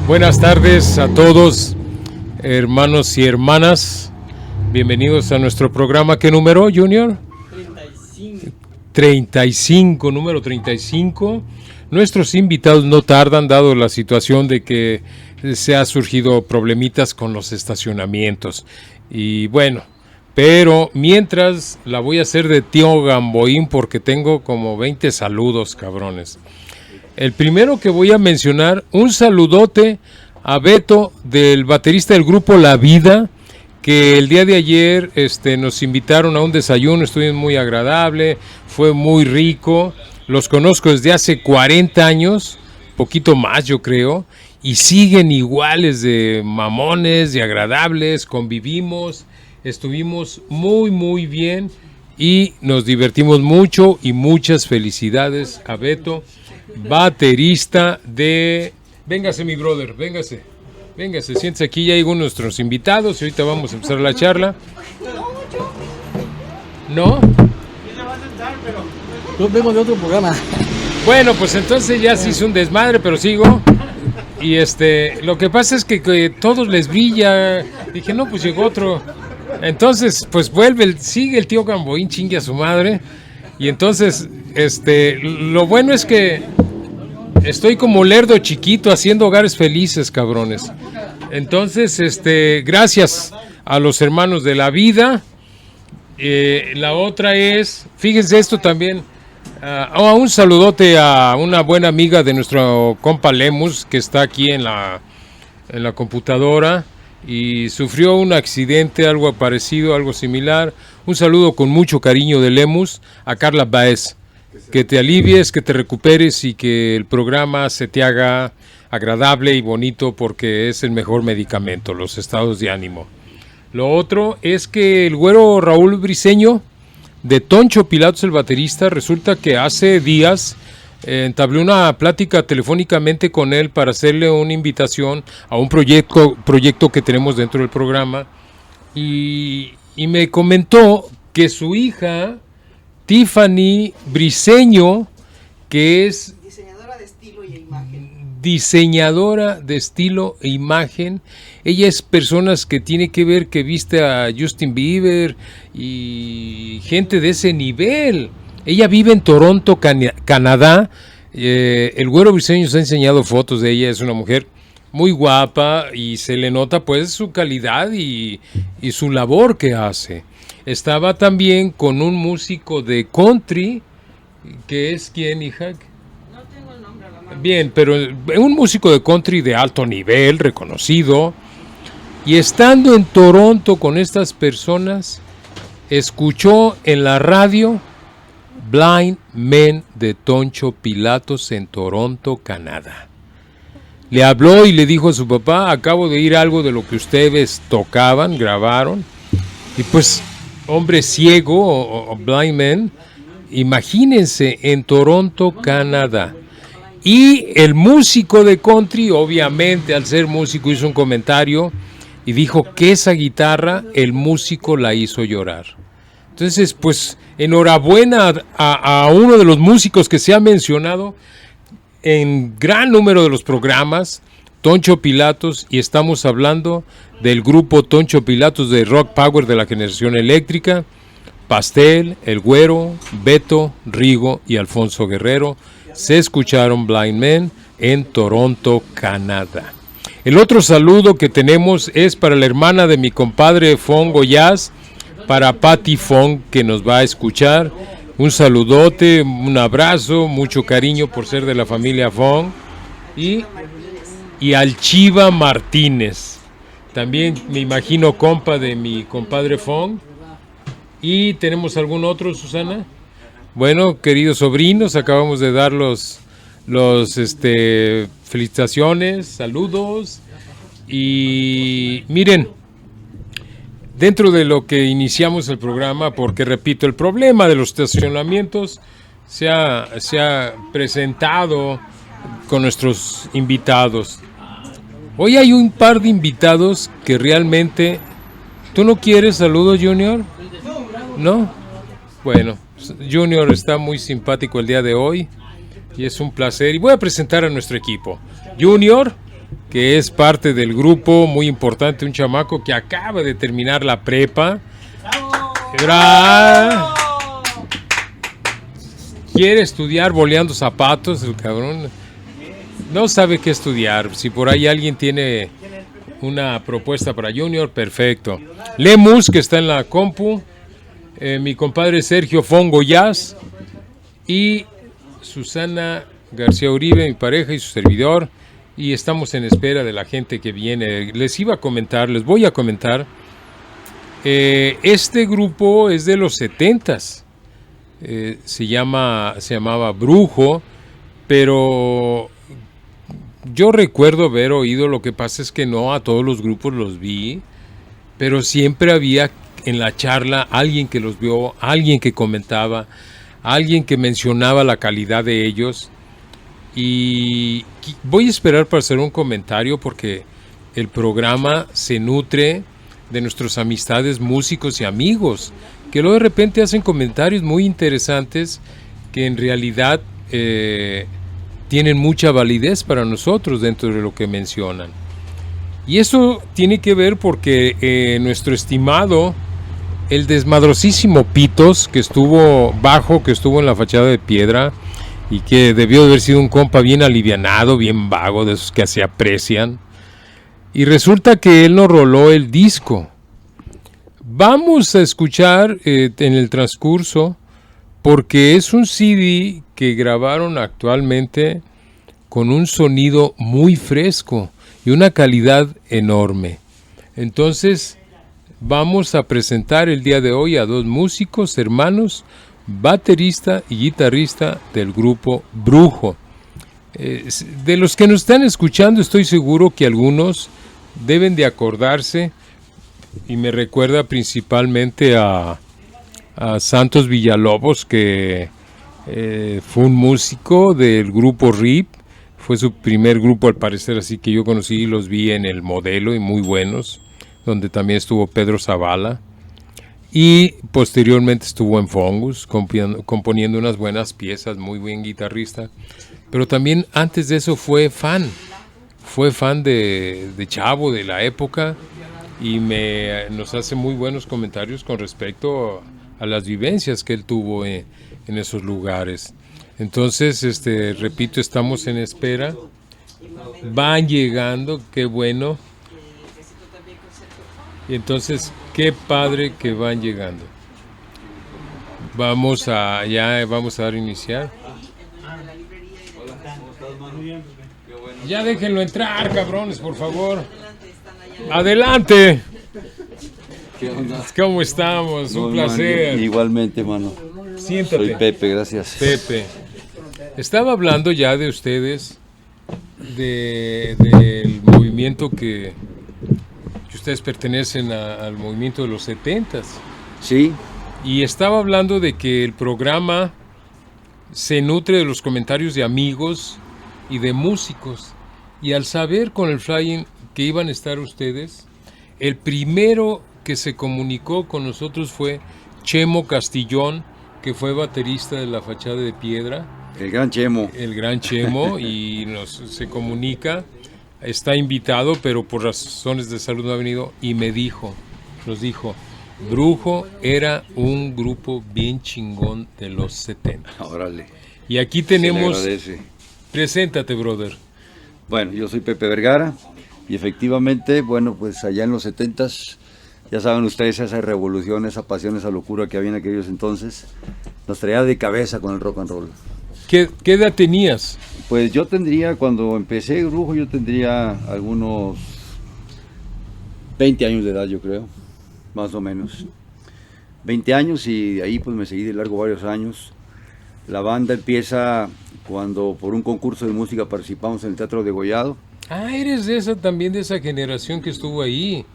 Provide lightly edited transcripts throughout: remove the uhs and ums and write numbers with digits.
Buenas tardes a todos, hermanos y hermanas. Bienvenidos a nuestro programa. ¿Qué número, Junior? 35, número 35. Nuestros invitados no tardan, dado la situación de que se ha surgido problemitas con los estacionamientos. Y bueno, pero mientras la voy a hacer de tío Gamboín porque tengo como 20 saludos, cabrones. El primero que voy a mencionar, un saludote a Beto, del baterista del grupo La Vida, que el día de ayer nos invitaron a un desayuno, estuvo muy agradable, fue muy rico. Los conozco desde hace 40 años, poquito más yo creo, y siguen iguales de mamones, de agradables, convivimos, estuvimos muy bien y nos divertimos mucho, y muchas felicidades a Beto, baterista de... Véngase mi brother, véngase, siéntese aquí, ya llegó nuestros invitados y ahorita vamos a empezar la charla. ¿No? Nos vemos de otro programa. Bueno, pues entonces ya se hizo un desmadre, pero sigo. Y lo que pasa es que todos les brilla. Dije, no, pues llegó otro. Entonces, pues sigue el tío Gamboín, chingue a su madre. Y entonces, lo bueno es que estoy como lerdo chiquito haciendo hogares felices, cabrones. Entonces, gracias a los hermanos de La Vida. La otra es, fíjense esto también, un saludote a una buena amiga de nuestro compa Lemus, que está aquí en la computadora y sufrió un accidente, algo parecido, algo similar. Un saludo con mucho cariño de Lemus a Carla Baez. Que te alivies, que te recuperes y que el programa se te haga agradable y bonito, porque es el mejor medicamento, los estados de ánimo. Lo otro es que el güero Raúl Briceño, de Toncho Pilatos, el baterista, resulta que hace días entablé una plática telefónicamente con él para hacerle una invitación a un proyecto que tenemos dentro del programa, y me comentó que su hija Tiffany Briceño, que es diseñadora de estilo e imagen, ella es personas que tiene que ver, que viste a Justin Bieber y gente de ese nivel. Ella vive en Toronto, Canadá. El güero Briceño nos ha enseñado fotos de ella. Es una mujer muy guapa y se le nota pues su calidad y su labor que hace. Estaba también con un músico de country, que es ¿quién, hija? No tengo el nombre a la mano. Bien, pero un músico de country de alto nivel, reconocido. Y estando en Toronto con estas personas, escuchó en la radio Blind Men de Toncho Pilatos en Toronto, Canadá. Le habló y le dijo a su papá, acabo de oír algo de lo que ustedes tocaban, grabaron. Y pues, hombre ciego o blind man, imagínense, en Toronto, Canadá. Y el músico de country, obviamente, al ser músico, hizo un comentario y dijo que esa guitarra, el músico la hizo llorar. Entonces, pues, enhorabuena a uno de los músicos que se ha mencionado en gran número de los programas, Toncho Pilatos, y estamos hablando del grupo Toncho Pilatos de Rock Power de la generación eléctrica, Pastel, El Güero, Beto, Rigo y Alfonso Guerrero. Se escucharon Blind Men en Toronto, Canadá. El otro saludo que tenemos es para la hermana de mi compadre Fong Goyaz, para Patti Fong, que nos va a escuchar. Un saludote, un abrazo, mucho cariño por ser de la familia Fong. Y al Chiva Martínez, también me imagino compa de mi compadre Fong. ¿Y tenemos algún otro, Susana? Bueno, queridos sobrinos, acabamos de dar los felicitaciones, saludos. Y miren, dentro de lo que iniciamos el programa, porque repito, el problema de los estacionamientos se ha presentado con nuestros invitados. Hoy hay un par de invitados que realmente... ¿Tú no quieres saludos, Junior? ¿No? Bueno, Junior está muy simpático el día de hoy y es un placer. Y voy a presentar a nuestro equipo. Junior, que es parte del grupo, muy importante, un chamaco que acaba de terminar la prepa. Quiere estudiar boleando zapatos, el cabrón. No sabe qué estudiar. Si por ahí alguien tiene una propuesta para Junior, perfecto. Lemus, que está en la compu. Mi compadre Sergio Fongo Jazz. Y Susana García Uribe, mi pareja, y su servidor. Y estamos en espera de la gente que viene. Les voy a comentar. Este grupo es de los 70s. Se llamaba Brujo, pero yo recuerdo haber oído, lo que pasa es que no a todos los grupos los vi, pero siempre había en la charla alguien que los vio, alguien que comentaba, alguien que mencionaba la calidad de ellos. Y voy a esperar para hacer un comentario porque el programa se nutre de nuestras amistades, músicos y amigos, que luego de repente hacen comentarios muy interesantes que en realidad tienen mucha validez para nosotros dentro de lo que mencionan. Y eso tiene que ver porque nuestro estimado, el desmadrosísimo Pitos, que estuvo en la fachada de piedra, y que debió de haber sido un compa bien alivianado, bien vago, de esos que se aprecian. Y resulta que él nos roló el disco. Vamos a escuchar en el transcurso, porque es un CD que grabaron actualmente con un sonido muy fresco y una calidad enorme. Entonces, vamos a presentar el día de hoy a dos músicos, hermanos, baterista y guitarrista del grupo Brujo. De los que nos están escuchando, estoy seguro que algunos deben de acordarse, y me recuerda principalmente a Santos Villalobos, que fue un músico del grupo RIP, fue su primer grupo al parecer, así que yo conocí y los vi en El Modelo, y muy buenos, donde también estuvo Pedro Zavala. Y posteriormente estuvo en Fongus, componiendo unas buenas piezas, muy buen guitarrista. Pero también antes de eso fue fan de Chavo, de la época, y nos hace muy buenos comentarios con respecto a las vivencias que él tuvo en esos lugares. Entonces, repito, estamos en espera. Van llegando, qué bueno. Y entonces, qué padre que van llegando. Vamos a dar a iniciar. Ya déjenlo entrar, cabrones, por favor. Adelante. ¿Qué onda? ¿Cómo estamos? Un placer. Man, igualmente, mano. Siéntate. Soy Pepe, gracias. Pepe. Estaba hablando ya de ustedes, del movimiento que ustedes pertenecen al movimiento de los 70s. Sí. Y estaba hablando de que el programa se nutre de los comentarios de amigos y de músicos. Y al saber con el flying que iban a estar ustedes, el primero que se comunicó con nosotros fue Chemo Castillón, que fue baterista de la Fachada de Piedra. El gran Chemo. El gran Chemo, y se comunica, está invitado, pero por razones de salud no ha venido, y nos dijo, Brujo era un grupo bien chingón de los 70. Órale. Y aquí tenemos... Se le agradece. Preséntate, brother. Bueno, yo soy Pepe Vergara, y efectivamente, bueno, pues allá en los 70s, ya saben ustedes, esa revolución, esa pasión, esa locura que había en aquellos entonces, nos traía de cabeza con el rock and roll. ¿Qué edad tenías? Pues yo tendría, cuando empecé Brujo, yo tendría algunos 20 años de edad, yo creo, más o menos. 20 años, y de ahí pues me seguí de largo varios años. La banda empieza cuando por un concurso de música participamos en el Teatro Degollado. Ah, eres de esa generación que estuvo ahí.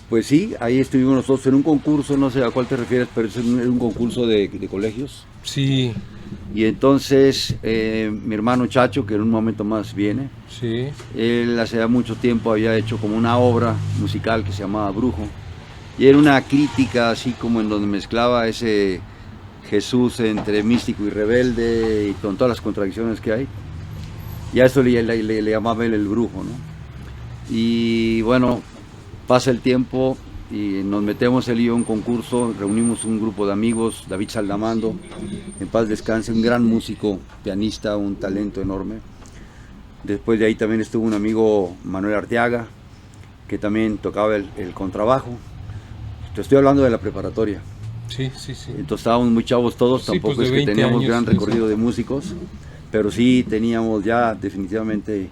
Pues sí, ahí estuvimos nosotros en un concurso, no sé a cuál te refieres, pero es un concurso de colegios. Sí. Y entonces mi hermano Chacho, que en un momento más viene, sí, él hace mucho tiempo había hecho como una obra musical que se llamaba Brujo, y era una crítica así como en donde mezclaba ese Jesús entre místico y rebelde y con todas las contradicciones que hay, y a eso le llamaba él el Brujo, ¿no? Y bueno, pasa el tiempo y nos metemos él y yo en un concurso, reunimos un grupo de amigos, David Saldamando, en paz descanse, un gran músico, pianista, un talento enorme. Después de ahí también estuvo un amigo, Manuel Arteaga, que también tocaba el contrabajo. Te estoy hablando de la preparatoria. Sí, sí, sí. Entonces estábamos muy chavos todos, Sí, tampoco pues es de que 20 teníamos años, gran sí, recorrido sí. de músicos, pero sí teníamos ya definitivamente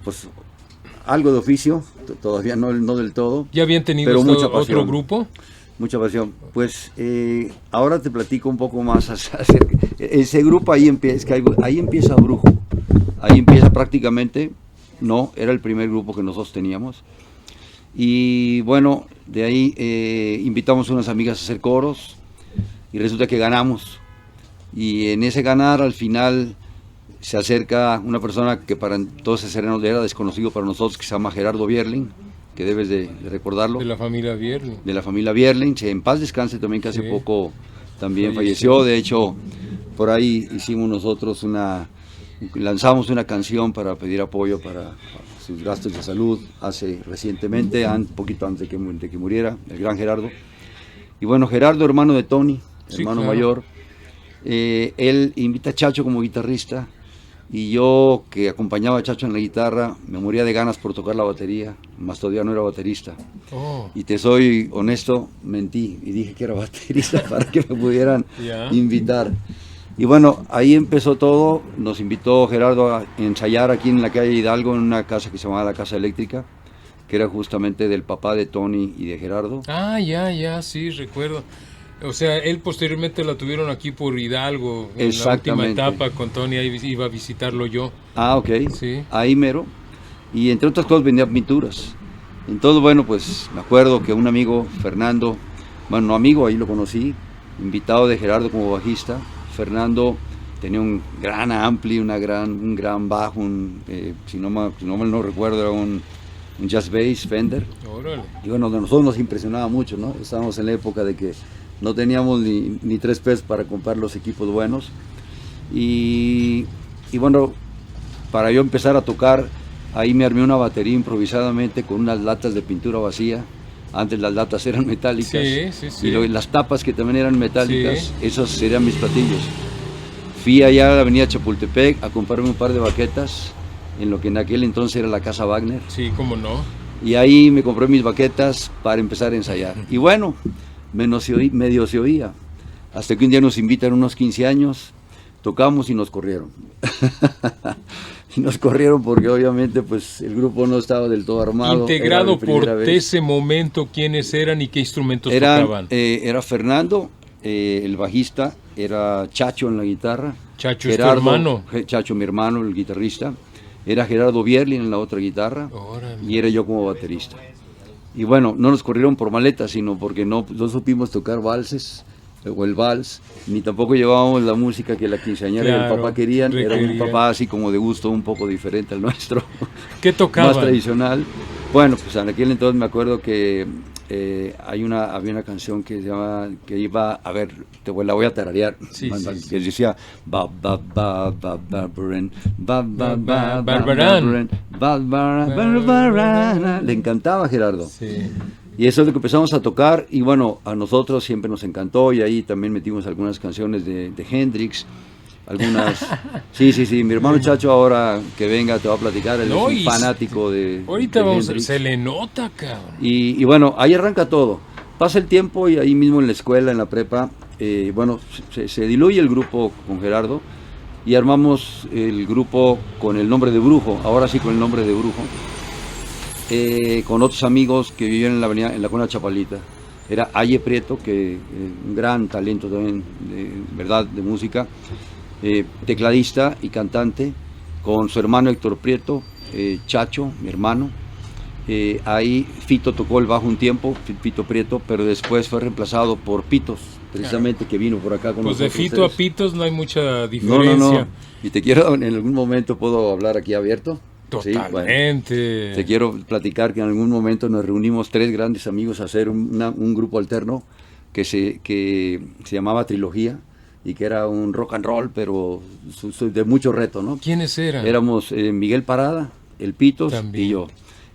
pues algo de oficio, todavía no del todo, ¿Ya habían tenido pero mucha otro pasión. grupo? Mucha pasión. Pues ahora te platico un poco más acerca. Ese grupo ahí empieza, es que ahí empieza Brujo. Ahí empieza prácticamente, no, era el primer grupo que nosotros teníamos. Y bueno, de ahí invitamos a unas amigas a hacer coros y resulta que ganamos. Y en ese ganar al final se acerca una persona que para entonces era desconocido para nosotros, que se llama Gerardo Bierling, que debes de recordarlo. De la familia Bierling. De la familia Bierling, en paz descanse también, que hace Sí. poco también falleció. De hecho, por ahí hicimos nosotros lanzamos una canción para pedir apoyo para sus gastos de salud hace recientemente, un poquito antes de que muriera, el gran Gerardo. Y bueno, Gerardo, hermano de Tony, Sí, hermano claro. mayor, él invita a Chacho como guitarrista, y yo, que acompañaba a Chacho en la guitarra, me moría de ganas por tocar la batería, más todavía no era baterista. Oh, Y te soy honesto, mentí y dije que era baterista para que me pudieran ya. invitar. Y bueno, ahí empezó todo. Nos invitó Gerardo a ensayar aquí en la calle Hidalgo, en una casa que se llamaba la Casa Eléctrica, que era justamente del papá de Tony y de Gerardo. Ah, ya, sí, recuerdo. O sea, él posteriormente la tuvieron aquí por Hidalgo, en la última Exactamente. etapa con Tony, ahí iba a visitarlo yo. Ah, ok. Sí. Ahí mero. Y entre otras cosas vendía pinturas. Entonces, bueno, pues me acuerdo que un amigo, Fernando, bueno, no amigo, ahí lo conocí, invitado de Gerardo como bajista. Fernando tenía un gran ampli, un gran bajo, si no mal no recuerdo, era un jazz bass Fender. Órale. Y bueno, de nosotros nos impresionaba mucho, ¿no? Estábamos en la época de que no teníamos ni 3 pesos para comprar los equipos buenos. Y bueno, para yo empezar a tocar, ahí me armé una batería improvisadamente con unas latas de pintura vacía. Antes las latas eran metálicas. Sí. Y las tapas que también eran metálicas, Sí. esos serían mis platillos. Fui allá a la avenida Chapultepec a comprarme un par de baquetas, en lo que en aquel entonces era la Casa Wagner. Sí, cómo no. Y ahí me compré mis baquetas para empezar a ensayar. Y bueno, medio se oía. Hasta que un día nos invitan unos 15 años, tocamos y nos corrieron. Y nos corrieron porque obviamente pues el grupo no estaba del todo armado. Integrado por ese momento, ¿quiénes eran y qué instrumentos tocaban? Era Fernando, el bajista, era Chacho en la guitarra. Chacho Gerardo, es tu hermano. Chacho, mi hermano, el guitarrista. Era Gerardo Bierling en la otra guitarra. Órale. Y era yo como baterista. Y bueno, no nos corrieron por maletas, sino porque no supimos tocar valses o el vals, ni tampoco llevábamos la música que la quinceañera y el papá querían. Era un papá así como de gusto un poco diferente al nuestro. ¿Qué tocaban? Más tradicional. Bueno, pues en aquel entonces me acuerdo que había una canción que se llama, que iba, a ver, la voy a tararear, Sí. que decía Barbaran, le encantaba a Gerardo. Sí. Y eso es lo que empezamos a tocar, y bueno, a nosotros siempre nos encantó, y ahí también metimos algunas canciones de Hendrix, algunas... Sí, mi hermano Chacho ahora que venga te va a platicar, él es un fanático de ahorita de vamos, Hendrix. se le nota, cabrón. Y bueno, ahí arranca todo. Pasa el tiempo y ahí mismo en la escuela, en la prepa, bueno, se diluye el grupo con Gerardo, y armamos el grupo con el nombre de Brujo, ahora sí con el nombre de Brujo. Con otros amigos que vivían en la avenida, en la Cuna Chapalita. Era Aye Prieto, que un gran talento también, verdad, de música, tecladista y cantante, con su hermano Héctor Prieto, Chacho, mi hermano. Ahí Fito tocó el bajo un tiempo, Fito Prieto, pero después fue reemplazado por Pitos, precisamente, que vino por acá con pues nosotros. De Fito a Pitos no hay mucha diferencia. No. Y te quiero, en algún momento puedo hablar aquí abierto. Totalmente. Sí, bueno, te quiero platicar que en algún momento nos reunimos 3 grandes amigos a hacer un grupo alterno que se llamaba Trilogía, y que era un rock and roll, pero de mucho reto, ¿no? ¿Quiénes eran? Éramos Miguel Parada, el Pitos También. y yo.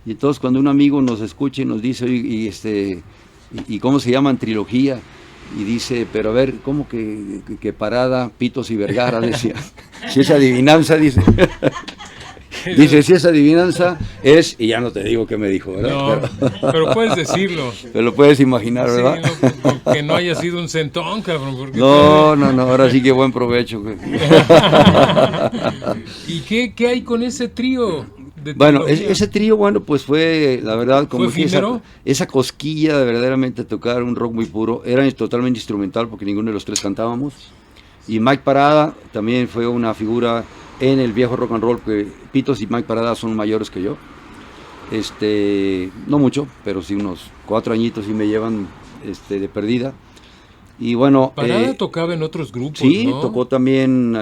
Y entonces cuando un amigo nos escucha y nos dice, y cómo se llaman trilogía, y dice, pero a ver, ¿cómo que Parada, Pitos y Vergara? Decía, si esa adivinanza, dice. Dice, si esa adivinanza es, y ya no te digo qué me dijo, ¿verdad? No, pero puedes decirlo. Pero lo puedes imaginar, ¿verdad? Sí, no, que no haya sido un centón, cabrón. Porque No, ahora sí que buen provecho. Güey. ¿Y qué hay con ese trío? Bueno, ese trío, bueno, pues fue, la verdad, como ¿Fue esa cosquilla de verdaderamente tocar un rock muy puro. Era totalmente instrumental porque ninguno de los tres cantábamos. Y Mike Parada también fue una figura en el viejo rock and roll, que Pitos y Mike Parada son mayores que yo. No mucho, pero sí unos 4 añitos sí me llevan de perdida. Y bueno, Parada tocaba en otros grupos, sí, ¿no? tocó también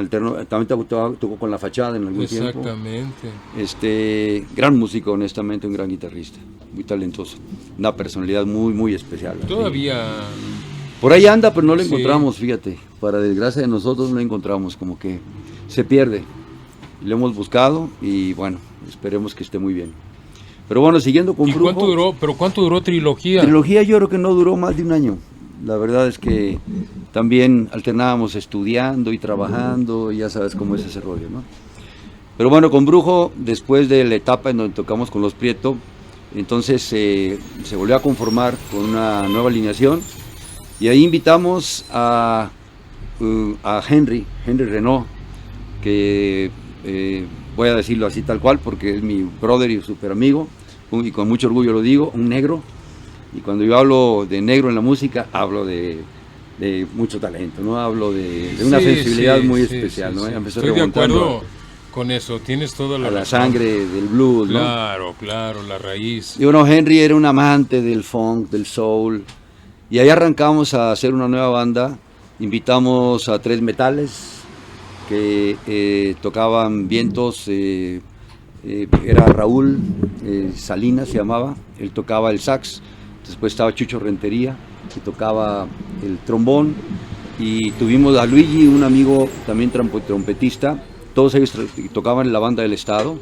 también tocó con La Fachada en algún tiempo. Exactamente. Gran músico, honestamente, un gran guitarrista, muy talentoso, una personalidad muy, muy especial. Todavía. Por ahí anda, pero no lo encontramos, fíjate. Para desgracia de nosotros no lo encontramos, como que se pierde. Lo hemos buscado y bueno, esperemos que esté muy bien. Pero bueno, siguiendo con Brujo. ¿Cuánto duró Trilogía? Trilogía yo creo que no duró más de un año. La verdad es que también alternábamos estudiando y trabajando, y ya sabes cómo es ese rollo, ¿no? Pero bueno, con Brujo, después de la etapa en donde tocamos con Los Prieto, entonces se volvió a conformar con una nueva alineación, y ahí invitamos a Henry Renaud, que voy a decirlo así tal cual, porque es mi brother y súper amigo, y con mucho orgullo lo digo, un negro. Y cuando yo hablo de negro en la música, hablo de mucho talento, ¿no? Hablo de una sensibilidad muy especial, ¿no? Estoy de acuerdo con eso, tienes toda la sangre del blues, ¿no? Claro, la raíz. Y bueno, Henry era un amante del funk, del soul, y ahí arrancamos a hacer una nueva banda. Invitamos a 3 metales que tocaban vientos. Era Raúl Salinas, se llamaba, él tocaba el sax. Después estaba Chucho Rentería, que tocaba el trombón, y tuvimos a Luigi, un amigo también trompetista. Todos ellos tocaban en la banda del Estado.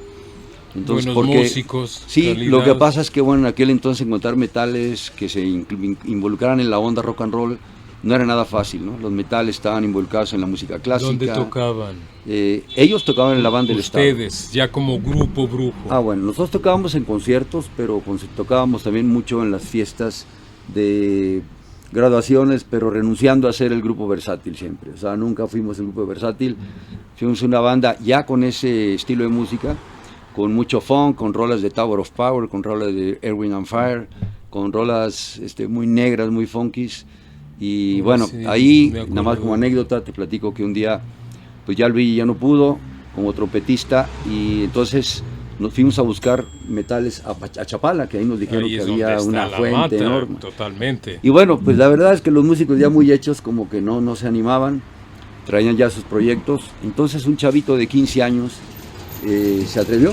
Entonces, buenos músicos. Sí, lo que pasa es que bueno, en aquel entonces encontrar metales que se involucraran en la onda rock and roll no era nada fácil, ¿no? Los metales estaban involucrados en la música clásica. ¿Dónde tocaban? Ellos tocaban en la banda del Estado. Ustedes, ya como grupo Brujo. Bueno, nosotros tocábamos en conciertos, pero tocábamos también mucho en las fiestas de graduaciones, pero renunciando a ser el grupo versátil siempre. O sea, nunca fuimos el grupo versátil. Fuimos una banda ya con ese estilo de música, con mucho funk, con rolas de Tower of Power, con rolas de Earth, Wind and Fire, con rolas muy negras, muy funkies. Y bueno, ahí, nada más como anécdota, te platico que un día, pues ya Luigi ya no pudo, como trompetista, y entonces nos fuimos a buscar metales a Chapala, que ahí nos dijeron que había una fuente enorme. Totalmente. Y bueno, pues la verdad es que los músicos ya muy hechos, como que no se animaban, traían ya sus proyectos. Entonces un chavito de 15 años se atrevió.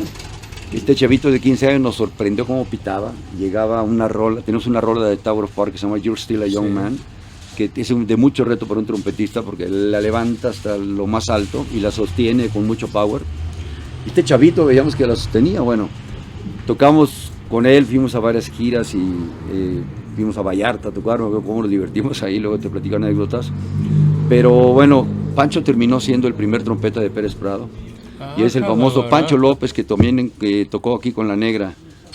Este chavito de 15 años nos sorprendió cómo pitaba. Llegaba una rola, tenemos una rola de Tower of Power que se llama You're Still a Young Man, que es de mucho reto para un trompetista porque la levanta hasta lo más alto y la sostiene con mucho power. Este chavito veíamos que la sostenía. Bueno, tocamos con él, fuimos a varias giras y fuimos a Vallarta a tocar, cómo nos divertimos ahí, luego te platico anécdotas. Pero bueno, Pancho terminó siendo el primer trompeta de Pérez Prado, y es el famoso Pancho López, que también tocó aquí con La Negra.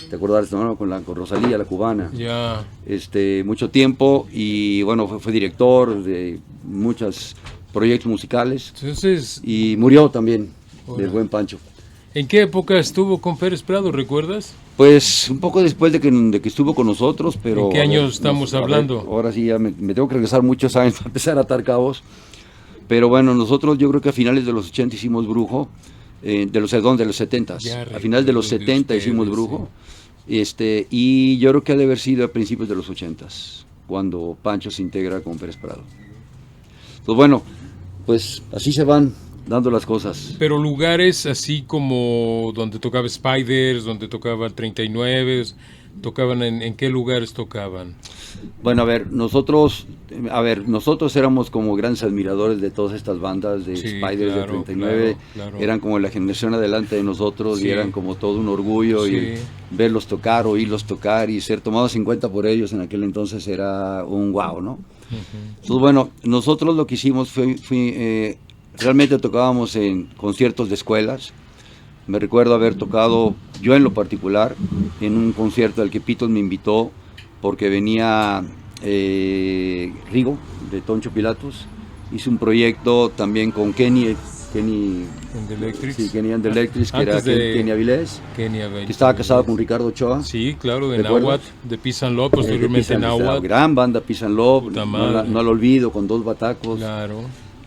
¿Te acuerdas, no? Con Rosalía, la cubana. Ya. Mucho tiempo, y bueno, fue director de muchos proyectos musicales. Entonces, y murió también, del buen Pancho. ¿En qué época estuvo con Pérez Prado, recuerdas? Pues un poco después de que estuvo con nosotros, pero... ¿En qué años estamos hablando? Ahora sí, ya me tengo que regresar muchos años para empezar a atar cabos. Pero bueno, nosotros yo creo que a finales de los 80 hicimos Brujo, de los 70. A finales de los 70 hicimos Brujo. Sí. Y yo creo que ha de haber sido a principios de los 80, cuando Pancho se integra con Pérez Prado. Pues bueno, pues así se van dando las cosas. Pero lugares así como donde tocaba Spiders, donde tocaba 39, ¿en qué lugares tocaban? Bueno, nosotros éramos como grandes admiradores de todas estas bandas de Sí, Spiders claro, de 39, claro. eran como la generación adelante de nosotros Sí. y eran como todo un orgullo Sí. y verlos tocar, oírlos tocar y ser tomados en cuenta por ellos en aquel entonces era un wow, ¿no? Entonces, bueno, nosotros lo que hicimos realmente tocábamos en conciertos de escuelas. Me recuerdo haber tocado, yo en lo particular, en un concierto al que Pitos me invitó, porque venía Rigo, de Toncho Pilatos. Hice un proyecto también con Kenny And the Electrics. Sí, Kenny and the Electrics, que Antes era de Kenny Avilés, Kenia Avilés. que estaba casado con Ricardo Ochoa. Sí, claro, de ¿Recuerdas? Nahuatl, de Peace and Love, posteriormente De Peace and Love, Nahuatl. gran banda Peace and Love, Puta no madre. la olvido, con Dos Batacos. Claro.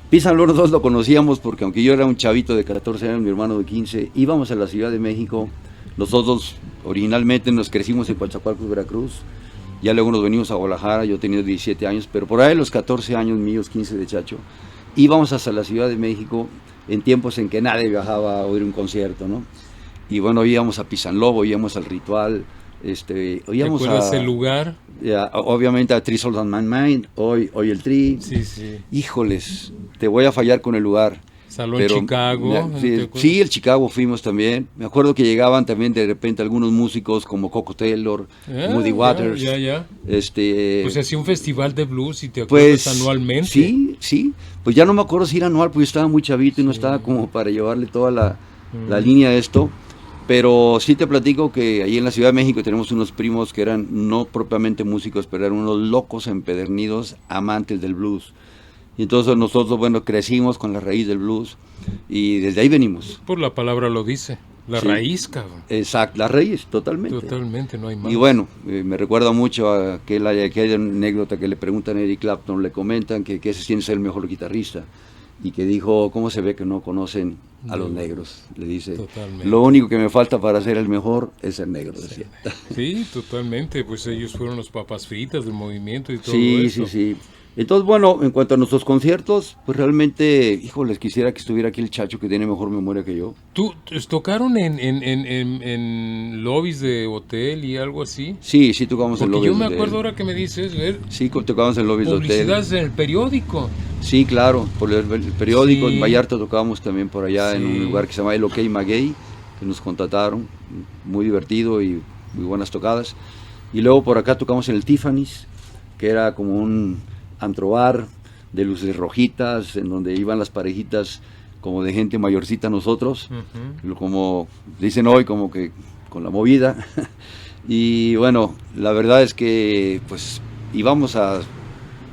Peace and Love nosotros lo conocíamos porque aunque yo era un chavito de 14 años, mi hermano de 15, íbamos a la Ciudad de México. Nosotros originalmente nos crecimos en Coatzacoalcos, Veracruz. Ya luego nos venimos a Guadalajara, yo tenía 17 años, pero por ahí los 14 años míos, 15 de chacho, íbamos hasta la Ciudad de México en tiempos en que nadie viajaba a oír un concierto, ¿no? Y bueno, íbamos a Peace and Love, íbamos al Ritual, oíamos ¿Recuerdas el lugar? obviamente a Three Souls and My Mind, hoy el Tri. Sí, sí. Híjoles, te voy a fallar con el lugar. Salón Chicago. Sí, el Chicago fuimos también. Me acuerdo que llegaban también de repente algunos músicos como Coco Taylor, Moody Waters. Ya. Pues se hacía un festival de blues y te acuerdas anualmente. Sí. Pues ya no me acuerdo si era anual, porque yo estaba muy chavito y no estaba como para llevarle toda la línea a esto. Pero sí te platico que ahí en la Ciudad de México tenemos unos primos que eran no propiamente músicos, pero eran unos locos empedernidos amantes del blues. Y entonces nosotros, bueno, crecimos con la raíz del blues y desde ahí venimos. Por la palabra lo dice, la raíz, cabrón. Exacto, la raíz, totalmente. Totalmente, no hay más. Y bueno, me recuerda mucho a aquella anécdota que le preguntan a Eric Clapton, le comentan que se siente ser el mejor guitarrista y que dijo, ¿cómo se ve que no conocen a los negros? Le dice, totalmente. Lo único que me falta para ser el mejor es ser negro, decía. Sí, totalmente, pues ellos fueron los papas fritas del movimiento y todo eso. Sí. Entonces, bueno, en cuanto a nuestros conciertos, pues realmente, híjoles, quisiera que estuviera aquí el Chacho, que tiene mejor memoria que yo. ¿Tú tocaron en lobbies de hotel y algo así? Sí, tocamos en lobbies de hotel. Porque yo me acuerdo ahora que me dices, ver, sí, tocamos en lobbies de hotel. Publicidades en el periódico. Sí, claro, por el periódico, Sí. En Vallarta tocábamos también por allá, Sí. en un lugar que se llama El OK Maguey, que nos contrataron, muy divertido y muy buenas tocadas. Y luego por acá tocamos en el Tiffany's, que era como un antrobar de luces rojitas, en donde iban las parejitas como de gente mayorcita nosotros, como dicen hoy, como que con la movida. Y bueno, la verdad es que pues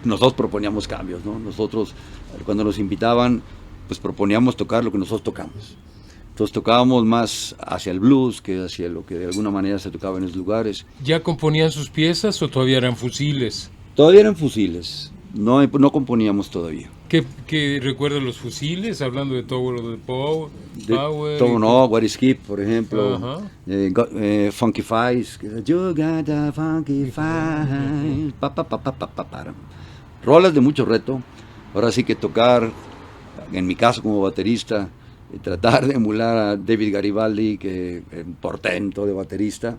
nosotros proponíamos cambios, ¿no? Nosotros cuando nos invitaban, pues proponíamos tocar lo que nosotros tocamos. Entonces tocábamos más hacia el blues que hacia lo que de alguna manera se tocaba en esos lugares. ¿Ya componían sus piezas o todavía eran fusiles? Todavía eran fusiles, no componíamos todavía. ¿Qué recuerdas los fusiles? Hablando de Tower of the Power. What is Keep, por ejemplo. Funky Fives. You got a funky five. Rolas de mucho reto. Ahora sí que tocar, en mi caso como baterista, tratar de emular a David Garibaldi, que es un portento de baterista,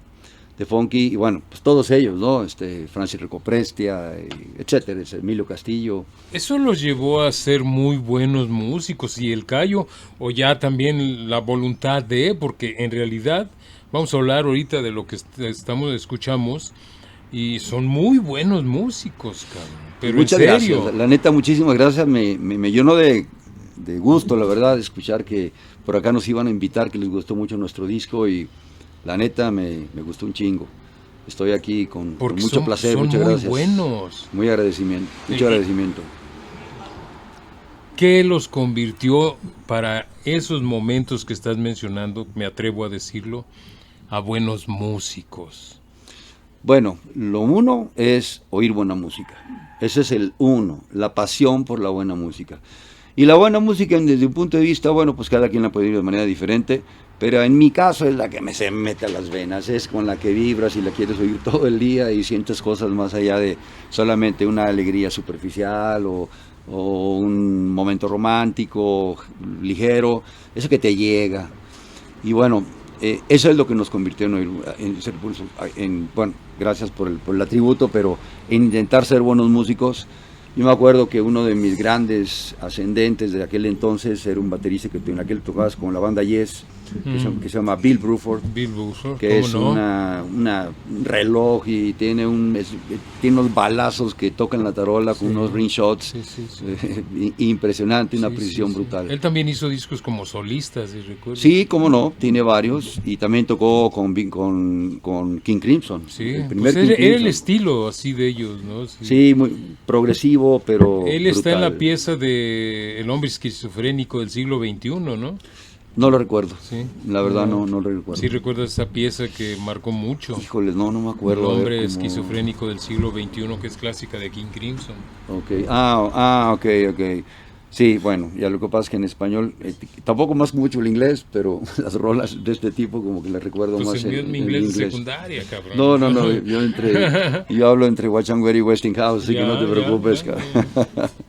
de funky, y bueno, pues todos ellos, ¿no? Francis Recoprestia, etcétera, Emilio Castillo. ¿Eso los llevó a ser muy buenos músicos y el callo, o ya también la voluntad porque en realidad, vamos a hablar ahorita de lo que escuchamos, y son muy buenos músicos, cabrón, pero muchas en serio. Gracias, la neta, muchísimas gracias, me llenó de gusto, la verdad, escuchar que por acá nos iban a invitar, que les gustó mucho nuestro disco y la neta me gustó un chingo. Estoy aquí con mucho placer, muchas gracias. Son muy buenos. Mucho agradecimiento. ¿Qué los convirtió para esos momentos que estás mencionando, me atrevo a decirlo, a buenos músicos? Bueno, lo uno es oír buena música. Ese es el uno, la pasión por la buena música. Y la buena música, desde un punto de vista, bueno, pues cada quien la puede oír de manera diferente, pero en mi caso es la que se mete a las venas, es con la que vibras y la quieres oír todo el día y sientes cosas más allá de solamente una alegría superficial o un momento romántico, ligero, eso que te llega. Y bueno, eso es lo que nos convirtió bueno, gracias por el atributo, pero en intentar ser buenos músicos. Yo me acuerdo que uno de mis grandes ascendentes de aquel entonces era un baterista que en aquel tocabas con la banda Yes, que se llama Bill Bruford, que es un reloj y tiene unos balazos que tocan la tarola con unos ring shots, impresionante, una precisión brutal. Él también hizo discos como solista, si recuerdo. Sí, cómo no, tiene varios, y también tocó con King Crimson. Sí, el primer King Crimson. Era el estilo así de ellos, ¿no? Sí, muy progresivo, pero él está brutal. En la pieza de El hombre esquizofrénico del siglo XXI, ¿no? No lo recuerdo, sí. La verdad no lo recuerdo. Sí, recuerdas esa pieza que marcó mucho. Híjole, no me acuerdo. El hombre esquizofrénico del siglo XXI, que es clásica de King Crimson. Ok, ok. Sí, bueno, ya lo que pasa es que en español, tampoco más mucho el inglés, pero las rolas de este tipo como que las recuerdo pues más en mi inglés de secundaria, cabrón. No, yo hablo entre Wachangweri y Westinghouse, así que no te preocupes, cabrón.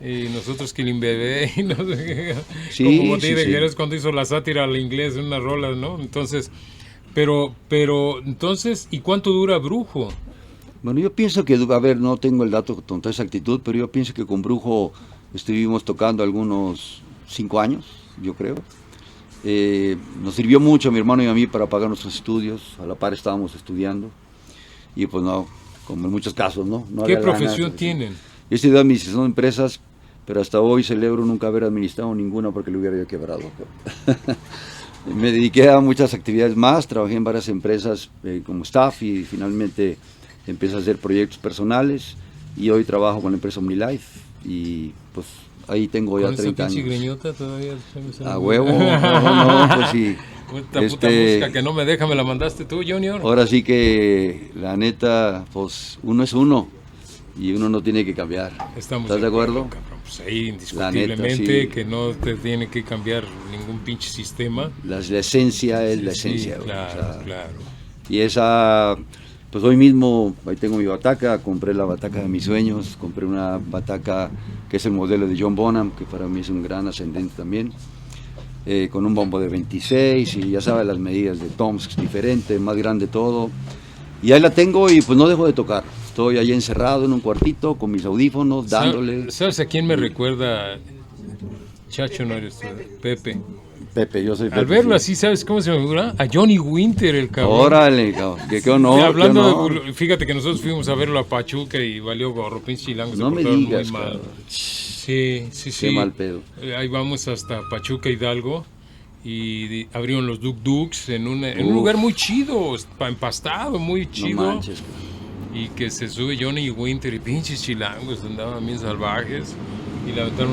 Y nosotros Killing Bebé, y no sé, sí, como te dijeras cuando hizo la sátira al inglés en unas rolas, ¿no? Entonces, pero entonces, ¿y cuánto dura Brujo? Bueno, yo pienso que, a ver, no tengo el dato con toda exactitud, pero yo pienso que con Brujo estuvimos tocando algunos 5 años, yo creo. Nos sirvió mucho a mi hermano y a mí para pagar nuestros estudios, a la par estábamos estudiando, y pues no, como en muchos casos, ¿no? ¿Qué profesión tienen? Yo he estudiado administración de empresas, pero hasta hoy celebro nunca haber administrado ninguna porque lo hubiera yo quebrado. Me dediqué a muchas actividades más, trabajé en varias empresas como staff y finalmente empecé a hacer proyectos personales y hoy trabajo con la empresa OmniLife y pues ahí tengo ya 30 años. Greñota todavía? A huevo, no, pues sí. Esta puta música que no me deja, me la mandaste tú, Junior. Ahora sí que, la neta, pues uno es uno y uno no tiene que cambiar. ¿Estás de acuerdo? Pues ahí indiscutiblemente neta, sí. Que no te tiene que cambiar ningún pinche sistema. La esencia es la esencia. Claro. Y esa... Pues hoy mismo, ahí tengo mi bataca, compré la bataca de mis sueños, compré una bataca que es el modelo de John Bonham, que para mí es un gran ascendente también, con un bombo de 26 y ya sabes las medidas de toms diferente, más grande todo. Y ahí la tengo y pues no dejo de tocar. Estoy ahí encerrado en un cuartito con mis audífonos, dándole... ¿Sabes a quién me recuerda? Chacho, no eres tú, Pepe. Pepe, yo soy Pepe. Al verlo así, ¿sabes cómo se me figura? A Johnny Winter, el cabrón. Órale, cabrón. ¿Qué honor? Hablando de, fíjate que nosotros fuimos a verlo a Pachuca y valió gorro, pinche chilango. No me digas, muy mal. Sí. Qué mal pedo. Ahí vamos hasta Pachuca Hidalgo y abrieron los Duk Duks en un lugar muy chido, empastado, muy chido. No manches, y que se sube Johnny Winter y pinches chilangos andaban bien salvajes. Y le aventaron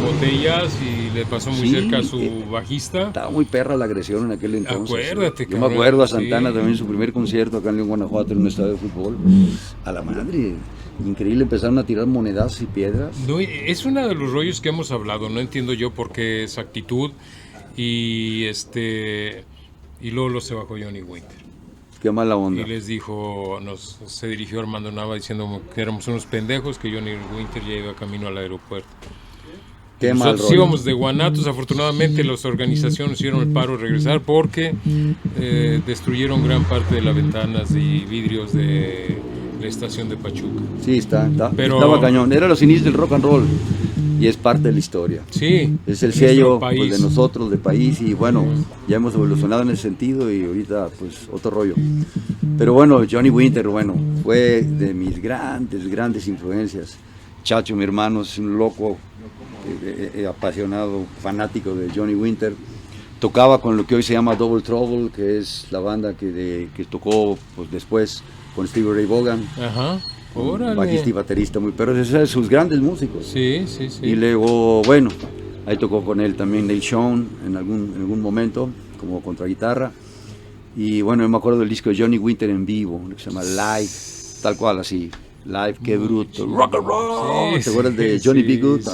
botellas y le pasó muy cerca a su bajista. Estaba muy perra la agresión en aquel entonces. Acuérdate, Yo me acuerdo a Santana también, su primer concierto acá en León, Guanajuato, en un estadio de fútbol. A la madre, increíble, empezaron a tirar monedas y piedras. No, es uno de los rollos que hemos hablado, no entiendo yo por qué esa actitud. Y luego se bajó Johnny Winter. Qué mala onda. Y les dijo, se dirigió a Armando Nava diciendo que éramos unos pendejos, que Johnny Winter ya iba camino al aeropuerto. Qué mal Nosotros íbamos de Guanatos, afortunadamente las organizaciones hicieron el paro de regresar porque destruyeron gran parte de las ventanas y vidrios de la estación de Pachuca. Sí, estaba cañón. Era los inicios del rock and roll y es parte de la historia. Sí. Es el sello pues, de nosotros, de país, y bueno, ya hemos evolucionado en ese sentido y ahorita pues otro rollo. Pero bueno, Johnny Winter, fue de mis grandes influencias. Chacho, mi hermano, es un loco, apasionado, fanático de Johnny Winter. Tocaba con lo que hoy se llama Double Trouble, que es la banda que tocó pues, después con Stevie Ray Vaughan. Ajá. Órale. Bajista y baterista muy perros, esos son sus grandes músicos. Sí. Y luego, bueno, ahí tocó con él también Neil Schon en algún momento, como contraguitarra. Y bueno, yo me acuerdo del disco de Johnny Winter en vivo, que se llama Live, tal cual así. Live, qué bruto. Rock and roll. ¿Te acuerdas de Johnny B. Good? Sí.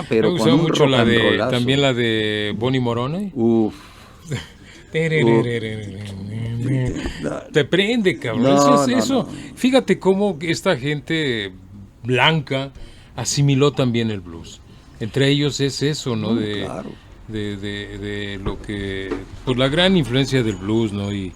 Pero me con un mucho rock and rollazo. También la de Bonnie Morone. Uf. Te prende, cabrón. No. Fíjate cómo esta gente blanca asimiló también el blues. Entre ellos es eso, ¿no? Claro. de lo que, pues la gran influencia del blues, ¿no? Y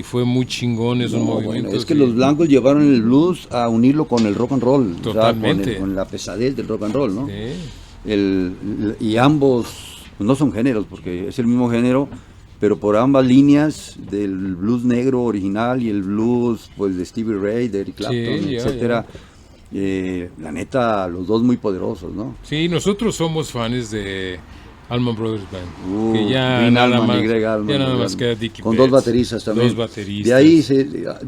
fue muy chingón esos No, movimientos. bueno, es que los blancos llevaron el blues a unirlo con el rock and roll, Totalmente. o sea, con la pesadez del rock and roll, ¿no? Sí. Y ambos no son géneros, porque es el mismo género, pero por ambas líneas del blues negro original y el blues pues de Stevie Ray, de Eric Clapton, Sí, ya, etcétera. La neta, los dos muy poderosos, ¿no? Sí, nosotros somos fans de Allman Brothers Band, que ya Green nada Allman más, y Greg Allman, ya nada Greg más Allman. queda Dickie Con Betts, dos bateristas también. Dos bateristas.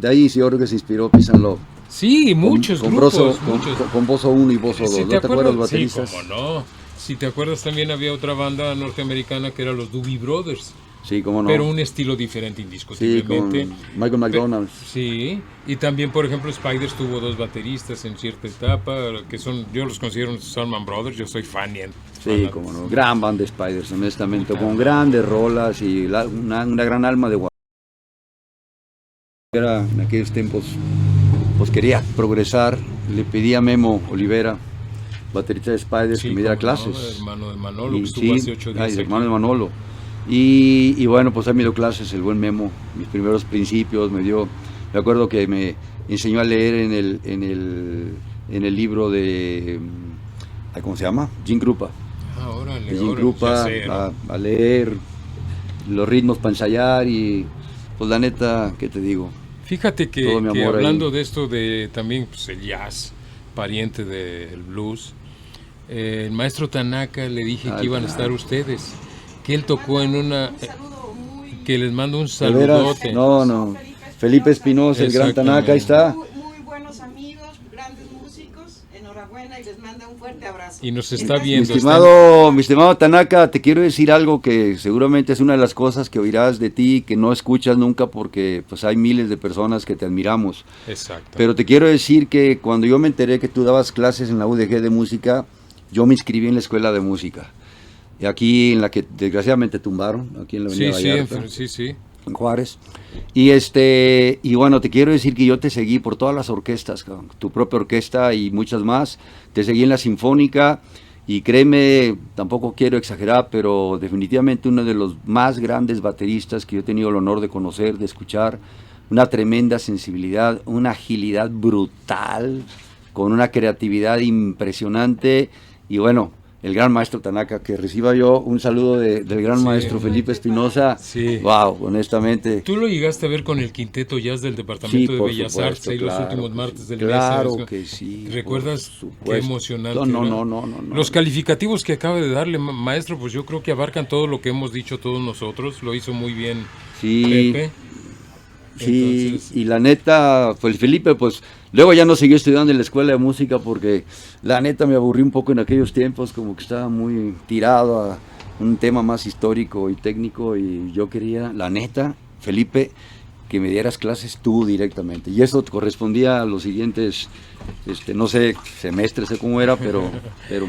De ahí sí yo creo que se inspiró Peace and Love. Sí, muchos con grupos. con Bozo 1 y Bozo 2, Si ¿no te acuerdas los sí, bateristas? cómo no. Si te acuerdas, también había otra banda norteamericana que era los Doobie Brothers, Sí, cómo no. pero un estilo diferente Sí, indiscutiblemente. con Michael McDonald. Sí, y también, por ejemplo, Spiders tuvo dos bateristas en cierta etapa, que son, yo los considero unos Allman Brothers, yo soy fan. Sí, cómo no. Gran band de Spiders, honestamente, con grandes rolas y una gran alma de guardia. En aquellos tiempos, pues quería progresar, le pedí a Memo Olivera, baterista de Spiders, que me diera clases. Hermano de Manolo, Y que estuvo hace 8 días. hermano de Manolo. Y bueno, pues a mí me dio clases el buen Memo, mis primeros principios, me acuerdo que me enseñó a leer en el libro de, ¿cómo se llama? Jim Krupa. Ah, órale, De Jim Krupa, a leer los ritmos para ensayar y pues la neta, ¿qué te digo? Fíjate que Todo mi amor hablando ahí. de esto de también pues, el jazz, pariente del blues, el maestro Tanaka le dije que iban a estar ustedes, que él tocó en una, que les mando un ¿De veras? saludote. No. Felipe Espinosa, el gran Tanaka, ahí está. Muy buenos amigos, grandes músicos, enhorabuena y les manda un fuerte abrazo. Y nos está Entonces, viendo. Mi estimado Tanaka, te quiero decir algo que seguramente es una de las cosas que oirás de ti, que no escuchas nunca porque pues hay miles de personas que te admiramos. Exacto. Pero te quiero decir que cuando yo me enteré que tú dabas clases en la UDG de música, yo me inscribí en la escuela de música. Y aquí en la que desgraciadamente tumbaron, aquí en la Avenida Vallarta. Sí. En Juárez. Y bueno, te quiero decir que yo te seguí por todas las orquestas, tu propia orquesta y muchas más. Te seguí en la Sinfónica y créeme, tampoco quiero exagerar, pero definitivamente uno de los más grandes bateristas que yo he tenido el honor de conocer, de escuchar, una tremenda sensibilidad, una agilidad brutal, con una creatividad impresionante y bueno, el gran maestro Tanaka, que reciba yo un saludo del gran maestro Felipe Espinosa. Sí. Wow, honestamente. ¿Tú lo llegaste a ver con el Quinteto Jazz del Departamento de Bellas Artes ahí los últimos martes del mes? Claro que sí. ¿Recuerdas qué emocionante? No. Los calificativos que acaba de darle, maestro, pues yo creo que abarcan todo lo que hemos dicho todos nosotros. Lo hizo muy bien Pepe. Sí, Entonces, y la neta, pues Felipe, pues luego ya no siguió estudiando en la escuela de música porque la neta me aburrí un poco en aquellos tiempos, como que estaba muy tirado a un tema más histórico y técnico y yo quería, la neta, Felipe, que me dieras clases tú directamente. Y eso correspondía a los siguientes, no sé, semestres, sé cómo era, pero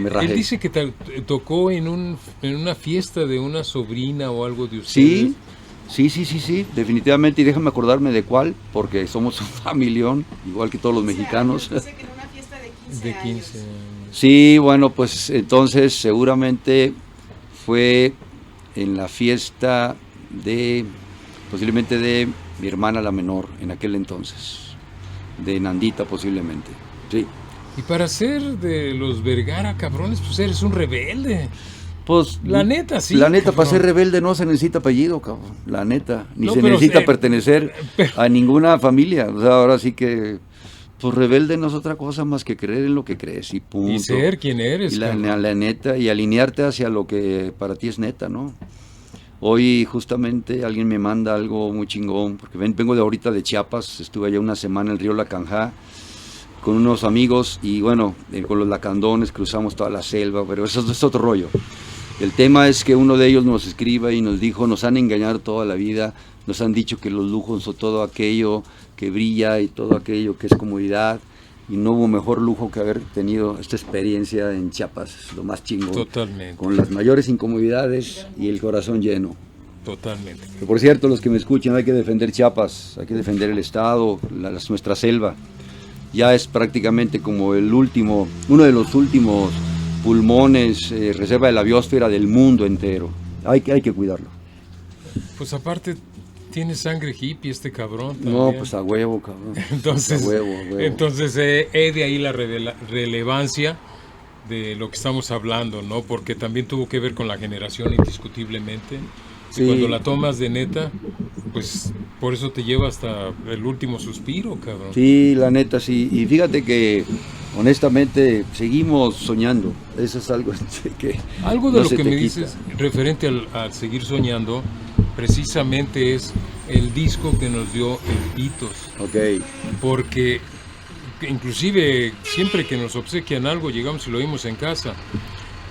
me rajé. él dice que tocó en una fiesta de una sobrina o algo de ustedes. Sí, definitivamente, y déjame acordarme de cuál, porque somos un familión, igual que todos los mexicanos. Dice que en una fiesta de 15 años. Sí, bueno, pues entonces seguramente fue en la fiesta posiblemente de mi hermana la menor, en aquel entonces, de Nandita posiblemente, sí. Y para ser de los Vergara, cabrones, pues eres un rebelde. Pues, la neta, sí. La neta, cabrón. para ser rebelde no se necesita apellido, cabrón. La neta. Ni No, se pero, necesita pertenecer a ninguna familia. O sea, ahora sí que, pues rebelde no es otra cosa más que creer en lo que crees y punto. Y ser quien eres. Y la neta, y alinearte hacia lo que para ti es neta, ¿no? Hoy justamente alguien me manda algo muy chingón, porque vengo de ahorita de Chiapas, estuve allá una semana en el río Lacanjá con unos amigos y bueno, con los lacandones cruzamos toda la selva, pero eso es otro rollo. El tema es que uno de ellos nos escribe y nos dijo, nos han engañado toda la vida, nos han dicho que los lujos son todo aquello que brilla y todo aquello que es comodidad, y no hubo mejor lujo que haber tenido esta experiencia en Chiapas, lo más chingón. Totalmente. Con las mayores incomodidades y el corazón lleno. Totalmente. Que por cierto, los que me escuchan, hay que defender Chiapas, hay que defender el estado, nuestra selva. Ya es prácticamente como uno de los últimos pulmones, reserva de la biosfera del mundo entero. Hay que cuidarlo. Pues aparte tiene sangre hippie este cabrón también. No, pues a huevo, cabrón. Entonces, a huevo. entonces de ahí la relevancia de lo que estamos hablando, ¿no? Porque también tuvo que ver con la generación indiscutiblemente. Sí. Y cuando la tomas de neta, pues por eso te lleva hasta el último suspiro, cabrón. Sí, la neta, sí. Y fíjate que, honestamente, seguimos soñando. Eso es algo que Algo de no lo se que te me quita. dices referente al seguir soñando, precisamente es el disco que nos dio el Pitos. Ok. Porque inclusive siempre que nos obsequian algo, llegamos y lo oímos en casa.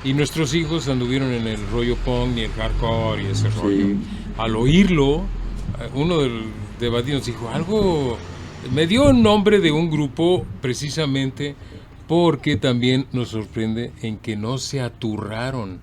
Y nuestros hijos anduvieron en el rollo punk y el hardcore y ese rollo. Al oírlo, uno de Badía nos dijo algo, me dio el nombre de un grupo precisamente porque también nos sorprende en que no se aturraron.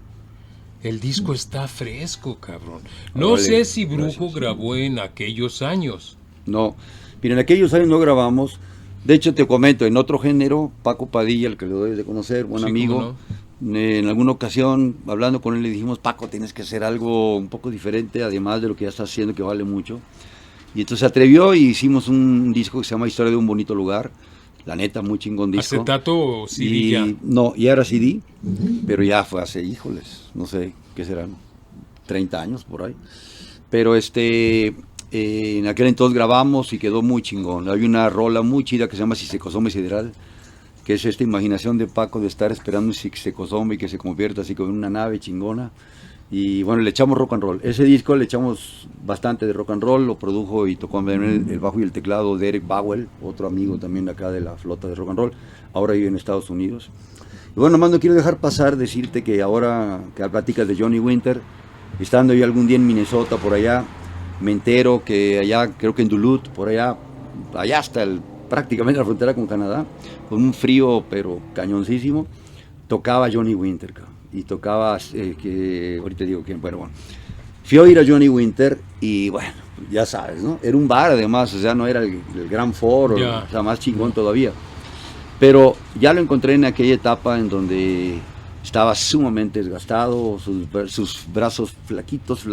El disco está fresco, cabrón. No Órale, sé si Brujo gracias. grabó en aquellos años. No. Mira, en aquellos años no grabamos. De hecho, te comento, en otro género, Paco Padilla, el que lo debes de conocer, buen Sí, amigo. cómo no. En alguna ocasión, hablando con él, le dijimos, Paco, tienes que hacer algo un poco diferente, además de lo que ya estás haciendo, que vale mucho. Y entonces se atrevió y hicimos un disco que se llama Historia de un bonito lugar. La neta, muy chingón disco. ¿Acetato o CD Y ya? no, ya era CD, pero ya fue hace, híjoles, no sé, ¿qué serán? 30 años por ahí. Pero en aquel entonces grabamos y quedó muy chingón. Hay una rola muy chida que se llama Sisecosome Sideral, que es esta imaginación de Paco de estar esperando un Sisecosome y que se convierta así como en una nave chingona. Y bueno, le echamos rock and roll. Ese disco le echamos bastante de rock and roll, lo produjo y tocó el bajo y el teclado de Eric Bowell, otro amigo también de acá de la flota de rock and roll, ahora vive en Estados Unidos. Y bueno, nomás no quiero dejar pasar decirte que ahora que platicas de Johnny Winter, estando yo algún día en Minnesota por allá, me entero que allá, creo que en Duluth, por allá hasta prácticamente la frontera con Canadá, con un frío pero cañoncísimo, tocaba Johnny Winter, cabrón. Y tocaba, que ahorita digo que, bueno, fui a oír a Johnny Winter y bueno, ya sabes, ¿no? Era un bar además, o sea, no era el gran foro, Yeah. o sea, más chingón todavía. Pero ya lo encontré en aquella etapa en donde estaba sumamente desgastado, sus brazos flaquitos,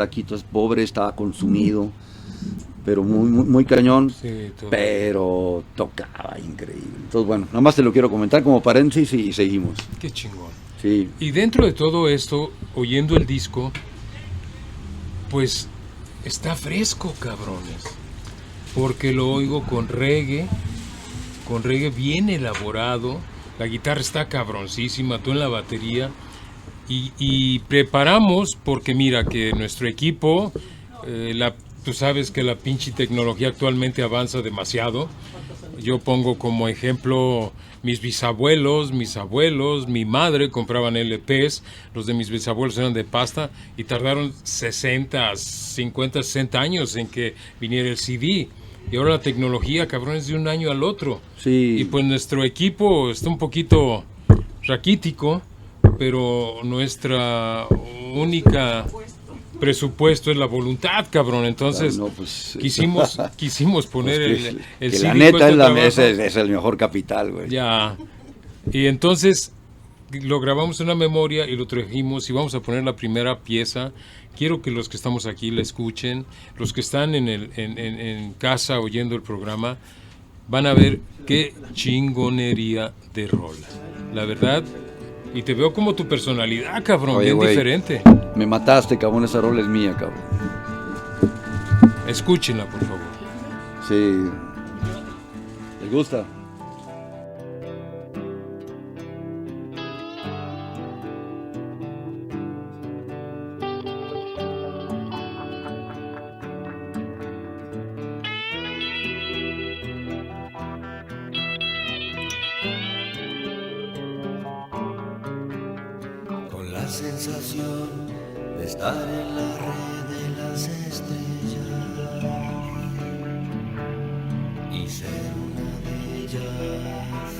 pobre, estaba consumido, pero muy cañón, Sí, todo. pero tocaba increíble. Entonces, bueno, nada más te lo quiero comentar como paréntesis y seguimos. Qué chingón. Sí. Y dentro de todo esto, oyendo el disco, pues está fresco, cabrones. Porque lo oigo con reggae bien elaborado. La guitarra está cabroncísima, tú en la batería. Y preparamos, porque mira que nuestro equipo, tú sabes que la pinche tecnología actualmente avanza demasiado. Yo pongo como ejemplo mis bisabuelos, mis abuelos, mi madre compraban LPs, los de mis bisabuelos eran de pasta y tardaron 60, 50, 60 años en que viniera el CD. Y ahora la tecnología, cabrón, es de un año al otro. Sí. Y pues nuestro equipo está un poquito raquítico, pero nuestra única presupuesto es la voluntad, cabrón. Entonces Claro, no, pues, quisimos poner pues el que CD la neta cuesta trabajo. es el mejor capital, güey. Ya. Y entonces lo grabamos en una memoria y lo trajimos y vamos a poner la primera pieza. Quiero que los que estamos aquí la escuchen. Los que están en casa oyendo el programa van a ver qué chingonería de rola. La verdad. Y te veo como tu personalidad, cabrón, Oye, bien güey, diferente. Me mataste, cabrón, esa rola es mía, cabrón. Escúchenla, por favor. Sí. ¿Les gusta? Con la sensación de estar en la red de las estrellas y ser una de ellas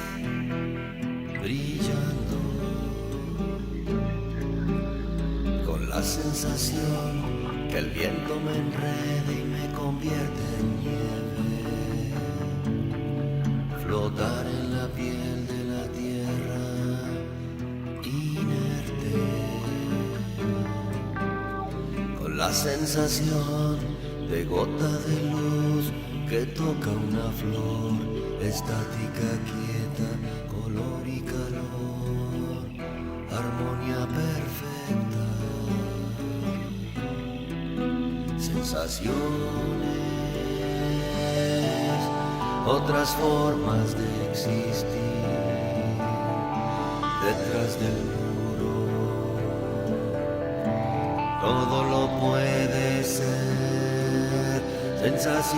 brillando, con la sensación que el viento me enrede y me convierte en nieve, flotar en la piel de la tierra y la sensación de gota de luz que toca una flor, estática, quieta, color y calor, armonía perfecta, sensaciones, otras formas de existir detrás del muro. Todo lo puede ser, sensaciones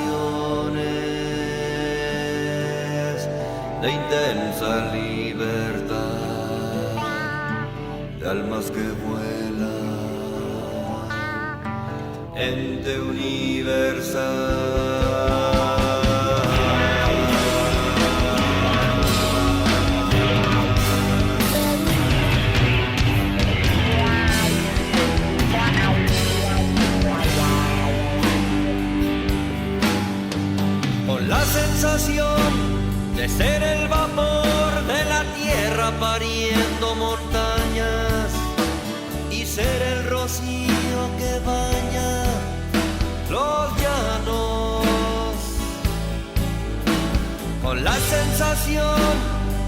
de intensa libertad, de almas que vuelan, ente universal. De ser el vapor de la tierra pariendo montañas y ser el rocío que baña los llanos, con la sensación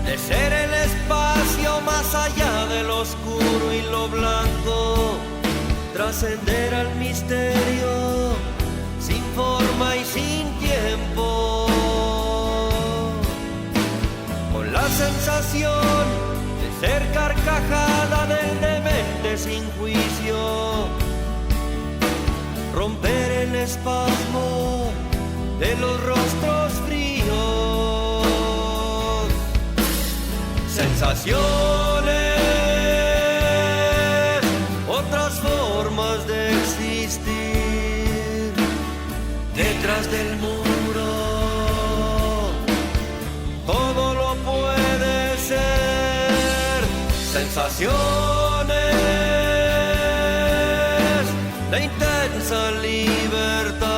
de ser el espacio más allá de lo oscuro y lo blanco, trascender al misterio sin forma y sin tiempo. La sensación de ser carcajada del demente sin juicio, romper el espasmo de los rostros fríos, sensaciones, otras formas de existir detrás del muro. Sensaciones de intensa libertad,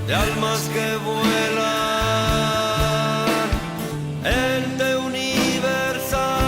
de almas que vuelan, ente universal.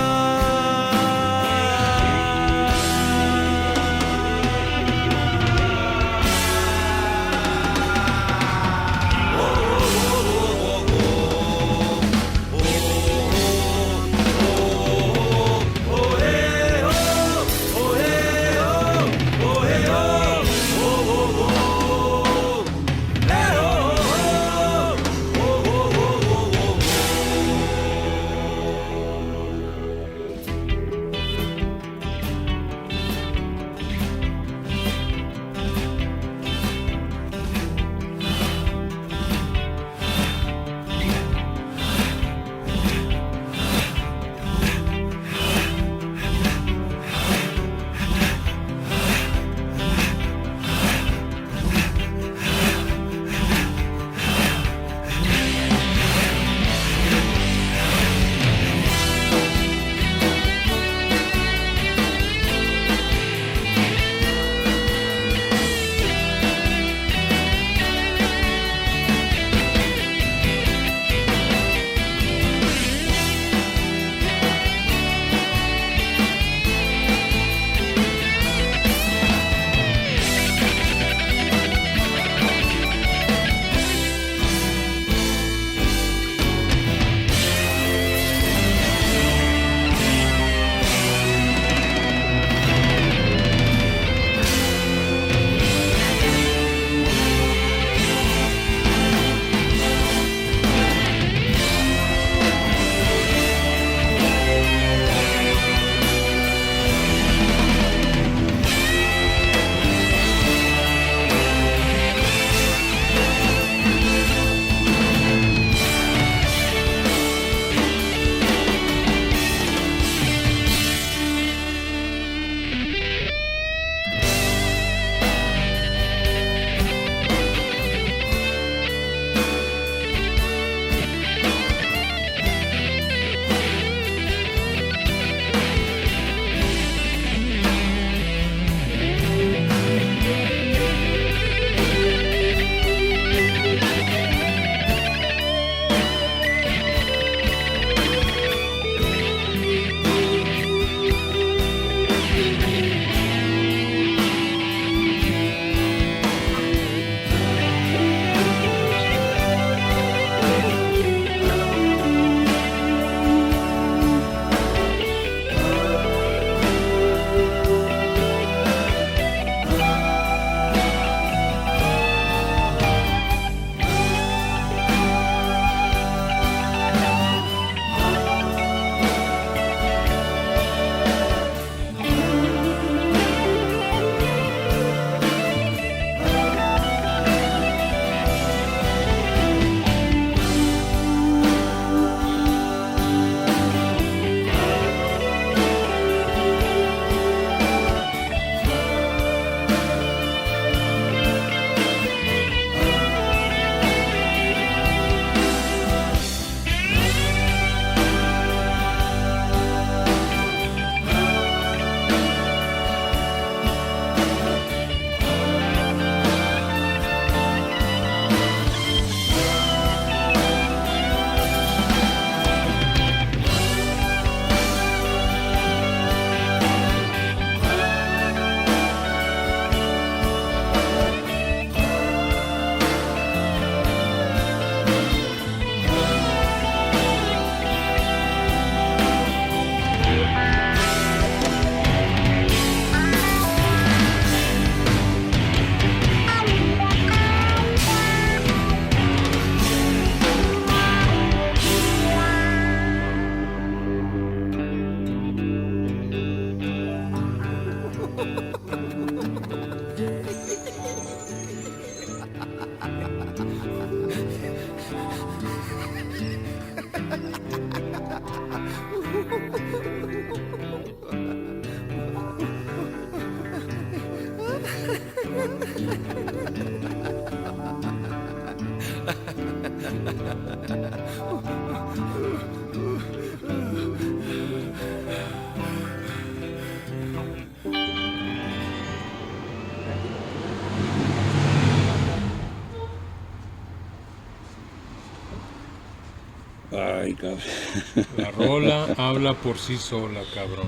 cabrón. La rola habla por sí sola, cabrón.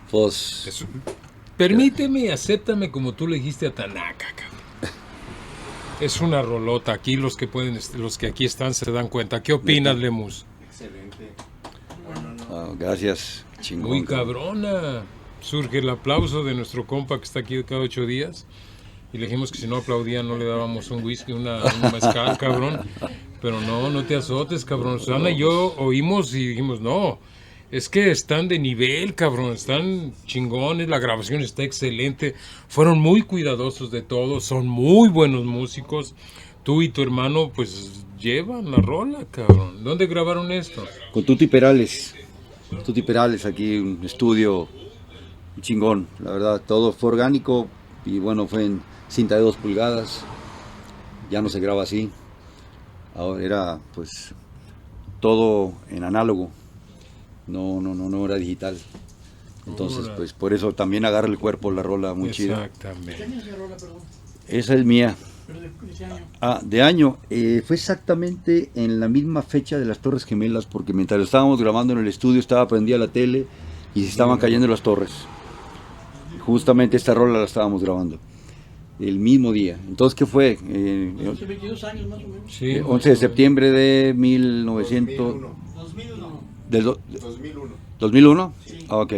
Pues, Eso- Permíteme, acéptame como tú le dijiste a Tanaka, cabrón. Es una rolota. Aquí los que pueden, los que aquí están se dan cuenta. ¿Qué opinas, Lemus? gracias, chingón. Muy cabrona. Surge el aplauso de nuestro compa que está aquí cada 8 días. Y le dijimos que si no aplaudía no le dábamos un whisky, un mezcal, cabrón. Pero no te azotes, cabrón. Susana y yo oímos y dijimos, no, es que están de nivel, cabrón. Están chingones, la grabación está excelente. Fueron muy cuidadosos de todo, son muy buenos músicos. Tú y tu hermano, pues, llevan la rola, cabrón. ¿Dónde grabaron esto? Con Tuti Perales. Tuti Perales, aquí un estudio chingón, la verdad. Todo fue orgánico y bueno, fue en cinta de 2 pulgadas. Ya no se graba así. Ahora era pues todo en análogo. No era digital. Entonces, Órale. pues por eso también agarra el cuerpo la rola muy chida. Exactamente. Esa es mía. Pero de ese año. De año, fue exactamente en la misma fecha de las Torres Gemelas, porque mientras lo estábamos grabando en el estudio estaba prendida la tele y se estaban cayendo las torres. Justamente esta rola la estábamos grabando el mismo día. Entonces, ¿qué fue? Hace 22 años más o menos. Sí, 11 de septiembre de 1900... 2001. Del 2001. 2001. Sí. Ah, ok.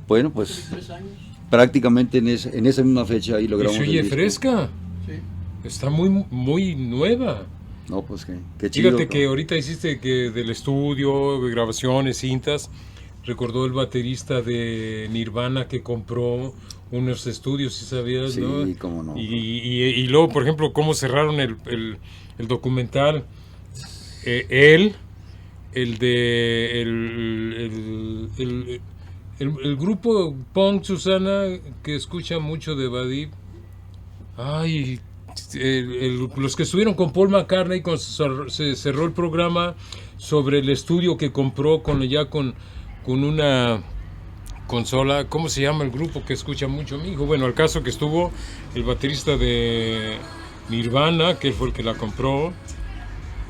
Bueno, pues 3 años. prácticamente en esa misma fecha ahí lo y grabamos. se el oye disco. fresca. Sí. Está muy nueva. No, pues qué chido. Fíjate que ¿no? ahorita hiciste que del estudio, de grabaciones, cintas, recordó el baterista de Nirvana que compró unos estudios, si sabías, Sí, ¿no? cómo no. Y luego, por ejemplo, cómo cerraron el documental. El grupo punk, Susana, que escucha mucho de Badib. Ay, los que estuvieron con Paul McCartney cuando se cerró el programa sobre el estudio que compró con una consola. ¿Cómo se llama el grupo que escucha mucho mi hijo? Bueno, al caso que estuvo el baterista de Nirvana, que fue el que la compró.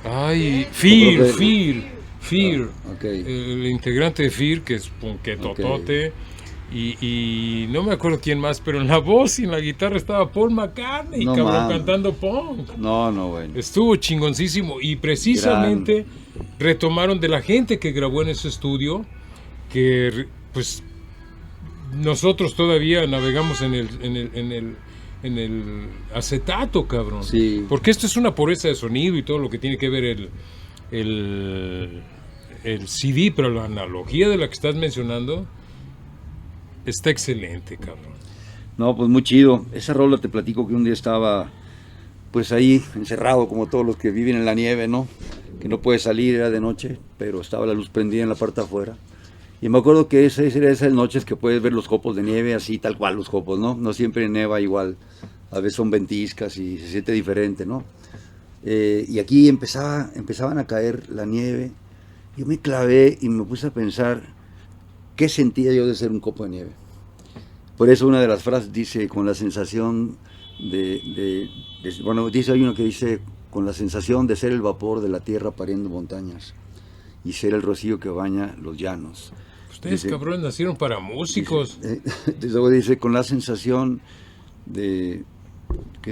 Ay, Fear. Ok. El integrante de Fear, que es punquetotote. Y no me acuerdo quién más, pero en la voz y en la guitarra estaba Paul McCartney, No cabrón, mames. cantando punk. No, bueno. Estuvo chingoncísimo. Y precisamente retomaron de la gente que grabó en ese estudio, que pues nosotros todavía navegamos en el acetato, cabrón. Sí. Porque esto es una pureza de sonido y todo lo que tiene que ver el CD, pero la analogía de la que estás mencionando está excelente, cabrón. No, pues muy chido. Esa rola te platico que un día estaba pues ahí encerrado como todos los que viven en la nieve, ¿no? Que no puede salir, era de noche, pero estaba la luz prendida en la parte de afuera. Y me acuerdo que esas noches que puedes ver los copos de nieve así, tal cual los copos, ¿no? No siempre neva igual. A veces son ventiscas y se siente diferente, ¿no? Y aquí empezaban a caer la nieve. Yo me clavé y me puse a pensar qué sentía yo de ser un copo de nieve. Por eso una de las frases dice, con la sensación bueno, dice, hay uno que dice, con la sensación de ser el vapor de la tierra pariendo montañas y ser el rocío que baña los llanos. Ustedes, Dice- cabrones, nacieron para músicos. Luego dice, con la sensación ¿qué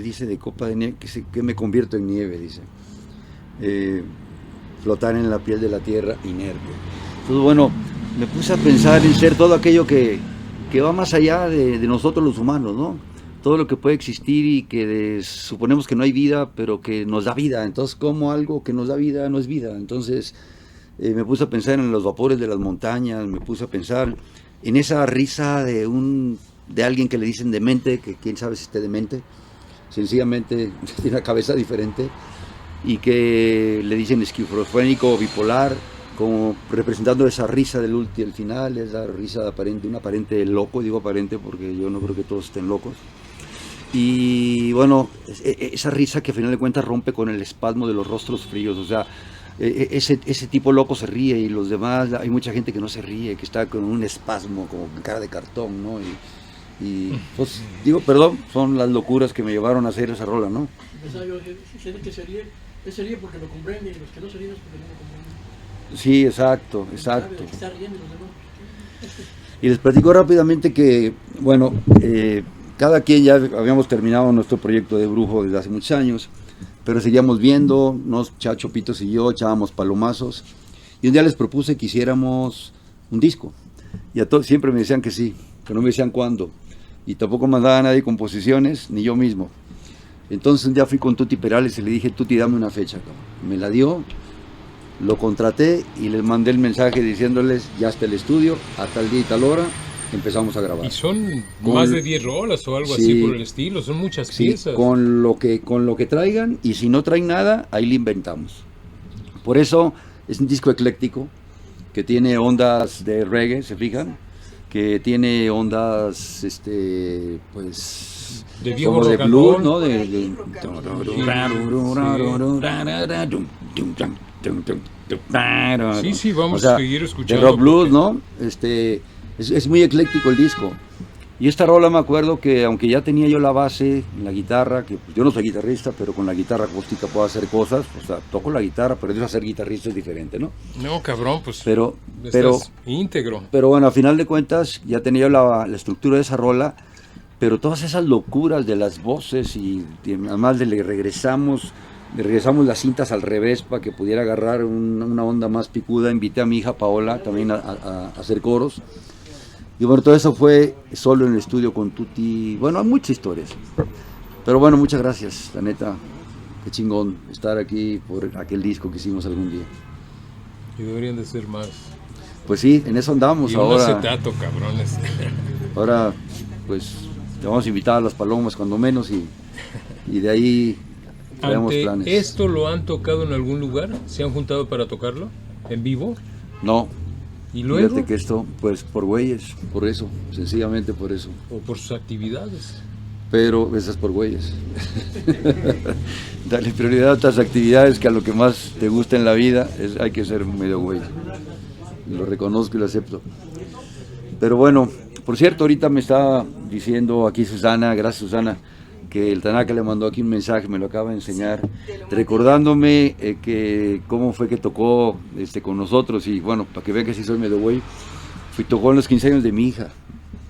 dice? De copa de nieve, que me convierto en nieve, dice. Flotar en la piel de la tierra inerte. Entonces, bueno, me puse a pensar en ser todo aquello que va más allá de nosotros los humanos, ¿no? Todo lo que puede existir y que suponemos que no hay vida, pero que nos da vida. Entonces, ¿cómo algo que nos da vida no es vida? Entonces, me puse a pensar en los vapores de las montañas, me puse a pensar en esa risa de alguien que le dicen demente, que quién sabe si esté demente, sencillamente tiene una cabeza diferente, y que le dicen esquizofrénico o bipolar, como representando esa risa del final, esa risa aparente, un aparente loco, digo aparente porque yo no creo que todos estén locos. Y bueno, esa risa que al final de cuentas rompe con el espasmo de los rostros fríos, o sea, ese tipo loco se ríe y los demás, hay mucha gente que no se ríe, que está con un espasmo, como cara de cartón, ¿no? Y pues digo, perdón, son las locuras que me llevaron a hacer esa rola, ¿no? Pensaba yo, si que se ríe, él se ríe porque lo comprende y los que no se ríen es porque no lo comprenden. Sí, exacto, exacto. Está riendo, ¿no? Y les platico rápidamente que, bueno, cada quien ya habíamos terminado nuestro proyecto de brujo desde hace muchos años, pero seguíamos viendo, Chacho, Pitos y yo echábamos palomazos, y un día les propuse que hiciéramos un disco, y a todos siempre me decían que sí, pero no me decían cuándo, y tampoco mandaba a nadie composiciones, ni yo mismo. Entonces un día fui con Tuti Perales y le dije, Tuti, dame una fecha, cabrón. Me la dio, lo contraté y les mandé el mensaje diciéndoles, ya está el estudio, a tal día y tal hora, empezamos a grabar. Y son Con- más de 10 rolas o algo Sí. así por el estilo, son muchas Sí, piezas. con lo que traigan, y si no traen nada, ahí le inventamos. Por eso es un disco ecléctico, que tiene ondas de reggae, ¿se fijan? Que tiene ondas, pues, De viejo como de rock and blues, roll. ¿no? Sí, sí, vamos O sea, a seguir escuchando. de rock blues, porque- ¿no? Es muy ecléctico el disco. Y esta rola me acuerdo que aunque ya tenía yo la base en la guitarra, que pues, yo no soy guitarrista, pero con la guitarra acústica puedo hacer cosas, o sea, toco la guitarra, pero eso hacer guitarrista es diferente, ¿no? No, cabrón, pues Pero, estás íntegro. pero bueno, a final de cuentas ya tenía yo la estructura de esa rola, pero todas esas locuras de las voces y además le regresamos las cintas al revés para que pudiera agarrar una onda más picuda. Invité a mi hija Paola también a hacer coros. Y bueno, todo eso fue solo en el estudio con Tuti. Bueno, hay muchas historias. Pero bueno, muchas gracias, la neta. Qué chingón estar aquí por aquel disco que hicimos algún día. Y deberían de ser más. Pues sí, en eso andamos Y un ahora. acetato, cabrones. Ahora, pues, te vamos a invitar a las Palomas cuando menos y de ahí traemos Ante planes. ¿esto lo han tocado en algún lugar? ¿Se han juntado para tocarlo? ¿En vivo? No, ¿Y luego? fíjate que esto, pues, por güeyes, por eso, sencillamente por eso. ¿O por sus actividades? Pero eso es por güeyes. Dale prioridad a otras actividades que a lo que más te gusta en la vida, hay que ser medio güey. Lo reconozco y lo acepto. Pero bueno, por cierto, ahorita me está diciendo aquí Susana, gracias Susana, que el Tanaka le mandó aquí un mensaje, me lo acaba de enseñar, recordándome que cómo fue que tocó con nosotros, y bueno, para que vean que sí soy medio güey, tocó en los 15 años de mi hija.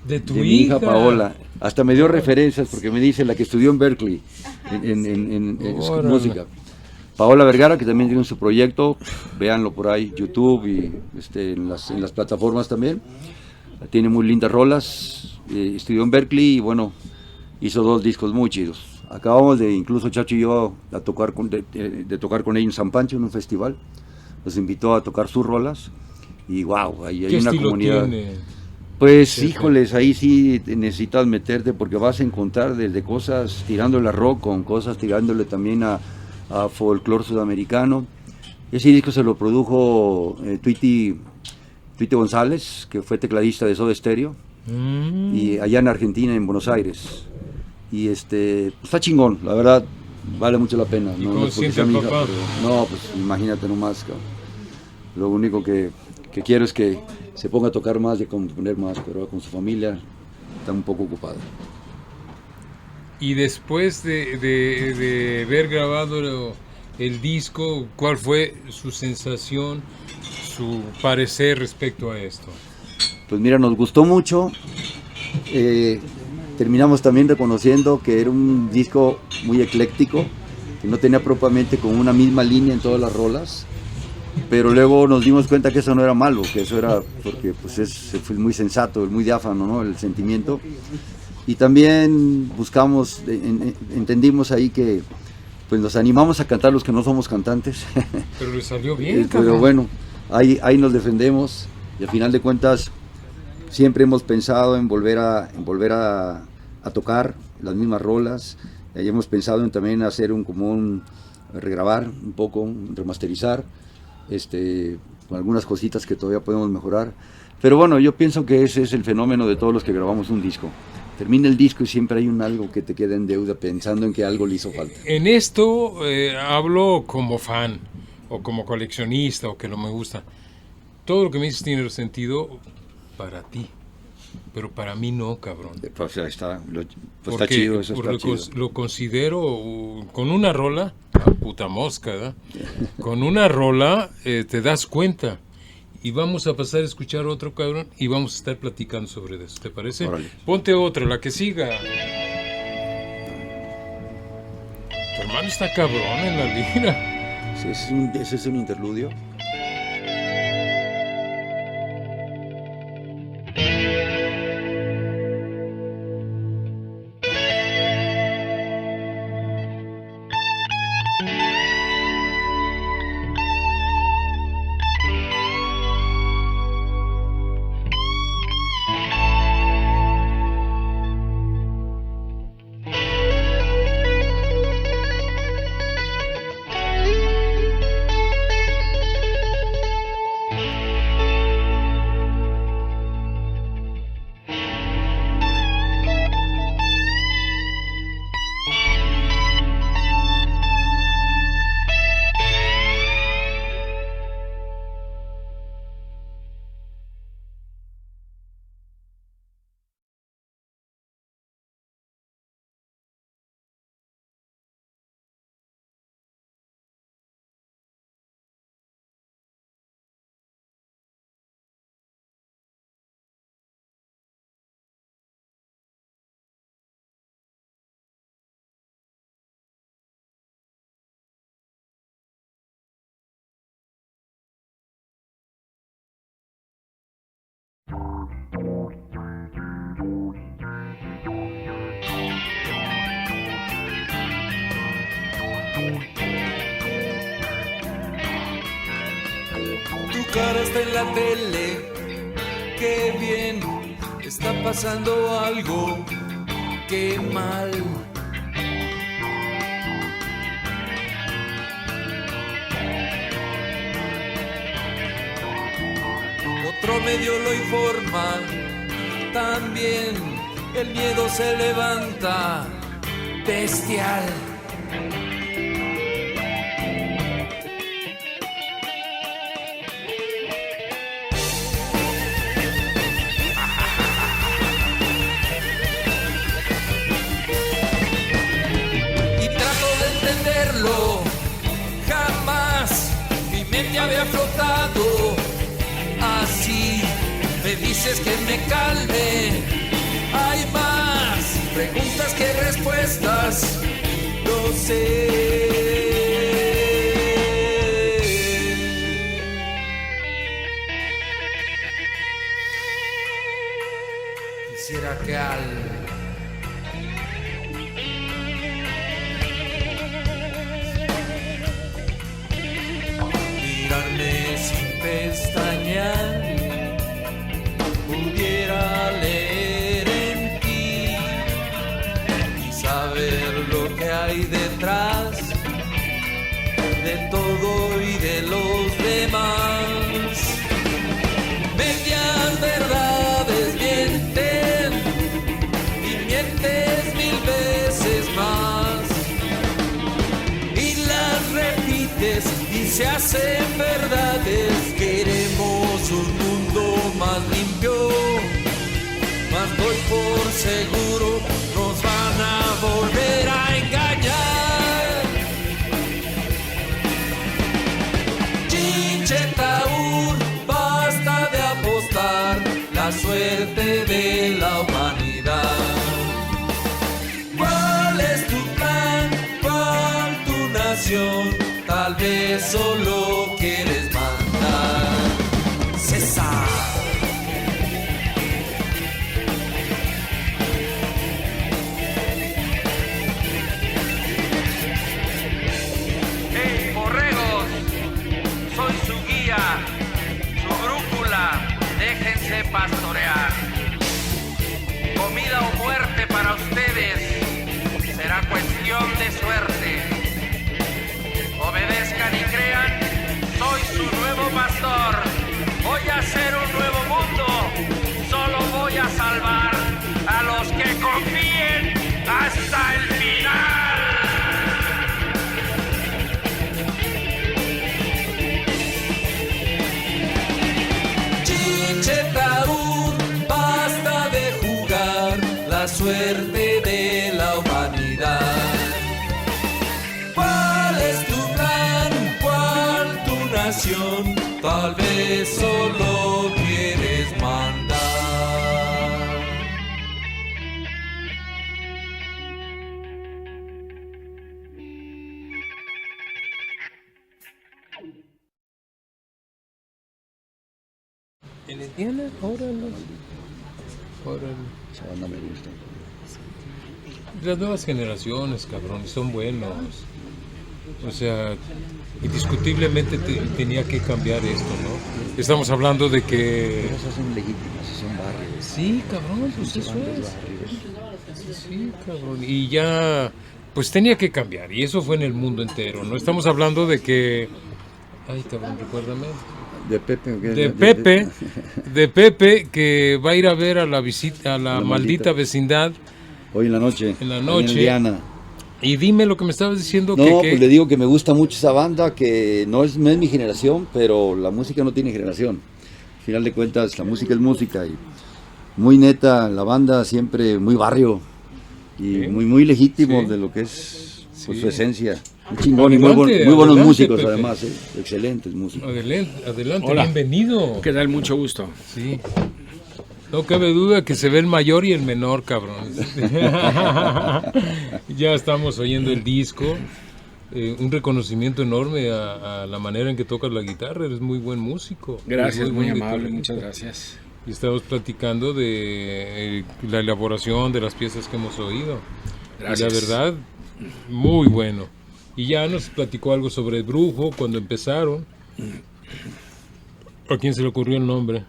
De tu De mi hija Paola. Hasta me dio referencias porque me dice la que estudió en Berkeley en Órale. música. Paola Vergara, que también tiene su proyecto, véanlo por ahí, YouTube y en las plataformas también. Tiene muy lindas rolas, estudió en Berkeley y bueno, hizo 2 discos muy chidos. Acabamos de, incluso Chacho y yo, de tocar con ella en San Pancho en un festival. Nos invitó a tocar sus rolas y wow, ahí hay ¿Qué una estilo comunidad. tiene? Pues Sí, híjoles, ahí sí necesitas meterte porque vas a encontrar desde cosas tirándole a rock, con cosas tirándole también a folclore sudamericano. Ese disco se lo produjo Tweety González, que fue tecladista de Soda Stereo, y allá en Argentina, en Buenos Aires. Y pues está chingón, la verdad, vale mucho la pena. ¿Y No, cómo no es porque siente sea el mi hija, papá? pero no, pues imagínate nomás, cabrón. Lo único que quiero es que se ponga a tocar más y a componer más, pero con su familia está un poco ocupada. Y después de haber grabado el disco, ¿cuál fue su sensación, su parecer respecto a esto? Pues mira, nos gustó mucho. Terminamos también reconociendo que era un disco muy ecléctico, que no tenía propiamente como una misma línea en todas las rolas, pero luego nos dimos cuenta que eso no era malo, que eso era porque pues fue muy sensato, muy diáfano, ¿no? El sentimiento. Y también buscamos, entendimos ahí que pues nos animamos a cantar los que no somos cantantes. Pero le salió bien, Pero cabrón. bueno, ahí nos defendemos y al final de cuentas siempre hemos pensado en volver a tocar las mismas rolas. Y hemos pensado en también hacer regrabar un poco, remasterizar, con algunas cositas que todavía podemos mejorar. Pero bueno, yo pienso que ese es el fenómeno de todos los que grabamos un disco. Termina el disco y siempre hay algo que te queda en deuda pensando en que algo le hizo falta. En esto hablo como fan, o como coleccionista, o que no me gusta. Todo lo que me dices tiene sentido para ti, pero para mí no, cabrón. Pues está Porque chido, eso está lo chido. lo considero con una rola, puta mosca, ¿verdad? Con una rola te das cuenta. Y vamos a pasar a escuchar otro, cabrón, y vamos a estar platicando sobre eso, ¿te parece? Órale. Ponte otra, la que siga. Tu hermano está cabrón en la lira. Sí, ese es un interludio. Tu cara está en la tele, qué bien, está pasando algo, qué mal. Otro medio lo informa, también el miedo se levanta, bestial. Jamás mi mente había flotado así. Me dices que me calme. Hay más preguntas que respuestas. Lo sé. Quisiera que sin pestañear pudiera leer en ti y saber lo que hay detrás de todo y de los demás. Medias verdades mienten y mientes 1000 veces más y las repites y se hacen verdades. Queremos un mundo más limpio, mas doy por seguro nos van a volver a engañar. Chinchetaur, basta de apostar la suerte de la humanidad. ¿Cuál es tu plan? ¿Cuál tu nación? Tal vez solo quieres mandar. César. ¡Hey, borregos! Soy su guía, su brújula. Déjense pastorear. Comida o muerte para ustedes. Será cuestión de suerte. Obedezcan y crean, soy su nuevo pastor. Voy a hacer un nuevo mundo. Solo voy a salvar a los que confíen hasta el final. Chinchetaur, basta de jugar la suerte de la humanidad. ¿Cuál es ¿En Indiana? Órale. Esa banda me gusta. Las nuevas generaciones, cabrón, son buenos. O sea, indiscutiblemente tenía que cambiar esto, ¿no? Estamos hablando de que... Esas son legítimas, son barrios. Sí, cabrón, pues eso es. Sí, cabrón. Y ya, pues tenía que cambiar. Y eso fue en el mundo entero. No estamos hablando de que... Ay, cabrón, recuérdame. De Pepe. ¿O qué? De Pepe, que va a ir a ver a la visita, a la maldita vecindad. Hoy en la noche. En la ahí noche. En Indiana. Y dime lo que me estabas diciendo. No, que pues le digo que me gusta mucho esa banda, que no es mi generación, pero la música no tiene generación. Al final de cuentas, la música es música. Y muy neta, la banda siempre muy barrio. Y Sí. muy legítimo Sí. de lo que es pues, Sí. su esencia. Muy chingón y Adelante, muy buenos adelante, músicos Pepe. además, excelentes músicos. Adelante, Hola. bienvenido. ¿Qué tal? Mucho gusto. Sí. No cabe duda que se ve el mayor y el menor, cabrón. Ya estamos oyendo el disco. Un reconocimiento enorme a la manera en que tocas la guitarra. Eres muy buen músico. Gracias, Eres muy buen amable, guitarrista. muchas gracias. Y estamos platicando de la elaboración de las piezas que hemos oído. Gracias. Y la verdad, muy bueno. Y ya nos platicó algo sobre Brujo cuando empezaron. ¿A quién se le ocurrió el nombre?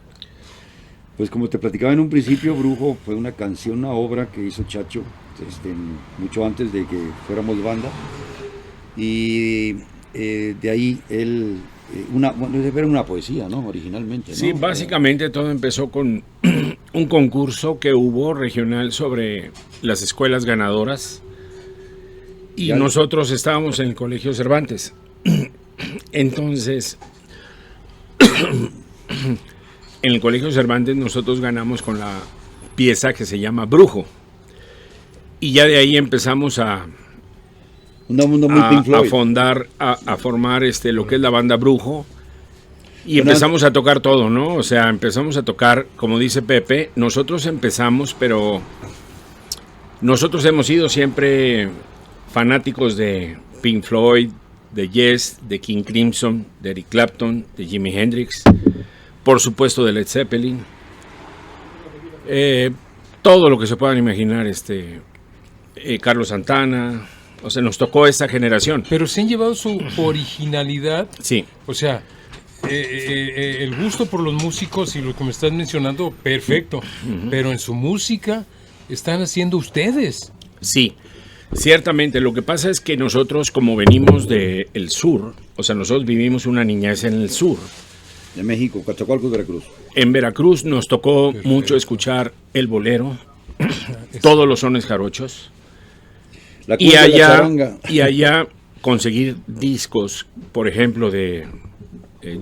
Pues como te platicaba en un principio, Brujo fue una canción, una obra que hizo Chacho mucho antes de que fuéramos banda. Y de ahí él, era una poesía, ¿no? Originalmente, ¿no? Sí, básicamente todo empezó con un concurso que hubo regional sobre las escuelas ganadoras y Ya. nosotros estábamos en el Colegio Cervantes. Entonces, en el Colegio Cervantes nosotros ganamos con la pieza que se llama Brujo. Y ya de ahí empezamos a Un mundo muy Pink Floyd. a formar lo que es la banda Brujo. Y Bueno, empezamos a tocar todo, ¿no? O sea, empezamos a tocar, como dice Pepe, nosotros empezamos, pero nosotros hemos sido siempre fanáticos de Pink Floyd, de Yes, de King Crimson, de Eric Clapton, de Jimi Hendrix, por supuesto de Led Zeppelin. Todo lo que se puedan imaginar, Carlos Santana. O sea, nos tocó esta generación. Pero se han llevado su originalidad. Sí. O sea, el gusto por los músicos y lo que me estás mencionando, perfecto. Pero en su música están haciendo ustedes. Sí, ciertamente. Lo que pasa es que nosotros, como venimos del sur, o sea, nosotros vivimos una niñez en el sur. De México, Coatzacoalcos, Veracruz. En Veracruz nos tocó Perfecto. mucho escuchar el bolero, todos los sones jarochos. La Y cumbia, la allá, charanga. y allá conseguir discos, por ejemplo, de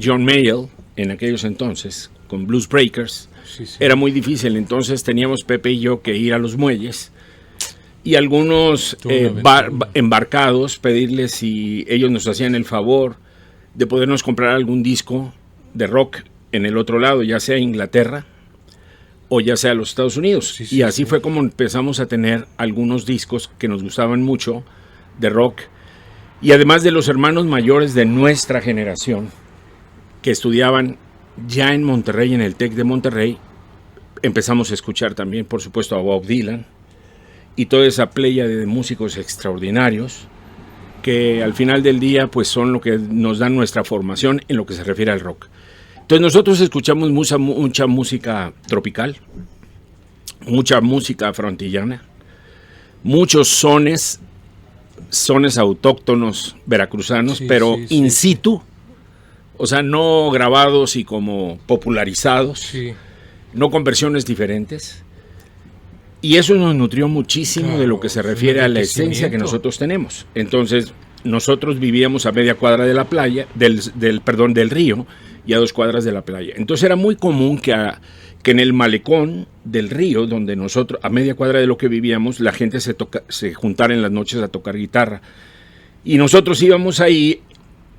John Mayall, en aquellos entonces, con Blues Breakers, Sí, sí. era muy difícil. Entonces teníamos Pepe y yo que ir a los muelles y algunos Toda una aventura. embarcados, pedirles si ellos nos hacían el favor de podernos comprar algún disco de rock en el otro lado, ya sea Inglaterra o ya sea los Estados Unidos. Sí, sí, y así sí. fue como empezamos a tener algunos discos que nos gustaban mucho de rock. Y además de los hermanos mayores de nuestra generación, que estudiaban ya en Monterrey, en el TEC de Monterrey, empezamos a escuchar también, por supuesto, a Bob Dylan y toda esa playa de músicos extraordinarios que al final del día pues son lo que nos dan nuestra formación en lo que se refiere al rock. Entonces nosotros escuchamos mucha música tropical, mucha música afrontillana, muchos sones autóctonos veracruzanos, Sí, pero sí, sí. in situ, o sea, no grabados y como popularizados, Sí. no con versiones diferentes. Y eso nos nutrió muchísimo Claro, de lo que se es un refiere a la esencia que enriquecimiento. nosotros tenemos. Entonces, nosotros vivíamos a media cuadra de la playa, del río, y a 2 cuadras de la playa. Entonces era muy común que en el malecón del río, donde nosotros, a media cuadra de lo que vivíamos, la gente se juntara en las noches a tocar guitarra. Y nosotros íbamos ahí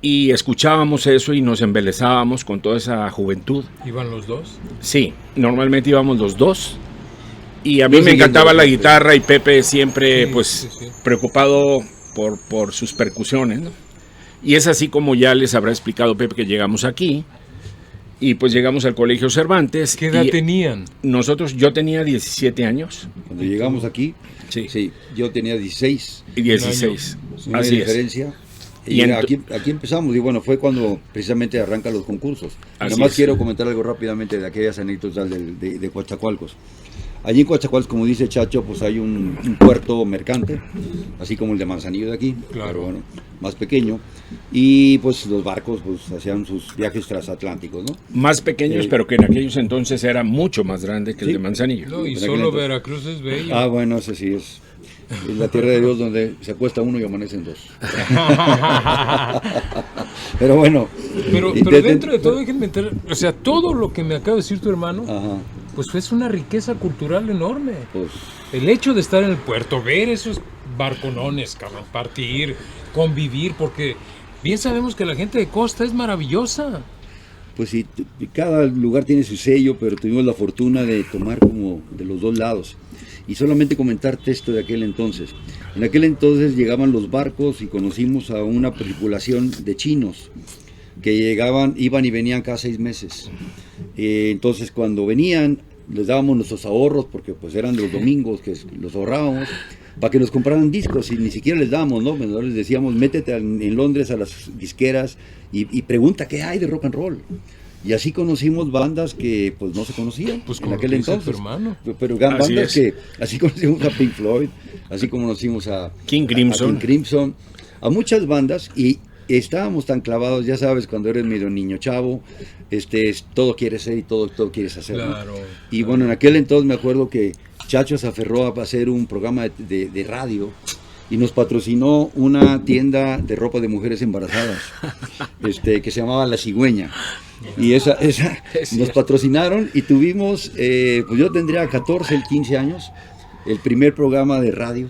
y escuchábamos eso y nos embelezábamos con toda esa juventud. ¿Iban los dos? Sí, normalmente íbamos los dos. Y a mí Yo me sí encantaba entiendo, la sí. guitarra y Pepe siempre, Sí, pues, sí, sí. preocupado por sus percusiones, ¿no? Y es así como ya les habrá explicado Pepe que llegamos aquí Y pues llegamos al Colegio Cervantes. ¿Qué edad y tenían? yo tenía 17 años. Cuando llegamos aquí, Sí. yo tenía 16. Y 16. No hay Así es. diferencia. Y Y ent- aquí empezamos, y bueno, fue cuando precisamente arrancan los concursos. Así Además es. quiero comentar algo rápidamente de aquellas anécdotas de Coatzacoalcos. Allí en Coatzacoalcos, como dice Chacho, pues hay un puerto mercante, así como el de Manzanillo de aquí, Claro. pero bueno, más pequeño. Y pues los barcos pues hacían sus viajes transatlánticos, ¿no? Más pequeños, pero que en aquellos entonces era mucho más grande que el Sí. de Manzanillo. No, y En aquel solo entonces. Veracruz es bello. Ah, bueno, ese sí es la tierra de Dios donde se acuesta uno y amanecen dos. Pero bueno. Pero dentro de todo, déjenme entender, o sea, todo lo que me acaba de decir tu hermano, Ajá, pues es una riqueza cultural enorme. pues El hecho de estar en el puerto, ver esos barconones, cabrón, partir, convivir, porque bien sabemos que la gente de costa es maravillosa. Pues sí, cada lugar tiene su sello, pero tuvimos la fortuna de tomar como de los dos lados. Y solamente comentarte esto de aquel entonces. En aquel entonces llegaban los barcos y conocimos a una tripulación de chinos que iban y venían cada 6 meses. Entonces cuando venían les dábamos nuestros ahorros, porque pues eran los domingos que los ahorrábamos, para que nos compraran discos, y ni siquiera les dábamos, ¿no? Pero les decíamos, métete en Londres a las disqueras y pregunta qué hay de rock and roll. Y así conocimos bandas que pues no se conocían Pues en como aquel lo dice tu entonces. hermano. Pero eran Así bandas es. que, así conocimos a Pink Floyd, así como conocimos a King Crimson. a King Crimson, a muchas bandas, y estábamos tan clavados, ya sabes, cuando eres medio niño chavo, todo quieres ser y todo quieres hacer, ¿no? Claro. Y bueno, en aquel entonces me acuerdo que Chacho se aferró a hacer un programa de radio y nos patrocinó una tienda de ropa de mujeres embarazadas, que se llamaba La Cigüeña. Y esa nos patrocinaron y tuvimos, pues yo tendría 14, 15 años, el primer programa de radio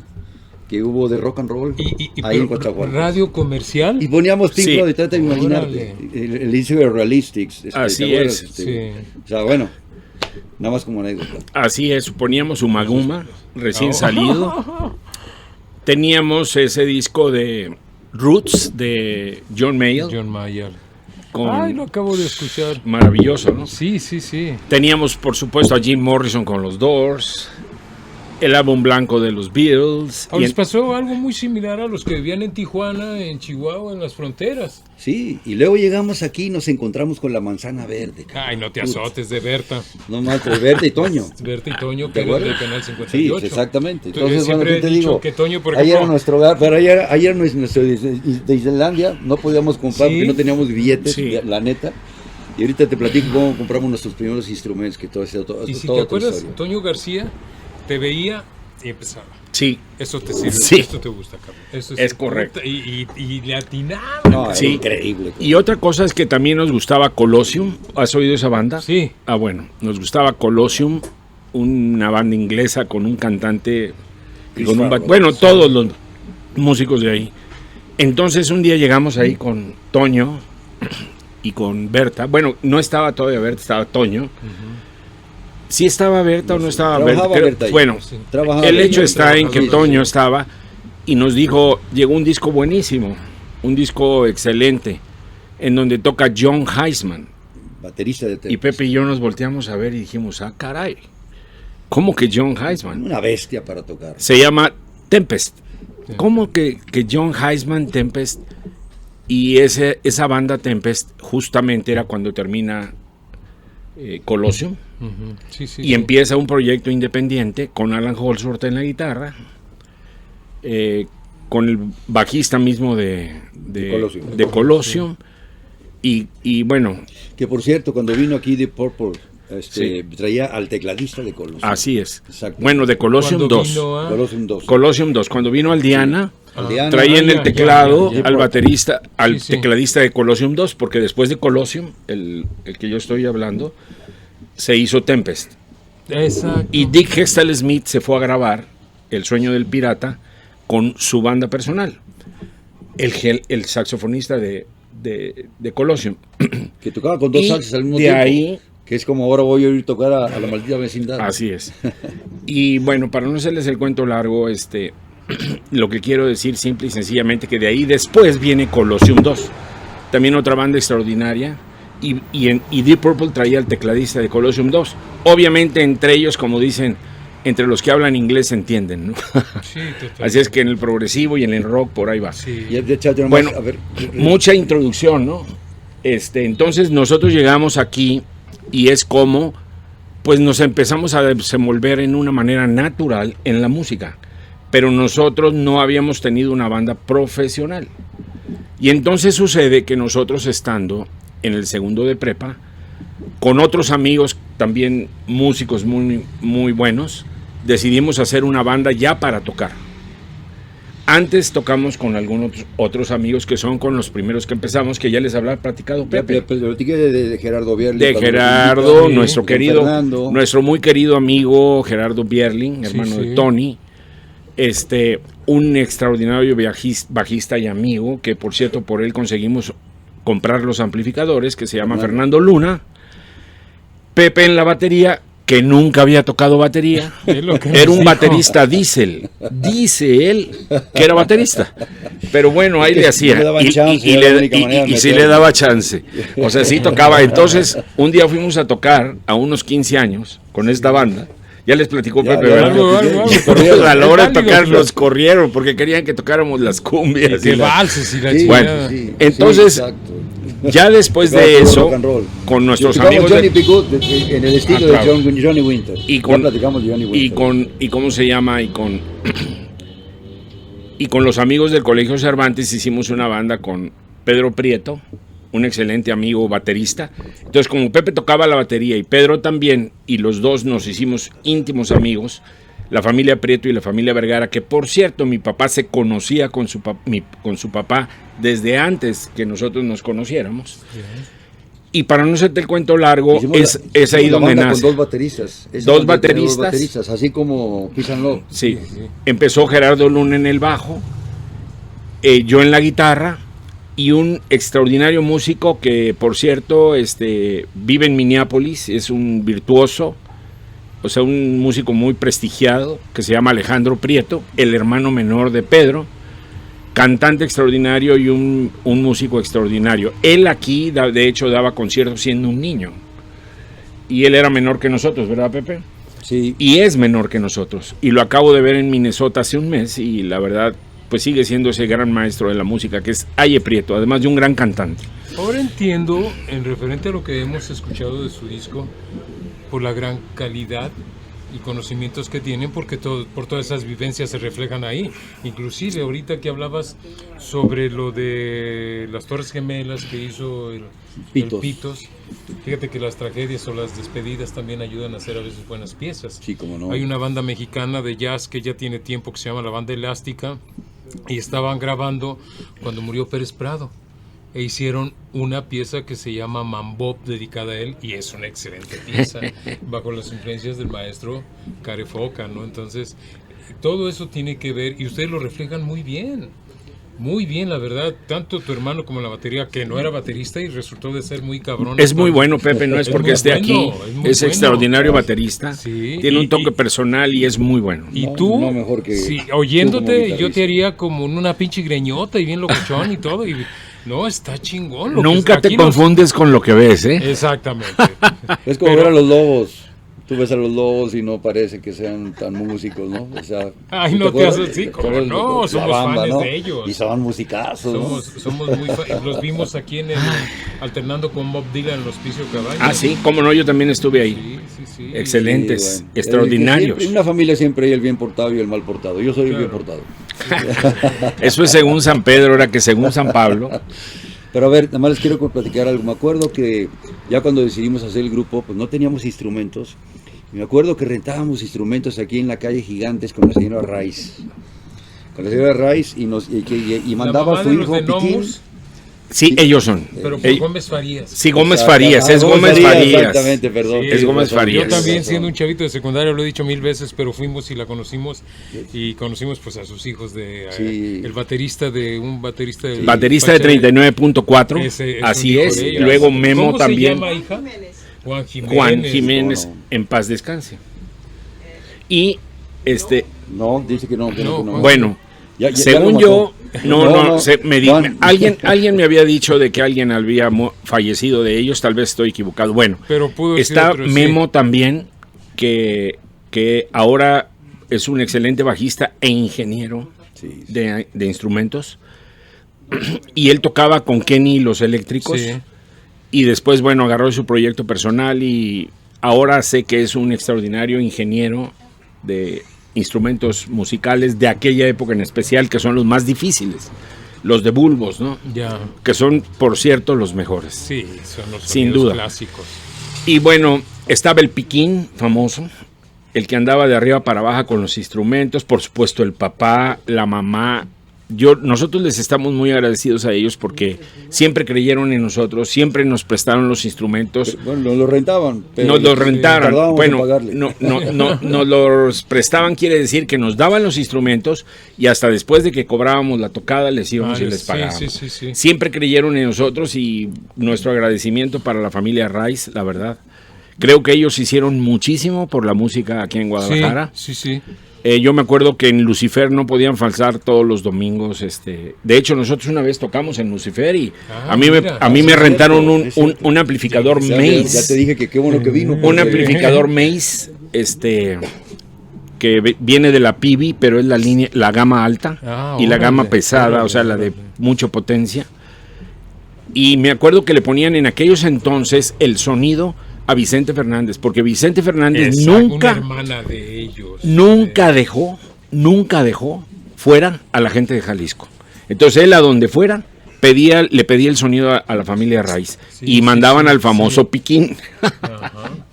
que hubo de rock and roll ahí en Coatzacoalcos. ¿Radio comercial? Y poníamos Pink Sí. Floyd, trata de imaginarte. Órale. El inicio de Realistics. Así ¿te acuerdas? es. Sí. O sea, bueno, nada más como anécdota. Así es, poníamos Umaguma, recién Oh. salido. Teníamos ese disco de Roots de John Mayall, John Mayer. con Ay, lo acabo de escuchar. maravilloso, ¿no? Sí, sí, sí. Teníamos, por supuesto, a Jim Morrison con los Doors, el álbum blanco de los Beatles. Ahora y les en- pasó algo muy similar a los que vivían en Tijuana, en Chihuahua, en las fronteras. Sí, y luego llegamos aquí y nos encontramos con la manzana verde. Ay, no te azotes de Berta. No más, pues, verde y Toño. Berta y Toño, ¿Te que eran acuerdas? del Canal Sí, 58. exactamente. Tú- Entonces, bueno, siempre ¿qué he te dicho digo? que Toño, por Ahí ejemplo... era nuestro hogar, pero ahí era nuestro de Islandia, no podíamos comprar Sí. porque no teníamos billetes, Sí. la neta. Y ahorita te platico cómo compramos nuestros primeros instrumentos, que todo eso, Y si toda te otra acuerdas, historia. Toño García te veía y empezaba. Sí, Eso te sirve, Sí. esto te gusta, cabrón. Eso Es correcto. Y le atinaba. No, era Sí. increíble. y otra cosa es que también nos gustaba Colosseum. ¿Has oído esa banda? Sí. Ah, bueno, nos gustaba Colosseum, una banda inglesa con un cantante y con un Farrell. bueno, todos los músicos de ahí. Entonces un día llegamos ahí con Toño y con Berta. Bueno, no estaba todavía Berta, estaba Toño. ¿Sí estaba Berta o no estaba Berta? Trabajaba Creo- Berta ahí. bueno, Sí. Trabajaba el bien, hecho está en que bien. Toño estaba y nos dijo, llegó un disco buenísimo, un disco excelente, en donde toca John Heisman. Baterista de Y Pepe y yo nos volteamos a ver y dijimos, ah, caray, ¿cómo que John Heisman? Una bestia para tocar. Se llama Tempest. ¿Cómo que John Heisman Tempest? Y esa banda Tempest justamente era cuando termina Colosseum Ujú. Sí, sí, y sí. empieza un proyecto independiente con Alan Holdsworth en la guitarra, con el bajista mismo de Colosseum. Colosseum. Y bueno, Que por cierto, cuando vino aquí de Purple, Sí. traía al tecladista de Colosseum. así es. Exacto. Bueno, de Colosseum Cuando 2. vino a- Colosseum 2. Colosseum 2. Cuando vino al Diana, Aldeana, traía en ya, el ya, teclado ya, ya. al baterista, al Sí, sí. tecladista de Colosseum 2, porque después de Colosseum, el que yo estoy hablando, se hizo Tempest. Exacto. Y Dick Hextall Smith se fue a grabar El sueño del pirata con su banda personal. El saxofonista de Colosseum. Que tocaba con dos Y salsas al mismo de tiempo. ahí- Que es como ahora voy a ir a tocar a la maldita vecindad. Así es. Y bueno, para no hacerles el cuento largo, lo que quiero decir simple y sencillamente que de ahí después viene Colosseum 2. También otra banda extraordinaria y Deep Purple traía el tecladista de Colosseum 2. Obviamente entre ellos, como dicen, entre los que hablan inglés se entienden, ¿no? Sí, totalmente. Así es que en el progresivo y en el rock por ahí va. Sí. Y de hecho, nomás, Bueno, a ver, mucha introducción, ¿no? Entonces nosotros llegamos aquí y es como, pues nos empezamos a desenvolver en una manera natural en la música, pero nosotros no habíamos tenido una banda profesional. Y entonces sucede que nosotros estando en el segundo de prepa, con otros amigos también músicos muy, muy buenos, decidimos hacer una banda ya para tocar. Antes tocamos con algunos otros amigos que son con los primeros que empezamos, que ya les habrá platicado Pepe. de Gerardo Bierling. De Gerardo, nuestro querido, Fernando. nuestro muy querido amigo Gerardo Bierling, hermano de Tony. Un extraordinario bajista y amigo, que por cierto por él conseguimos comprar los amplificadores, que se llama Fernando Luna. Pepe en la batería, que nunca había tocado batería, era un baterista diésel, dice él que era baterista, pero bueno, ahí le hacía, y sí le daba chance, o sea, sí tocaba. Entonces, un día fuimos a tocar a unos 15 años con esta banda. Ya les platicó Pepe, ¿verdad? A la hora de tocar nos corrieron porque querían que tocáramos las cumbias. Que valses y la Sí, chingada. sí, entonces, exacto. ya después Rock de and eso, roll, rock and roll. con nuestros Platicamos amigos Johnny B. Good, en el estilo claro. de Johnny Winter. y Ya con, platicamos de Johnny Winter. y cómo se llama, y con los amigos del Colegio Cervantes hicimos una banda con Pedro Prieto, un excelente amigo baterista. Entonces, como Pepe tocaba la batería y Pedro también, y los dos nos hicimos íntimos amigos, la familia Prieto y la familia Vergara, que por cierto mi papá se conocía con su papá desde antes que nosotros nos conociéramos. Y para no hacerte el cuento largo, es ahí la donde banda nace. con dos bateristas. Esa Dos banda tiene bateristas. así como Peace and Love. Sí, empezó Gerardo Luna en el bajo, yo en la guitarra, y un extraordinario músico que, por cierto, vive en Minneapolis, es un virtuoso, o sea, un músico muy prestigiado, que se llama Alejandro Prieto, el hermano menor de Pedro, cantante extraordinario y un músico extraordinario. Él aquí, de hecho, daba conciertos siendo un niño, y él era menor que nosotros, ¿verdad, Pepe? Sí. Y es menor que nosotros, y lo acabo de ver en Minnesota hace un mes, y la verdad, pues sigue siendo ese gran maestro de la música que es Aye Prieto, además de un gran cantante. Ahora entiendo, en referente a lo que hemos escuchado de su disco, por la gran calidad y conocimientos que tienen, porque por todas esas vivencias se reflejan ahí. Inclusive ahorita que hablabas sobre lo de las Torres Gemelas que hizo el Pitos, fíjate que las tragedias o las despedidas también ayudan a hacer a veces buenas piezas. Sí, cómo no. Hay una banda mexicana de jazz que ya tiene tiempo que se llama La Banda Elástica, y estaban grabando cuando murió Pérez Prado, e hicieron una pieza que se llama Mambo, dedicada a él, y es una excelente pieza, bajo las influencias del maestro Carefoca, ¿no? Entonces, todo eso tiene que ver, y ustedes lo reflejan muy bien, la verdad, tanto tu hermano como la batería, que no era baterista y resultó de ser muy cabrón. Es muy bueno, Pepe, no es porque esté aquí, es extraordinario baterista, sí, tiene un toque personal y es muy bueno. Y tú, no mejor que sí, tú como oyéndote, guitarrista. yo te haría como una pinche greñota y bien locochón y todo, y no, está chingón. Nunca te confundes con lo que ves, ¿eh? Exactamente. Es como ver a los Lobos. Tú ves a los Lobos y no parece que sean tan músicos, ¿no? O sea, Ay, ¿tú no te te acuerdas? haces así, ¿Te como acuerdas? no, La somos banda, fans ¿no? de ellos. Y son musicazos, ¿no? Somos muy los vimos aquí alternando con Bob Dylan en el Hospicio Cabañas. Ah, sí, cómo no, yo también estuve ahí. Sí. Excelentes, Sí, bueno. extraordinarios. En una familia siempre hay el bien portado y el mal portado. Yo soy el bien portado. Eso es según San Pedro, ahora que según San Pablo. Pero a ver, nada más les quiero platicar algo. Me acuerdo que ya cuando decidimos hacer el grupo, pues no teníamos instrumentos. Y me acuerdo que rentábamos instrumentos aquí en la calle Gigantes con la señora Rice. Y mandaba a su hijo Pitín. Sí, ellos son. Pero por Gómez Farías. Sí, Gómez Farías, es Gómez Farías. Exactamente, perdón. Sí, es Gómez Farías. Yo también, siendo un chavito de secundaria, lo he dicho 1000 veces, pero fuimos y la conocimos, y conocimos pues a sus hijos de el baterista de baterista de 39.4, ese es así un hijo es. de ellas. Luego Memo ¿Cómo también. se llama, hija? Juan Jiménez, en paz descanse. Y No, dice que no. bueno, Según yo, Juan. alguien me había dicho de que alguien había fallecido de ellos, tal vez estoy equivocado. Bueno, Pero pudo está decir otro, Memo sí. también, que ahora es un excelente bajista e ingeniero Sí. de instrumentos. Y él tocaba con Kenny los Eléctricos. Sí. Y después, bueno, agarró su proyecto personal y ahora sé que es un extraordinario ingeniero de instrumentos musicales de aquella época en especial, que son los más difíciles, los de bulbos, ¿no? Ya, Que son, por cierto, los mejores. sí, son los Sin sonidos duda. clásicos. Y bueno, estaba el Piquín, famoso, el que andaba de arriba para abajo con los instrumentos, por supuesto el papá, la mamá. Nosotros les estamos muy agradecidos a ellos porque siempre creyeron en nosotros, siempre nos prestaron los instrumentos. Bueno, nos lo rentaban. pero Nos los rentaron. tardábamos Bueno, en pagarle. nos los prestaban, quiere decir que nos daban los instrumentos y hasta después de que cobrábamos la tocada les íbamos y les Sí, pagábamos. sí. Siempre creyeron en nosotros y nuestro agradecimiento para la familia Rice, la verdad. Creo que ellos hicieron muchísimo por la música aquí en Guadalajara. Sí. Yo me acuerdo que en Lucifer no podían faltar todos los domingos. De hecho, nosotros una vez tocamos en Lucifer y a mí me rentaron un amplificador Mace. Ya te dije que qué bueno que vino. Un porque- amplificador Mace, que viene de la PIBI, pero es la gama alta y la gama pesada, o sea, la de mucha potencia. Y me acuerdo que le ponían en aquellos entonces el sonido a Vicente Fernández, porque Vicente Fernández Una nunca hermana de ellos. dejó fuera a la gente de Jalisco. Entonces él a donde fuera le pedía el sonido a la familia Rice y mandaban al famoso Piquín.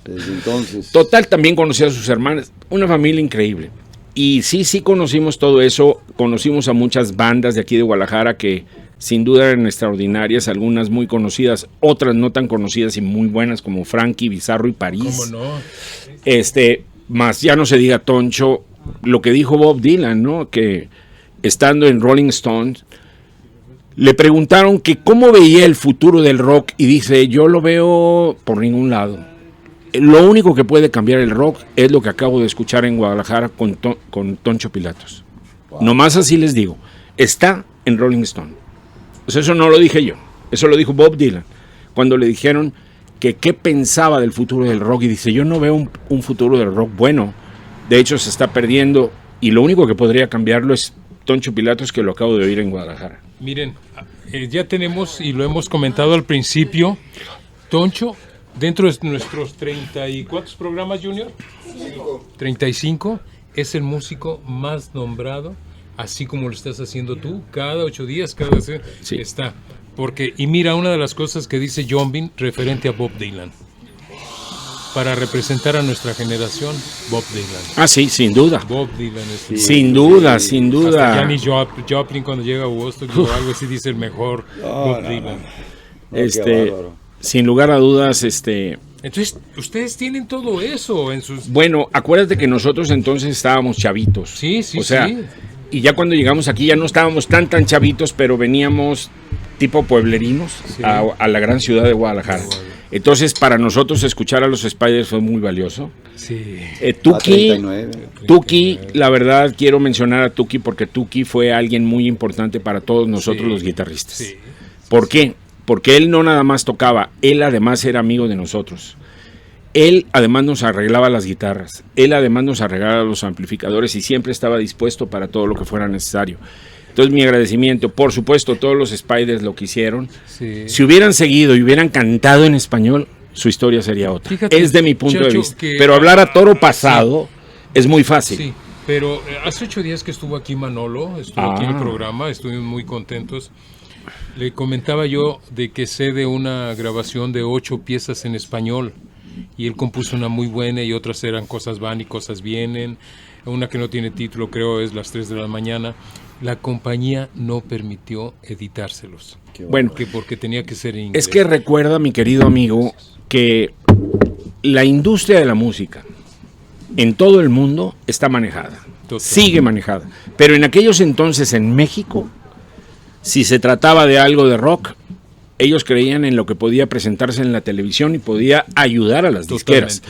Desde entonces. Total, también conocía a sus hermanas, una familia increíble. Y sí conocimos todo eso, conocimos a muchas bandas de aquí de Guadalajara que sin duda eran extraordinarias, algunas muy conocidas, otras no tan conocidas y muy buenas como Frankie, Bizarro y París. ¿Cómo no? Más ya no se diga Toncho, lo que dijo Bob Dylan, ¿no? Que estando en Rolling Stone, le preguntaron que cómo veía el futuro del rock y dice, yo lo veo por ningún lado. Lo único que puede cambiar el rock es lo que acabo de escuchar en Guadalajara con Toncho Pilatos. Wow. Nomás así les digo, está en Rolling Stone. Pues eso no lo dije yo, eso lo dijo Bob Dylan, cuando le dijeron que qué pensaba del futuro del rock y dice, yo no veo un futuro del rock bueno, de hecho se está perdiendo y lo único que podría cambiarlo es Toncho Pilatos, que lo acabo de oír en Guadalajara. Miren, ya tenemos, y lo hemos comentado al principio, Toncho, dentro de nuestros 30 y ¿cuántos programas, Junior? 35, es el músico más nombrado, así como lo estás haciendo tú, cada 8 días, sí. Está. Porque, y mira, una de las cosas que dice John Bean referente a Bob Dylan. Para representar a nuestra generación, Bob Dylan. Ah, sí, sin duda. Bob Dylan es Sin duda. Hasta Janis Joplin cuando llega a Woodstock o algo así dice el mejor Bob Dylan. Sin lugar a dudas, Entonces, ustedes tienen todo eso en sus... Bueno, acuérdate que nosotros entonces estábamos chavitos. Sí, o sea, sí. Y ya cuando llegamos aquí ya no estábamos tan chavitos, pero veníamos tipo pueblerinos a la gran ciudad de Guadalajara. Entonces, para nosotros escuchar a los Spiders fue muy valioso. Sí. Tuki, la verdad quiero mencionar a Tuki porque Tuki fue alguien muy importante para todos nosotros los guitarristas. Sí. ¿Por qué? Porque él no nada más tocaba, él además era amigo de nosotros. Él además nos arreglaba las guitarras, él además nos arreglaba los amplificadores y siempre estaba dispuesto para todo lo que fuera necesario. Entonces mi agradecimiento, por supuesto todos los Spiders lo que hicieron. Sí. Si hubieran seguido y hubieran cantado en español, su historia sería otra. Fíjate, es de mi punto de vista. que, pero hablar a toro pasado es muy fácil. Sí, pero hace 8 días que estuvo aquí Manolo, estuvo aquí en el programa, estuvimos muy contentos. Le comentaba yo de que sé de una grabación de 8 piezas en español y él compuso una muy buena y otras eran Cosas van y cosas vienen. Una que no tiene título, creo, es Las 3 de la mañana. La compañía no permitió editárselos. Bueno, que porque tenía que ser en inglés. Es que recuerda, mi querido amigo, que la industria de la música en todo el mundo está manejada. Total. Sigue manejada. Pero en aquellos entonces en México, si se trataba de algo de rock, ellos creían en lo que podía presentarse en la televisión y podía ayudar a las disqueras,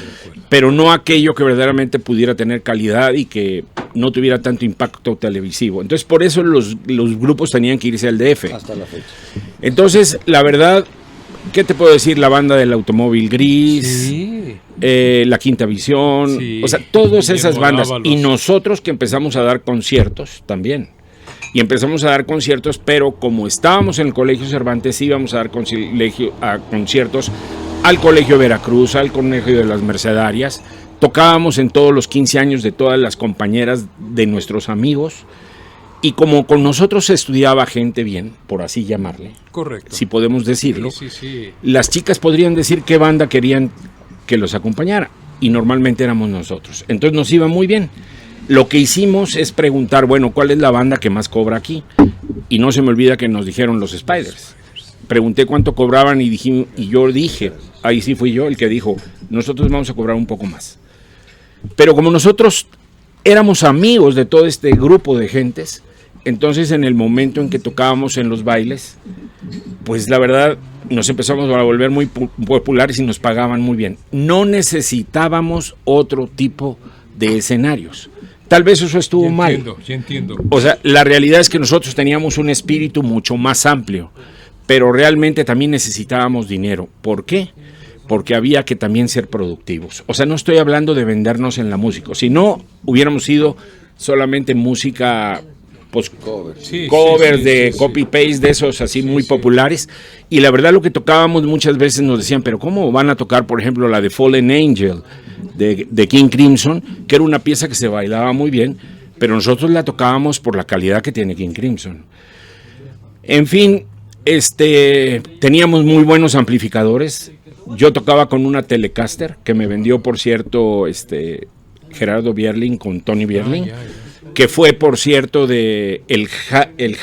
pero no aquello que verdaderamente pudiera tener calidad y que no tuviera tanto impacto televisivo. Entonces, por eso los grupos tenían que irse al DF. Hasta la fecha. Entonces, la verdad, ¿qué te puedo decir? La banda del Automóvil Gris, Sí. La Quinta Visión, Sí. o sea, todas Guillermo esas bandas. Dávalos. Y nosotros que empezamos a dar conciertos también. Y empezamos a dar conciertos, pero como estábamos en el Colegio Cervantes, íbamos a dar conciertos al Colegio Veracruz, al Colegio de las Mercedarias. Tocábamos en todos los 15 años de todas las compañeras de nuestros amigos. Y como con nosotros se estudiaba gente bien, por así llamarle, Correcto. si podemos decirlo, Sí. las chicas podrían decir qué banda querían que los acompañara. Y normalmente éramos nosotros. Entonces nos iba muy bien. Lo que hicimos es preguntar, bueno, ¿cuál es la banda que más cobra aquí? Y no se me olvida que nos dijeron los Spiders. Pregunté cuánto cobraban y yo dije, ahí sí fui yo el que dijo, nosotros vamos a cobrar un poco más. Pero como nosotros éramos amigos de todo este grupo de gentes, entonces en el momento en que tocábamos en los bailes, pues la verdad nos empezamos a volver muy populares y nos pagaban muy bien. No necesitábamos otro tipo de escenarios. Tal vez eso estuvo mal. Ya entiendo. O sea, la realidad es que nosotros teníamos un espíritu mucho más amplio, pero realmente también necesitábamos dinero. ¿Por qué? Porque había que también ser productivos. O sea, no estoy hablando de vendernos en la música. Si no, hubiéramos sido solamente música, pues, covers de copy-paste, de esos así muy populares. Y la verdad lo que tocábamos muchas veces nos decían, pero ¿cómo van a tocar, por ejemplo, la de Fallen Angel de King Crimson? Que era una pieza que se bailaba muy bien, pero nosotros la tocábamos por la calidad que tiene King Crimson. En fin, teníamos muy buenos amplificadores. Yo tocaba con una Telecaster que me vendió, por cierto, Gerardo Bierling con Tony Bierling, que fue, por cierto, de el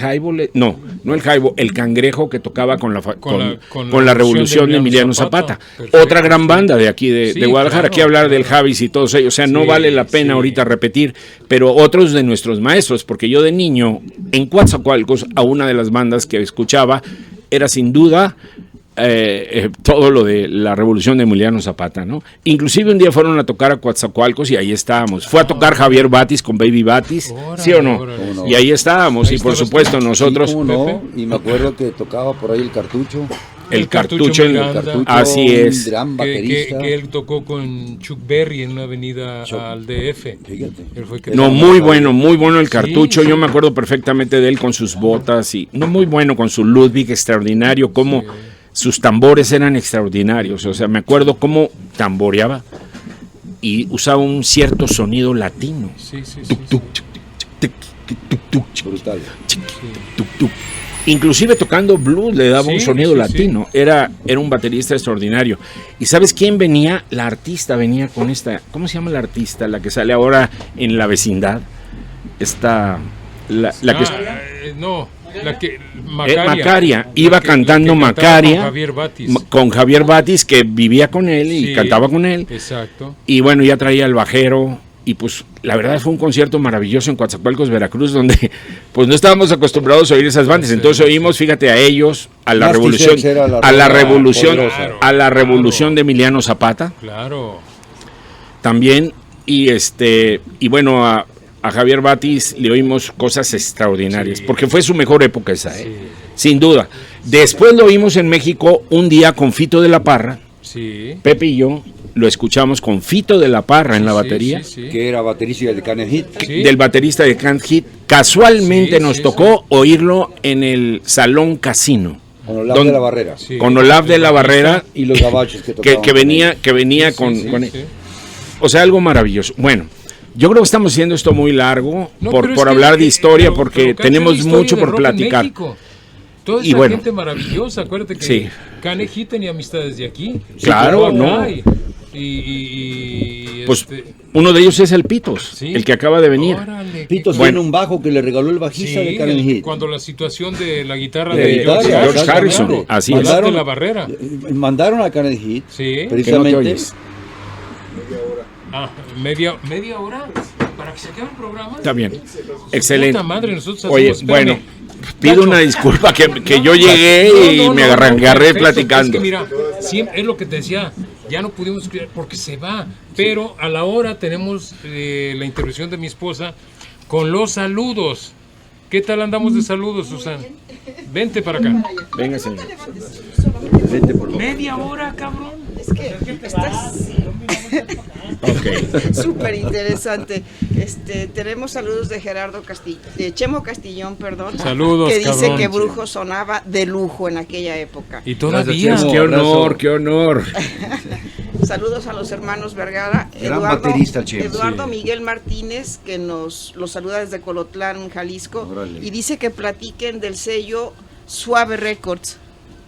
Highball, no el Highball, el Cangrejo, que tocaba con la Revolución de Emiliano Zapata. Perfecto. Otra gran banda de aquí de Guadalajara. Claro, Aquí hablar del Javis y todos ellos, o sea, no vale la pena ahorita repetir, pero otros de nuestros maestros, porque yo de niño en Coatzacoalcos, a una de las bandas que escuchaba era sin duda todo lo de la Revolución de Emiliano Zapata, ¿no? Inclusive un día fueron a tocar a Coatzacoalcos y ahí estábamos. Fue a tocar Javier Batis con Baby Batis, ¿sí o no? Y ahí estábamos, y por supuesto nosotros... Sí, ¿cómo no? Y me acuerdo que tocaba por ahí el Cartucho. El Cartucho, así es. Un gran baterista. Que él tocó con Chuck Berry en una avenida al DF. Fíjate. Él fue que No, muy bueno el Cartucho. Sí. Yo me acuerdo perfectamente de él con sus botas y no, muy bueno con su Ludwig, extraordinario, como sus tambores eran extraordinarios. O sea, me acuerdo cómo tamboreaba y usaba un cierto sonido latino. Brutal. Inclusive tocando blues le daba un sonido latino. Era un baterista extraordinario. ¿Y sabes quién venía? La artista venía con esta... ¿Cómo se llama la artista? La que sale ahora en La Vecindad. Macaria. Iba cantando Macaria con Javier Batis, que vivía con él y cantaba con él. Exacto. Y bueno, ya traía el bajero. Y pues la verdad fue un concierto maravilloso en Coatzacoalcos, Veracruz, donde pues no estábamos acostumbrados a oír esas bandas. Entonces oímos, fíjate, a ellos, a la revolución, a la revolución de Emiliano Zapata. Claro. También, y bueno, a Javier Batis le oímos cosas extraordinarias, porque fue su mejor época esa, sin duda. Después lo oímos en México un día con Fito de la Parra, Pepe y yo. Lo escuchamos con Fito de la Parra en la batería. Que era baterista del Canned Heat. Del baterista de Canned Heat. Casualmente nos tocó oírlo en el Salón Casino. Con Olaf de la Barrera. Con Olaf de la Barrera. Y los gabachos que venía con él. O sea, algo maravilloso. Bueno, yo creo que estamos haciendo esto muy largo por hablar de historia, porque tenemos mucho por platicar. Toda esa gente maravillosa, acuérdate que Canned Heat tenía amistades de aquí. Claro, ¿no? Pues uno de ellos es el Pitos, el que acaba de venir. Órale, Pitos tiene un bajo que le regaló el bajista de Canned Heat. Cuando la situación de la guitarra de George Harrison, así es. De la Barrera. Mandaron a Canned Heat, precisamente. ¿Media hora? ¿Para que se acabe el programa? Está bien, excelente. Puta madre, nosotros Oye, bueno, pido una disculpa que yo llegué y me agarré platicando. Es que mira, es lo que te decía, ya no pudimos escuchar porque se va, pero a la hora tenemos la intervención de mi esposa con los saludos. ¿Qué tal andamos de saludos, Susana? Vente para acá. Venga, señor. Vete por lo Media hora, cabrón. Es que estás Ok. súper interesante. Tenemos saludos de Gerardo Castillo, de Chemo Castillón, perdón. Saludos, que dice cabrón. que Brujo sonaba de lujo en aquella época. Y todavía. Gracias, Qué honor, qué honor. Saludos a los hermanos Vergara. Gran baterista, Chemo. Eduardo Sí. Miguel Martínez, que los saluda desde Colotlán, Jalisco. Órale. Y dice que platiquen del sello Suave Records.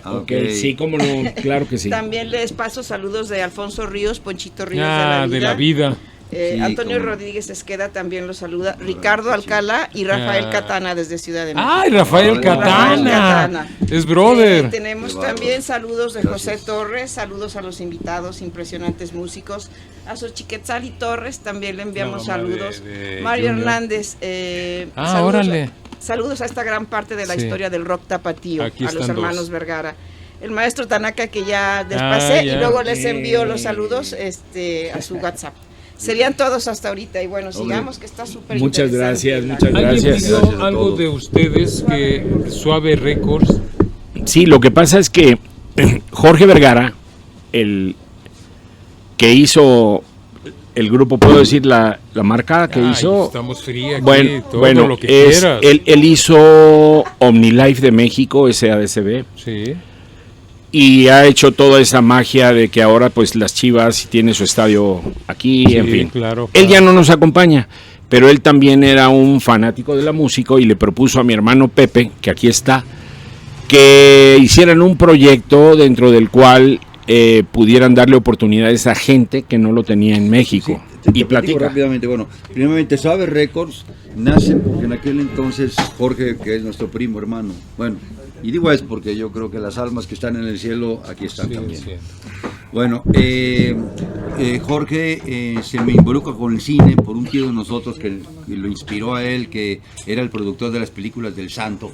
Ok, sí, cómo no, claro que sí. También les paso saludos de Alfonso Ríos, Ponchito Ríos De la vida. Sí, Antonio cómo no. Rodríguez Esqueda también los saluda. Ricardo Alcalá y Rafael Catana desde Ciudad de México. ¡Ay, Rafael Rafael Catana! Catana. Es brother. Tenemos Qué bárbaro. también saludos de José Gracias. Torres, saludos a los invitados, impresionantes músicos. A Xochiquetzali Torres también le enviamos La mamá saludos. de Mario Junior. Hernández, Ah, órale. Saludos a esta gran parte de la Sí. historia del rock tapatío, Aquí a los están hermanos dos. Vergara. El maestro Tanaka, que ya despasé, ya. y luego les envío los saludos a su WhatsApp. Serían todos hasta ahorita, y bueno, sigamos, que está súper Muchas interesante. gracias, muchas ¿Alguien gracias. pidió Gracias a algo todos. de ustedes que Suave Records? Sí, lo que pasa es que Jorge Vergara, el que hizo el grupo, puedo decir la marca que Ay, hizo. estamos fría aquí, Bueno, todo lo que quieras. él hizo OmniLife de México, SADCB, Sí. y ha hecho toda esa magia de que ahora pues las Chivas tiene su estadio aquí, Sí, en fin. claro, Él ya claro. no nos acompaña, pero él también era un fanático de la música y le propuso a mi hermano Pepe, que aquí está, que hicieran un proyecto dentro del cual pudieran darle oportunidades a gente que no lo tenía en México. Te Y platico platica. rápidamente. Bueno, primeramente, Suave Records nace porque en aquel entonces Jorge, que es nuestro primo hermano, bueno, y digo es porque yo creo que las almas que están en el cielo aquí están Sí, también. sí. Bueno, Jorge se me involucra con el cine por un tío de nosotros que lo inspiró a él, que era el productor de las películas del Santo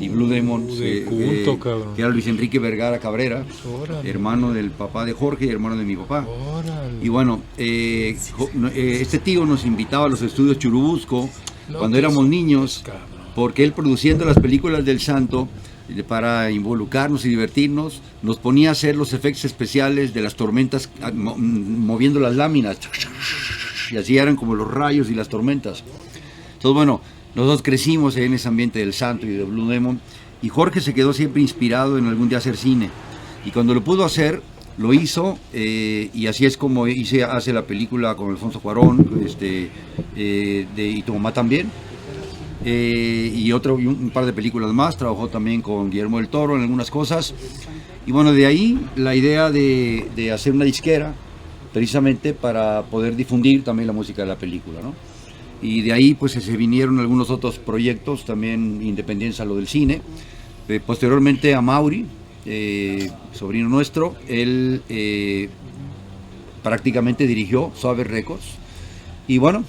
y Blue Demon, de culto, cabrón. que era Luis Enrique Vergara Cabrera, Órale. hermano del papá de Jorge y hermano de mi papá. Órale. Y bueno, este tío nos invitaba a los estudios Churubusco No, cuando pues, éramos niños, cabrón. porque él, produciendo las películas del Santo, para involucrarnos y divertirnos, nos ponía a hacer los efectos especiales de las tormentas moviendo las láminas, y así eran como los rayos y las tormentas. Entonces, bueno, nosotros crecimos en ese ambiente del Santo y de Blue Demon, y Jorge se quedó siempre inspirado en algún día hacer cine, y cuando lo pudo hacer, lo hizo, y así es como hace la película con Alfonso Cuarón, y tu mamá también, y un par de películas más. Trabajó también con Guillermo del Toro en algunas cosas, y bueno, de ahí la idea de hacer una disquera, precisamente para poder difundir también la música de la película, ¿no? Y de ahí pues se vinieron algunos otros proyectos también independientes a lo del cine. Posteriormente a Mauri, sobrino nuestro, él prácticamente dirigió Suave Records, y bueno,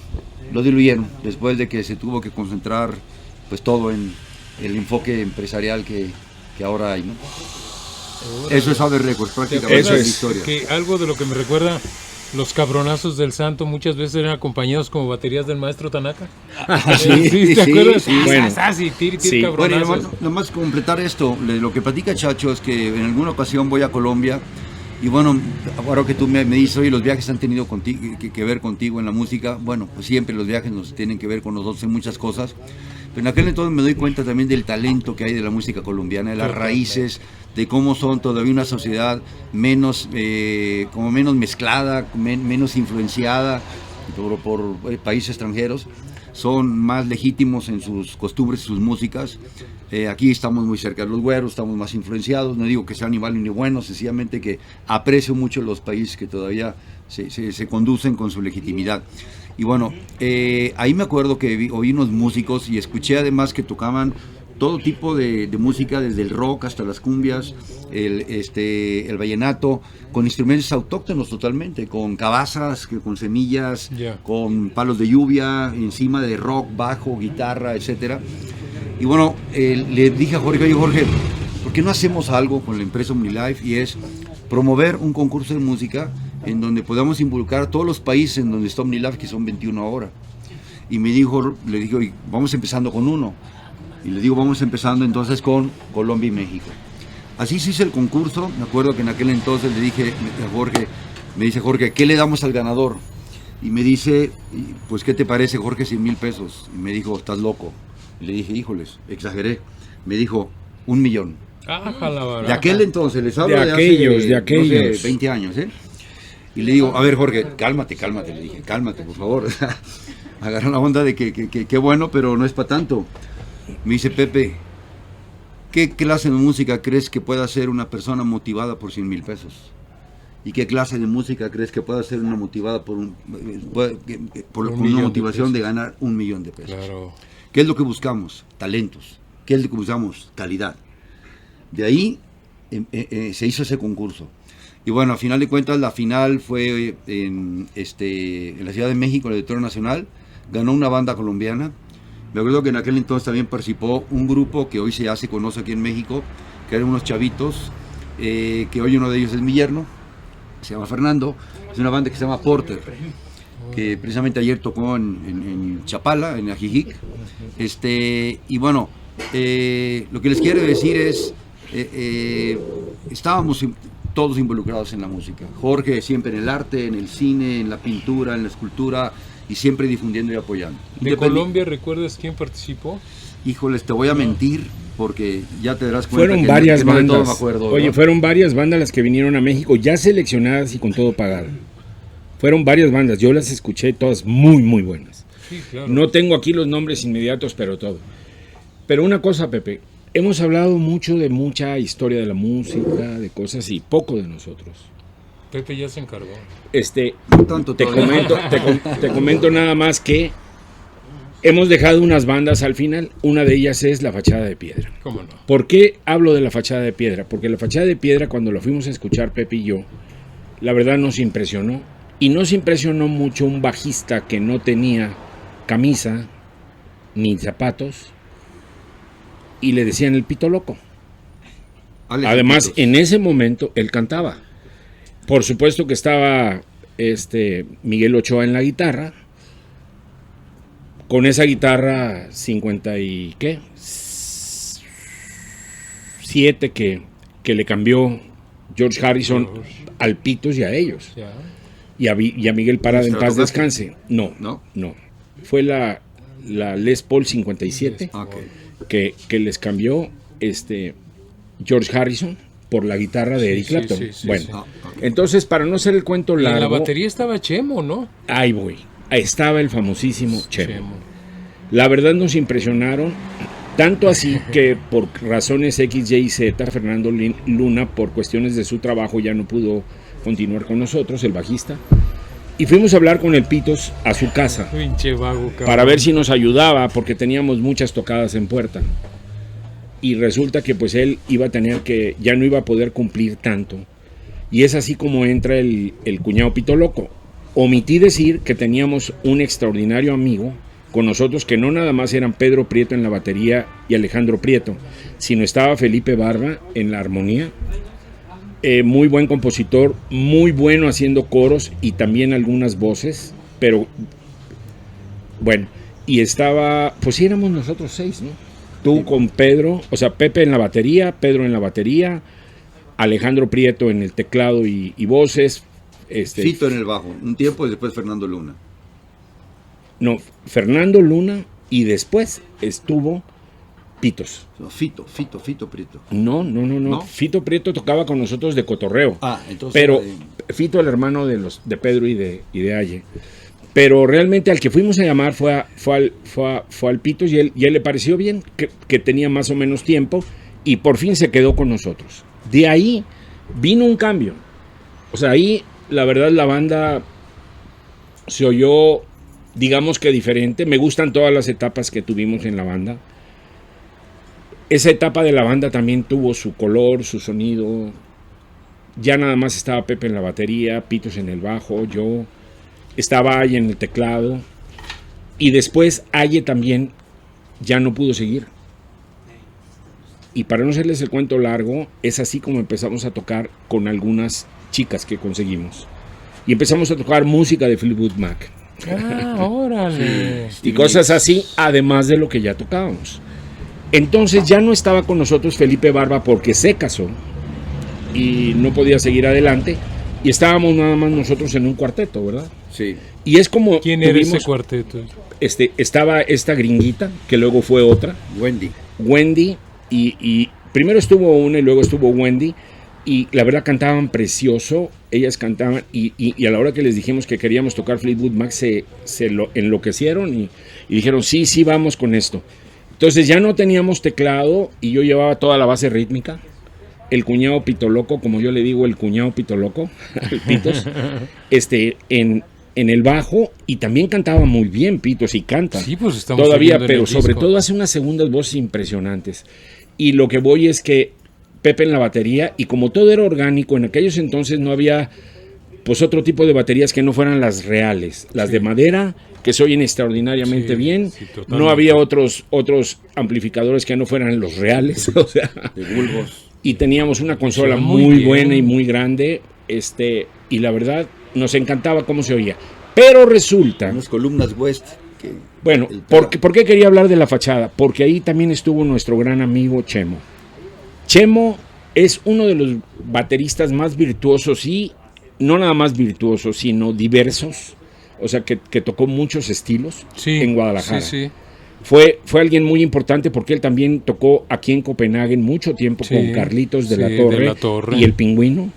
lo diluyeron después de que se tuvo que concentrar pues todo en el enfoque empresarial que ahora hay, ¿no? Eso es Suave Records, ¿Te prácticamente Eso es la acuerdas historia. que algo de lo que me recuerda, los cabronazos del Santo muchas veces eran acompañados como baterías del maestro Tanaka? ¿Sí? ¿Te acuerdas? sí. Bueno. Sí, tir, Sí. Bueno, y cabronazos. nomás completar esto, lo que platica Chacho es que en alguna ocasión voy a Colombia, y bueno, ahora que tú me dices, oye, los viajes han tenido que ver contigo en la música. Bueno, pues siempre los viajes nos tienen que ver con nosotros en muchas cosas, pero en aquel entonces me doy cuenta también del talento que hay de la música colombiana, de las raíces, de cómo son todavía una sociedad menos mezclada, menos influenciada por países extranjeros. Son más legítimos en sus costumbres y sus músicas. Aquí estamos muy cerca de los güeros, estamos más influenciados. No digo que sean ni malos ni buenos, sencillamente que aprecio mucho los países que todavía se conducen con su legitimidad. Y bueno, ahí me acuerdo que oí unos músicos y escuché además que tocaban todo tipo de música, desde el rock hasta las cumbias, el vallenato, con instrumentos autóctonos totalmente, con cabazas, con semillas, Ya. con palos de lluvia, encima de rock, bajo, guitarra, etcétera. Y bueno, le dije a Jorge, oye Jorge, ¿por qué no hacemos algo con la empresa OmniLife? Y es promover un concurso de música en donde podamos involucrar a todos los países en donde está OmniLife, que son 21 ahora. Y le digo, vamos empezando con uno. Y le digo, vamos empezando entonces con Colombia y México. Así se hizo el concurso. Me acuerdo que en aquel entonces le dije a Jorge, me dice Jorge, ¿qué le damos al ganador? Y me dice, pues ¿qué te parece, Jorge? 100,000 pesos. Y me dijo, estás loco. Y le dije, híjoles, exageré. Me dijo, 1,000,000. De aquel entonces, les hablo de aquellos. No sé, 20 años, ¿eh? Y le digo, a ver, Jorge, cálmate, le dije, cálmate, por favor. Agarró la onda de que bueno, pero no es para tanto. Me dice, Pepe, ¿qué clase de música crees que pueda ser una persona motivada por 100,000 pesos? ¿Y qué clase de música crees que pueda ser una motivada por una motivación de ganar 1,000,000 de pesos? Claro. ¿Qué es lo que buscamos? Talentos. ¿Qué es lo que buscamos? Calidad. De ahí se hizo ese concurso. Y bueno, a final de cuentas, la final fue en la Ciudad de México, en el Auditorio Nacional. Ganó una banda colombiana. Me acuerdo que en aquel entonces también participó un grupo que hoy ya se conoce aquí en México, que eran unos chavitos, que hoy uno de ellos es mi yerno, se llama Fernando. Es una banda que se llama Porter, que precisamente ayer tocó en Chapala, en Ajijic. Y bueno, lo que les quiero decir es, estábamos todos involucrados en la música. Jorge siempre en el arte, en el cine, en la pintura, en la escultura, y siempre difundiendo y apoyando. ¿De Colombia recuerdas quién participó? Híjoles, te voy a mentir, porque ya te darás cuenta fueron que varias no de todo bandas. me acuerdo, Oye, ¿no? fueron varias bandas las que vinieron a México, ya seleccionadas y con todo pagado. Fueron varias bandas, yo las escuché todas muy, muy buenas. Sí, claro. No tengo aquí los nombres inmediatos, pero todo. Pero una cosa, Pepe, hemos hablado mucho de mucha historia de la música, de cosas y poco de nosotros. Pepe ya se encargó. No tanto Te todavía. te comento nada más que hemos dejado unas bandas al final. Una de ellas es La Fachada de Piedra. ¿Cómo no? ¿Por qué hablo de La Fachada de Piedra? Porque La Fachada de Piedra, cuando la fuimos a escuchar Pepe y yo, la verdad nos impresionó. Y nos impresionó mucho un bajista que no tenía camisa ni zapatos y le decían el Pito Loco. Alex Además, Pitos. en ese momento él cantaba. Por supuesto que estaba Miguel Ochoa en la guitarra. Con esa guitarra 50 y ¿qué? 7 que le cambió George Harrison al Pitos y a ellos. Ya. Y a Miguel Parada en ¿Se la paz tocaste? descanse. No. ¿No? Fue la Les Paul 57 Ah, ok. que les cambió George Harrison por la guitarra de Eric Sí, Clapton. sí, sí, bueno, sí. Ah, ok. entonces para no hacer el cuento Y en largo, la batería estaba Chemo, ¿no? ahí voy. Ahí estaba el famosísimo Chemo. Chemo. La verdad nos impresionaron, tanto así que por razones X, Y y Z, Fernando Luna, por cuestiones de su trabajo, ya no pudo continuar con nosotros, el bajista. Y fuimos a hablar con el Pitos a su casa Pinche vago, cabrón. para ver si nos ayudaba, porque teníamos muchas tocadas en puerta. Y resulta que pues él iba a tener que, ya no iba a poder cumplir tanto. Y es así como entra el cuñado Pito Loco. Omití decir que teníamos un extraordinario amigo con nosotros, que no nada más eran Pedro Prieto en la batería y Alejandro Prieto, sino estaba Felipe Barba en la armonía. Muy buen compositor, muy bueno haciendo coros y también algunas voces, pero bueno, y estaba, pues sí éramos nosotros 6, ¿no? Tú con Pedro, o sea, Pepe en la batería, Pedro en la batería, Alejandro Prieto en el teclado y voces. Fito en el bajo, un tiempo y después Fernando Luna. No, Fernando Luna y después estuvo Pitos. No, Fito Prieto. No. Fito Prieto tocaba con nosotros de cotorreo. Entonces. Pero Fito, el hermano de Pedro y de Aye. Pero realmente al que fuimos a llamar fue al Pitos y él le pareció bien, que tenía más o menos tiempo y por fin se quedó con nosotros. De ahí vino un cambio. O sea, ahí la verdad la banda se oyó, digamos que diferente. Me gustan todas las etapas que tuvimos en la banda. Esa etapa de la banda también tuvo su color, su sonido. Ya nada más estaba Pepe en la batería, Pitos en el bajo, yo. Estaba Aye en el teclado. Y después Aye también ya no pudo seguir. y para no hacerles el cuento largo, es así como empezamos a tocar con algunas chicas que conseguimos. Y empezamos a tocar música de Fleetwood Mac. Órale. Y cosas así, además de lo que ya tocábamos. Entonces ya no estaba con nosotros Felipe Barba porque se casó y no podía seguir adelante. Y estábamos nada más nosotros en un cuarteto, ¿verdad? Sí. Y es como ¿Quién era ese cuarteto? Estaba esta gringuita, que luego fue otra, Wendy, y primero estuvo una y luego estuvo Wendy, y la verdad cantaban precioso, ellas cantaban, y a la hora que les dijimos que queríamos tocar Fleetwood Mac, se enloquecieron y dijeron, sí, vamos con esto. Entonces ya no teníamos teclado, y yo llevaba toda la base rítmica, el cuñado Pitoloco, como yo le digo, el cuñado Pitoloco, el Pitos, en el bajo, y también cantaba muy bien Pitos, y canta Sí, pues estamos todavía, oyendo en pero el sobre disco. todo hace unas segundas voces impresionantes. Y lo que voy es que Pepe en la batería, y como todo era orgánico, en aquellos entonces no había pues otro tipo de baterías que no fueran las reales, las de madera, que se oyen extraordinariamente Sí, bien. sí, totalmente. No había otros amplificadores que no fueran los reales, o sea, De bulbos. y teníamos una consola Se ve muy muy bien. buena y muy grande, y la verdad nos encantaba cómo se oía. Pero resulta, Unas columnas West. bueno, ¿por qué quería hablar de la fachada? Porque ahí también estuvo nuestro gran amigo Chemo. Chemo es uno de los bateristas más virtuosos, y no nada más virtuosos, sino diversos, o sea, que tocó muchos estilos en Guadalajara. Sí. Fue alguien muy importante porque él también tocó aquí en Copenhague mucho tiempo Sí, con Carlitos de, sí, la Torre y el Pingüino.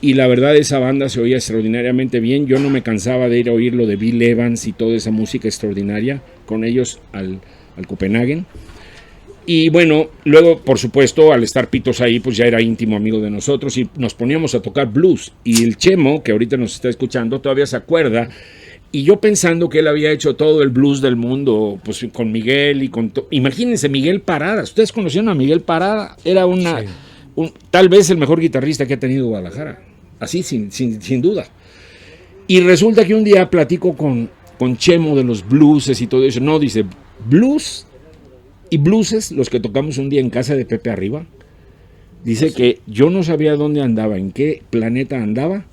Y la verdad, esa banda se oía extraordinariamente bien. Yo no me cansaba de ir a oír lo de Bill Evans y toda esa música extraordinaria con ellos al Copenhague. Y bueno, luego, por supuesto, al estar Pitos ahí, pues ya era íntimo amigo de nosotros y nos poníamos a tocar blues. Y el Chemo, que ahorita nos está escuchando, todavía se acuerda. Y yo pensando que él había hecho todo el blues del mundo, pues con Miguel y con... Imagínense, Miguel Parada. ¿Ustedes conocieron a Miguel Parada? Era tal vez el mejor guitarrista que ha tenido Guadalajara. Así, sin duda. Y resulta que un día platico con Chemo de los blueses y todo eso. No, dice, blues y blueses, los que tocamos un día en casa de Pepe Arriba. Dice que yo no sabía dónde andaba, en qué planeta andaba,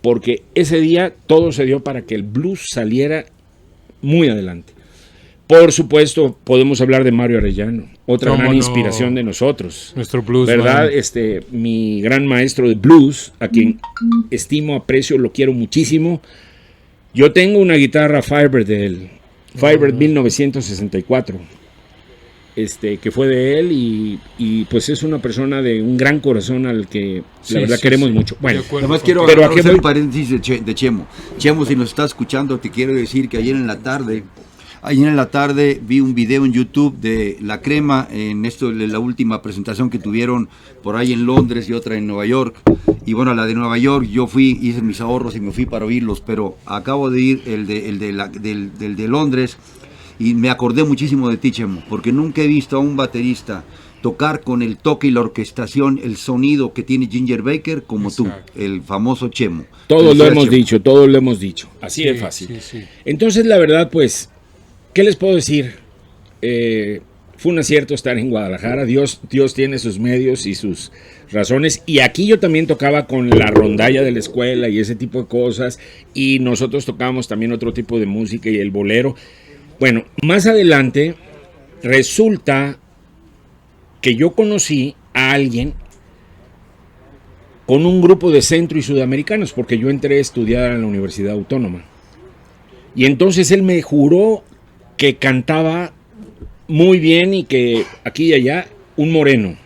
porque ese día todo se dio para que el blues saliera muy adelante. Por supuesto, podemos hablar de Mario Arellano, otra ¿Cómo gran no? inspiración de nosotros. Nuestro blues, ¿verdad? man. Mi gran maestro de blues, a quien estimo, aprecio, lo quiero muchísimo. Yo tengo una guitarra Firebird de él, Firebird 1964, que fue de él, y pues es una persona de un gran corazón al que la verdad queremos mucho. Bueno, De acuerdo. Además quiero Pero hacer aquí voy- un paréntesis de Chemo. Chemo, si nos está escuchando, te quiero decir que ayer en la tarde vi un video en YouTube de La Crema, de la última presentación que tuvieron por ahí en Londres y otra en Nueva York. Y bueno, la de Nueva York, yo hice mis ahorros y me fui para oírlos, pero acabo de ir el de Londres y me acordé muchísimo de ti, Chemo, porque nunca he visto a un baterista tocar con el toque y la orquestación, el sonido que tiene Ginger Baker como Exacto. tú, el famoso Chemo. todos lo hemos Chemo. dicho, así de Sí, fácil. sí. Entonces, la verdad, pues, ¿qué les puedo decir? Fue un acierto estar en Guadalajara. Dios tiene sus medios y sus razones. Y aquí yo también tocaba con la rondalla de la escuela y ese tipo de cosas. Y nosotros tocábamos también otro tipo de música y el bolero. Bueno, más adelante resulta que yo conocí a alguien con un grupo de centro y sudamericanos, porque yo entré a estudiar en la Universidad Autónoma. Y entonces él me juró que cantaba muy bien y que aquí y allá, un moreno,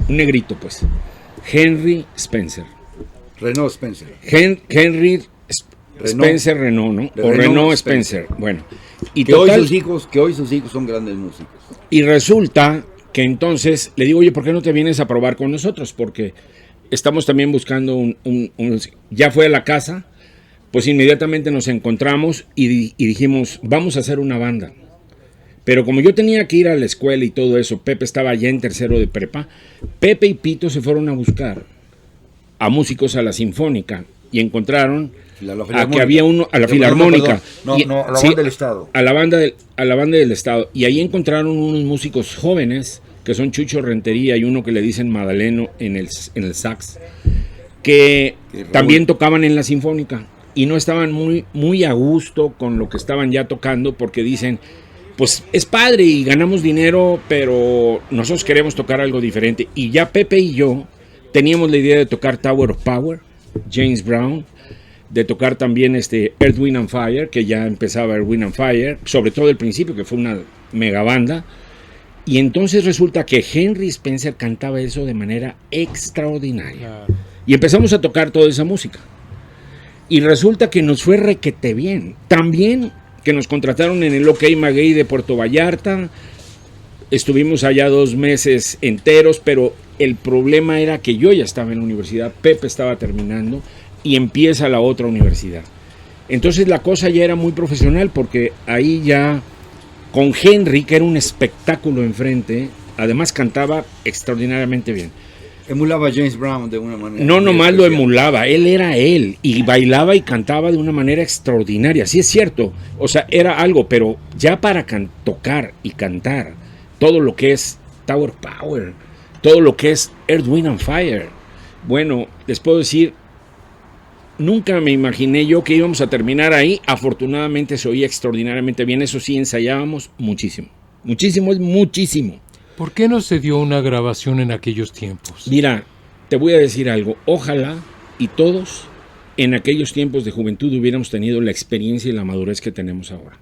un negrito pues, Henry Spencer. Renault Spencer. Henry Spencer Renault, ¿no? O Renault Spencer. Bueno, y Que hoy total, sus hijos son grandes músicos. y resulta que entonces le digo, oye, ¿por qué no te vienes a probar con nosotros? Porque estamos también buscando ya fue a la casa, pues inmediatamente nos encontramos y dijimos, vamos a hacer una banda. Pero como yo tenía que ir a la escuela y todo eso, Pepe estaba ya en tercero de prepa, Pepe y Pito se fueron a buscar a músicos a la Sinfónica y encontraron a que había uno a la Filarmónica. No, Y- a la sí, banda del Estado. a la banda del Estado. Y ahí encontraron unos músicos jóvenes que son Chucho Rentería y uno que le dicen Madaleno en el sax, que también tocaban en la Sinfónica y no estaban muy a gusto con lo que estaban ya tocando, porque dicen, pues es padre y ganamos dinero, pero nosotros queremos tocar algo diferente. Y ya Pepe y yo teníamos la idea de tocar Tower of Power, James Brown, de tocar también Earth, Wind and Fire, que ya empezaba Earth, Wind and Fire, sobre todo el principio, que fue una mega banda. Y entonces resulta que Henry Spencer cantaba eso de manera extraordinaria. Claro. Y empezamos a tocar toda esa música. Y resulta que nos fue requete bien. También que nos contrataron en el OK Maguey de Puerto Vallarta. Estuvimos allá 2 meses enteros, pero el problema era que yo ya estaba en la universidad, Pepe estaba terminando y empieza la otra universidad. Entonces la cosa ya era muy profesional, porque ahí ya con Henry, que era un espectáculo enfrente, además cantaba extraordinariamente bien. Emulaba a James Brown de una manera. No nomás lo emulaba, él era él, y bailaba y cantaba de una manera extraordinaria, sí es cierto, o sea, era algo, pero ya para tocar y cantar todo lo que es Tower Power, todo lo que es Earth, Wind and Fire, bueno, les puedo decir, nunca me imaginé yo que íbamos a terminar ahí. Afortunadamente se oía extraordinariamente bien, eso sí, ensayábamos muchísimo, muchísimo es muchísimo. ¿Por qué no se dio una grabación en aquellos tiempos? Mira, te voy a decir algo, ojalá y todos en aquellos tiempos de juventud hubiéramos tenido la experiencia y la madurez que tenemos ahora.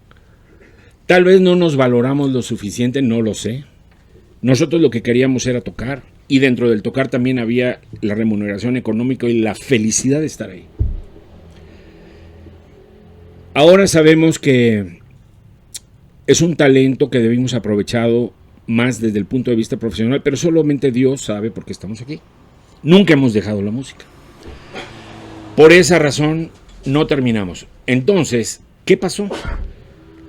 Tal vez no nos valoramos lo suficiente, no lo sé. Nosotros lo que queríamos era tocar, y dentro del tocar también había la remuneración económica y la felicidad de estar ahí. Ahora sabemos que es un talento que debimos aprovechado más desde el punto de vista profesional, pero solamente Dios sabe por qué estamos aquí. Nunca hemos dejado la música. Por esa razón no terminamos. Entonces, ¿qué pasó?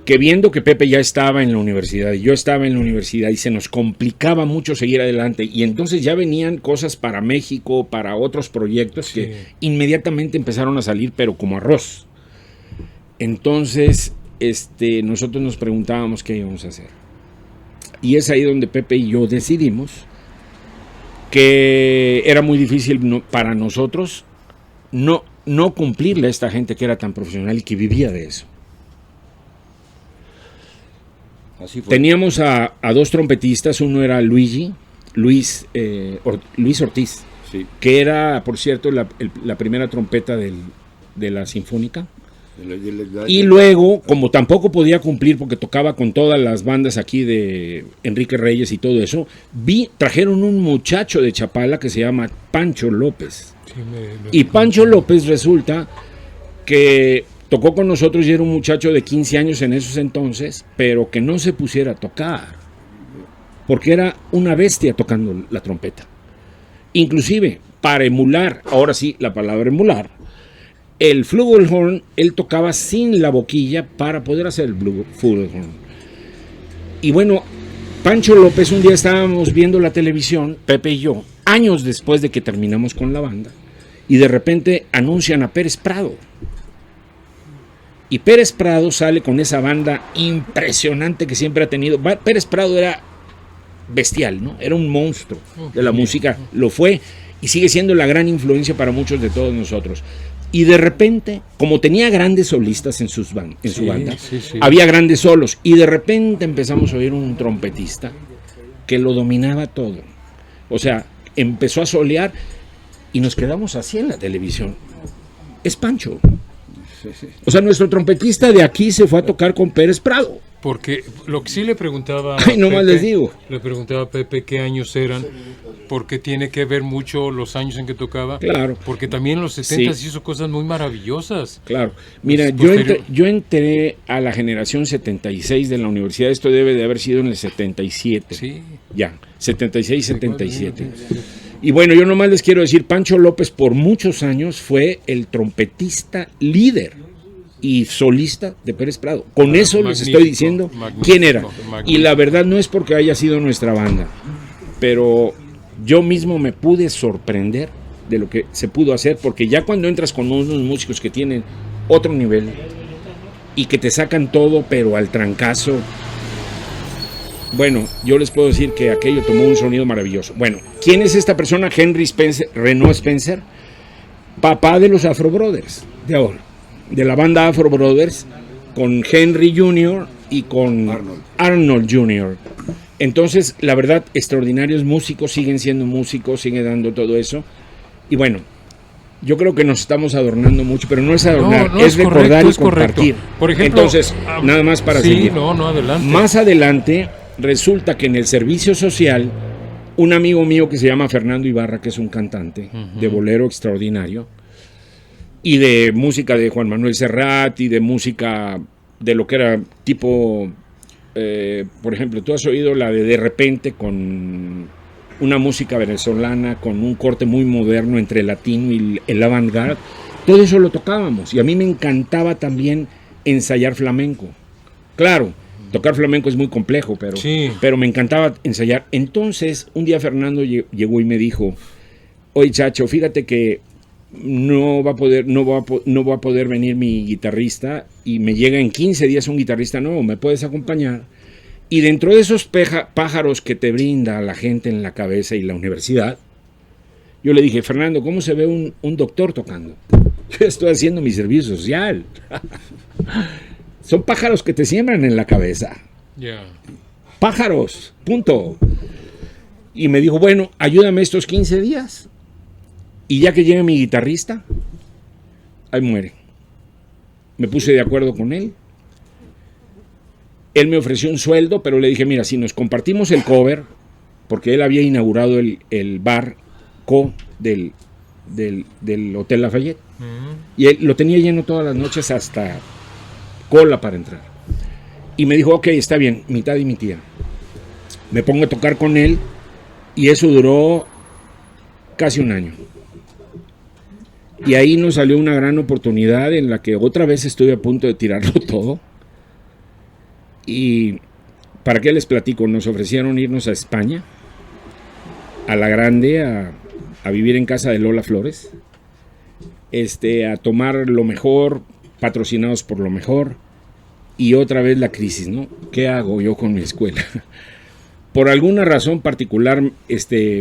Que viendo que Pepe ya estaba en la universidad y yo estaba en la universidad y se nos complicaba mucho seguir adelante, y entonces ya venían cosas para México, para otros proyectos, sí, que inmediatamente empezaron a salir, pero como arroz. Entonces nosotros nos preguntábamos qué íbamos a hacer. Y es ahí donde Pepe y yo decidimos que era muy difícil para nosotros no cumplirle a esta gente que era tan profesional y que vivía de eso. Así fue. Teníamos a 2 trompetistas, uno era Luis Ortiz, sí, que era, por cierto, la primera trompeta de la Sinfónica. Y luego, como tampoco podía cumplir porque tocaba con todas las bandas aquí de Enrique Reyes y todo eso, trajeron un muchacho de Chapala que se llama Pancho López. Sí, y Pancho López resulta que tocó con nosotros y era un muchacho de 15 años en esos entonces, pero que no se pusiera a tocar, porque era una bestia tocando la trompeta. Inclusive, para emular, ahora sí, la palabra emular, el flugelhorn, él tocaba sin la boquilla para poder hacer el flugelhorn. Y bueno, Pancho López, un día estábamos viendo la televisión, Pepe y yo, años después de que terminamos con la banda, y de repente anuncian a Pérez Prado. Y Pérez Prado sale con esa banda impresionante que siempre ha tenido. Pérez Prado era bestial, ¿no? Era un monstruo de la música, lo fue y sigue siendo la gran influencia para muchos de todos nosotros. Y de repente, como tenía grandes solistas en su banda, había grandes solos, y de repente empezamos a oír un trompetista que lo dominaba todo. O sea, empezó a solear y nos quedamos así en la televisión. Es Pancho. O sea, nuestro trompetista de aquí se fue a tocar con Pérez Prado. Porque lo que sí le preguntaba a Pepe, les digo. Le preguntaba a Pepe qué años eran, porque tiene que ver mucho los años en que tocaba. Claro. Porque también en los 70 sí hizo cosas muy maravillosas. Claro. Mira, yo entré a la generación 76 de la universidad, esto debe de haber sido en el 77. Sí. Ya, 76, 77. Y bueno, yo nomás les quiero decir, Pancho López por muchos años fue el trompetista líder y solista de Pérez Prado. Con eso les estoy diciendo quién era. Y la verdad no es porque haya sido nuestra banda, pero yo mismo me pude sorprender de lo que se pudo hacer, porque ya cuando entras con unos músicos que tienen otro nivel y que te sacan todo, pero al trancazo, bueno, yo les puedo decir que aquello tomó un sonido maravilloso. Bueno, ¿quién es esta persona? Henry Spencer, Renaud Spencer, papá de los Afro Brothers, de ahora, de la banda Afro Brothers, con Henry Jr. y con Arnold Jr. Entonces, la verdad, extraordinarios músicos, siguen siendo músicos, siguen dando todo eso. Y bueno, yo creo que nos estamos adornando mucho, pero no es adornar, No, es recordar correcto, y es correcto. compartir. Por ejemplo, entonces, nada más para sí, seguir. no, adelante. Más adelante, resulta que en el servicio social, un amigo mío que se llama Fernando Ibarra, que es un cantante de bolero extraordinario, y de música de Juan Manuel Serrat, y de música de lo que era tipo, por ejemplo, tú has oído la de repente, con una música venezolana, con un corte muy moderno entre el latino y el avant-garde. Todo eso lo tocábamos, y a mí me encantaba también ensayar flamenco. Claro, tocar flamenco es muy complejo, pero me encantaba ensayar. Entonces, un día Fernando llegó y me dijo: oye, Chacho, fíjate que no va a poder venir mi guitarrista, y me llega en 15 días un guitarrista nuevo, ¿me puedes acompañar? Y dentro de esos pájaros que te brinda la gente en la cabeza y la universidad, yo le dije: Fernando, ¿cómo se ve un doctor tocando? Yo estoy haciendo mi servicio social. Son pájaros que te siembran en la cabeza. Pájaros, punto. Y me dijo: bueno, ayúdame estos 15 días. Y ya que llega mi guitarrista, ahí muere. Me puse de acuerdo con él. Él me ofreció un sueldo, pero le dije: mira, si nos compartimos el cover, porque él había inaugurado el bar del Hotel Lafayette. Y él lo tenía lleno todas las noches hasta cola para entrar. Y me dijo: ok, está bien, mitad y mitad. Me pongo a tocar con él, y eso duró casi un año. Y ahí nos salió una gran oportunidad en la que otra vez estuve a punto de tirarlo todo. Y ¿para qué les platico? Nos ofrecieron irnos a España, a La Grande, a vivir en casa de Lola Flores, a tomar lo mejor, patrocinados por lo mejor, y otra vez la crisis, ¿no? ¿Qué hago yo con mi escuela? Por alguna razón particular,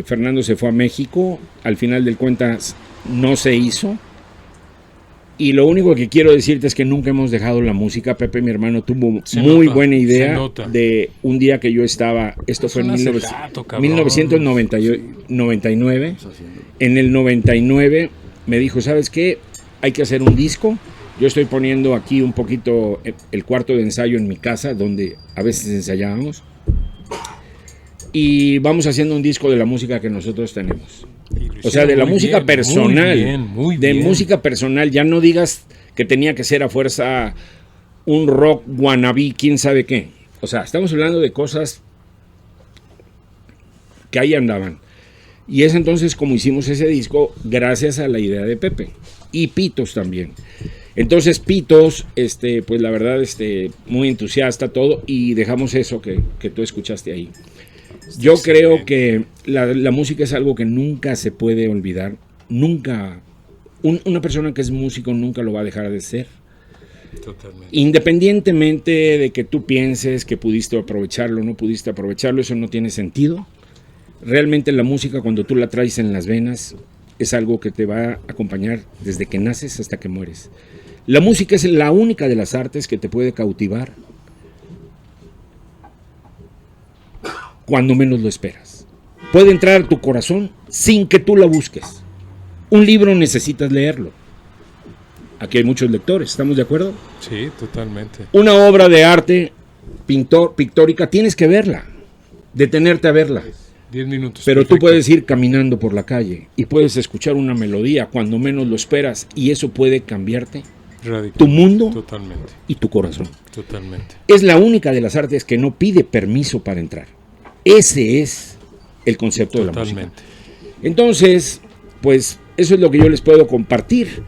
Fernando se fue a México, al final del cuentas no se hizo, y lo único que quiero decirte es que nunca hemos dejado la música. Pepe, mi hermano, tuvo muy buena idea de un día que yo estaba, esto fue en 1999, en el 99 me dijo: ¿sabes qué? Hay que hacer un disco. Yo estoy poniendo aquí un poquito el cuarto de ensayo en mi casa, donde a veces ensayábamos, y vamos haciendo un disco de la música que nosotros tenemos. O sea, de la música personal, muy bien. Música personal. Ya no digas que tenía que ser a fuerza un rock wannabe, quién sabe qué. O sea, estamos hablando de cosas que ahí andaban. Y es entonces como hicimos ese disco, gracias a la idea de Pepe. Y Pitos también. Entonces Pitos, pues la verdad, muy entusiasta todo, y dejamos eso que tú escuchaste ahí. Yo creo que la música es algo que nunca se puede olvidar. Nunca. Una persona que es músico nunca lo va a dejar de ser. Totalmente. Independientemente de que tú pienses que pudiste aprovecharlo o no pudiste aprovecharlo, eso no tiene sentido. Realmente la música, cuando tú la traes en las venas, es algo que te va a acompañar desde que naces hasta que mueres. La música es la única de las artes que te puede cautivar cuando menos lo esperas. Puede entrar a tu corazón sin que tú la busques. Un libro necesitas leerlo. Aquí hay muchos lectores, ¿estamos de acuerdo? Sí, totalmente. Una obra de arte pictórica, tienes que verla, detenerte a verla. 10 minutos. Pero perfecto. tú puedes ir caminando por la calle y puedes escuchar una melodía cuando menos lo esperas, y eso puede cambiarte tu mundo Totalmente. y tu corazón. Totalmente. Es la única de las artes que no pide permiso para entrar. Ese es el concepto de la música. Entonces, pues eso es lo que yo les puedo compartir.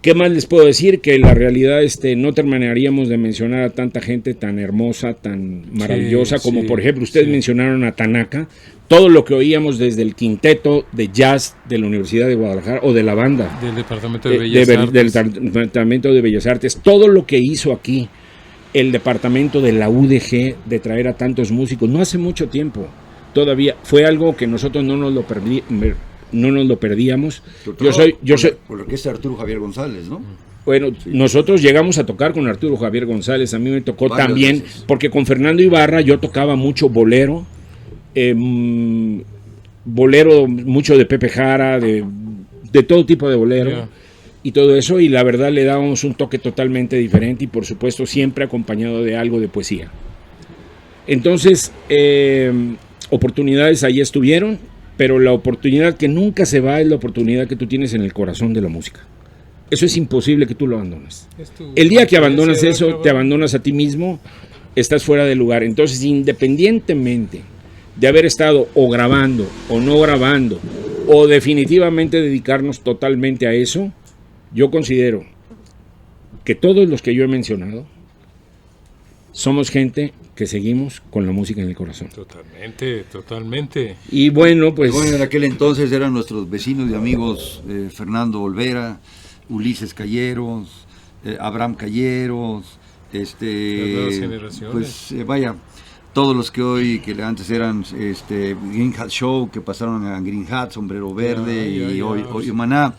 ¿Qué más les puedo decir? Que la realidad no terminaríamos de mencionar a tanta gente tan hermosa, tan maravillosa, como por ejemplo ustedes mencionaron a Tanaka. Todo lo que oíamos desde el quinteto de jazz de la Universidad de Guadalajara, o de la banda del Departamento de Bellas Artes. Del Departamento de Bellas Artes, todo lo que hizo aquí el departamento de la UDG de traer a tantos músicos, no hace mucho tiempo, todavía fue algo que nosotros no nos lo perdíamos. Yo soy Por la orquesta de Arturo Javier González, ¿no? bueno, nosotros llegamos a tocar con Arturo Javier González, a mí me tocó Varias también, veces. porque con Fernando Ibarra yo tocaba mucho bolero, bolero mucho de Pepe Jara, de todo tipo de bolero. Yeah. Y todo eso, y la verdad le dábamos un toque totalmente diferente y por supuesto siempre acompañado de algo de poesía. Entonces, oportunidades ahí estuvieron, pero la oportunidad que nunca se va es la oportunidad que tú tienes en el corazón de la música. Eso es imposible que tú lo abandones. El día que abandonas eso, te abandonas a ti mismo, estás fuera de lugar. Entonces, independientemente de haber estado o grabando o no grabando, o definitivamente dedicarnos totalmente a eso, yo considero que todos los que yo he mencionado somos gente que seguimos con la música en el corazón. Totalmente, totalmente. Y bueno, pues Bueno, en aquel entonces eran nuestros vecinos y amigos Fernando Olvera, Ulises Calleros, Abraham Calleros, Las nuevas generaciones. pues vaya, todos los que hoy, que antes eran Green Hat Show, que pasaron a Green Hat, Sombrero Verde y hoy Maná.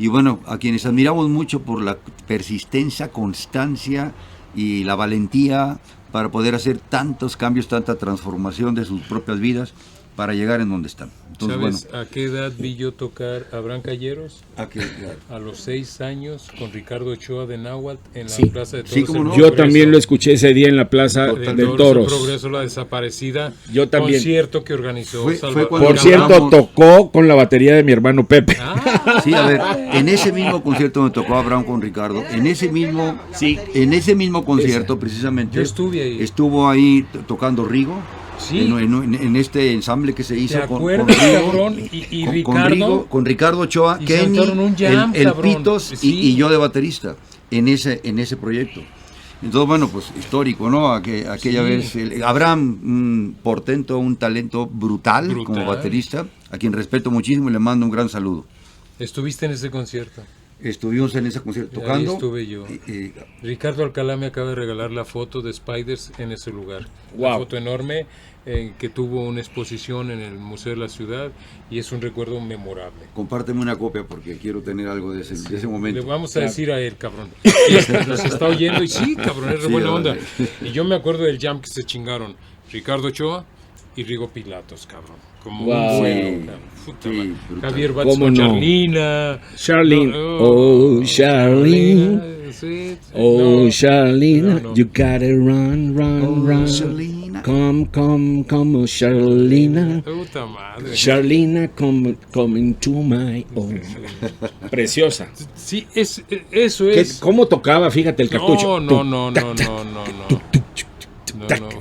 Y bueno, a quienes admiramos mucho por la persistencia, constancia y la valentía para poder hacer tantos cambios, tanta transformación de sus propias vidas para llegar en donde están. Entonces, ¿Sabes a qué edad vi yo tocar a Abraham Calleros? bueno, A los 6 años con Ricardo Ochoa de Náhuatl en la Sí. Plaza de Toros. Sí, cómo El no. yo Progreso. también lo escuché ese día en la Plaza De de El Toros. Progreso, la desaparecida. Yo también. Concierto que organizó Fue Salvador. cuando Por cierto, grabamos- tocó con la batería de mi hermano Pepe. Ah, sí, a ver, en ese mismo concierto me tocó Abraham con Ricardo, en ese mismo concierto precisamente Yo estuve ahí. estuvo ahí tocando Rigo. sí. En este ensamble que se hizo ¿Te con acuerdas, Rigo, cabrón? Y Ricardo. con Ricardo Ochoa, Y se Kenny, aventaron un jam, el cabrón. Pitos Sí. y yo de baterista en ese proyecto. Entonces, bueno, pues histórico, ¿no? Aquella vez, Abraham, un portento, un talento brutal como baterista, a quien respeto muchísimo y le mando un gran saludo. Estuviste en ese concierto. Estuvimos en ese concierto Ahí tocando. estuve yo. Ricardo Alcalá me acaba de regalar la foto de Spiders en ese lugar. Una Wow. foto enorme que tuvo una exposición en el Museo de la Ciudad y es un recuerdo memorable. Compárteme una copia porque quiero tener algo de ese Le momento. vamos a decir a él, cabrón. Nos está oyendo y sí, cabrón, es de Sí, buena vale. onda. Y yo me acuerdo del jam que se chingaron Ricardo Ochoa y Rigo Pilatos, cabrón. Como Wow. un duelo, Sí. cabrón. Puta Sí, madre. brutal. Javier Batz ¿Cómo con no? Charlina. Charlene, No, oh Charlene, sí. oh No. Charlene, No, no. you gotta run, run. Charlina. Come, oh Charlena. Puta madre. Charlena, come into my own. Preciosa. Sí, eso es. ¿Cómo tocaba? Fíjate el cartucho. No,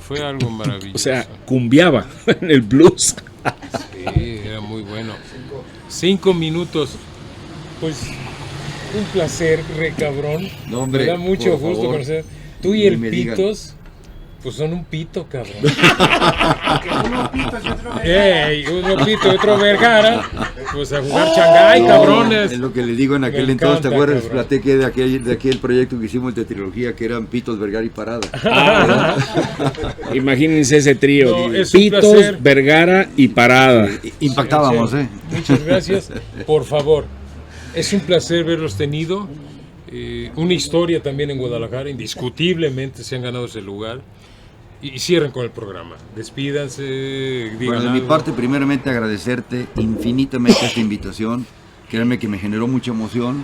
fue algo maravilloso. O sea, cumbiaba en el blues. Sí, era muy bueno. 5 minutos. Pues un placer, re cabrón. No, hombre, me da mucho por gusto favor. conocer. Tú y Ni el me digan. Pitos, pues son un pito, cabrón. Uno pitas y otro Uno Pito y otro Vergara. Pues a jugar Shanghái, cabrones. Es lo que le digo en aquel Me entonces, ¿te encanta, acuerdas? cabrón. Platiqué de aquel proyecto que hicimos de trilogía que eran Pitos, Vergara y Parada. Imagínense ese trío. No, es un Pitos, placer. Vergara y Parada. Impactábamos, Sí, ¿eh? Muchas gracias. Por favor, es un placer verlos tenido. Una historia también en Guadalajara, indiscutiblemente se han ganado ese lugar. Y cierren con el programa. Despídanse, digan Bueno, de mi algo. parte, primeramente agradecerte infinitamente esta invitación. Créanme que me generó mucha emoción,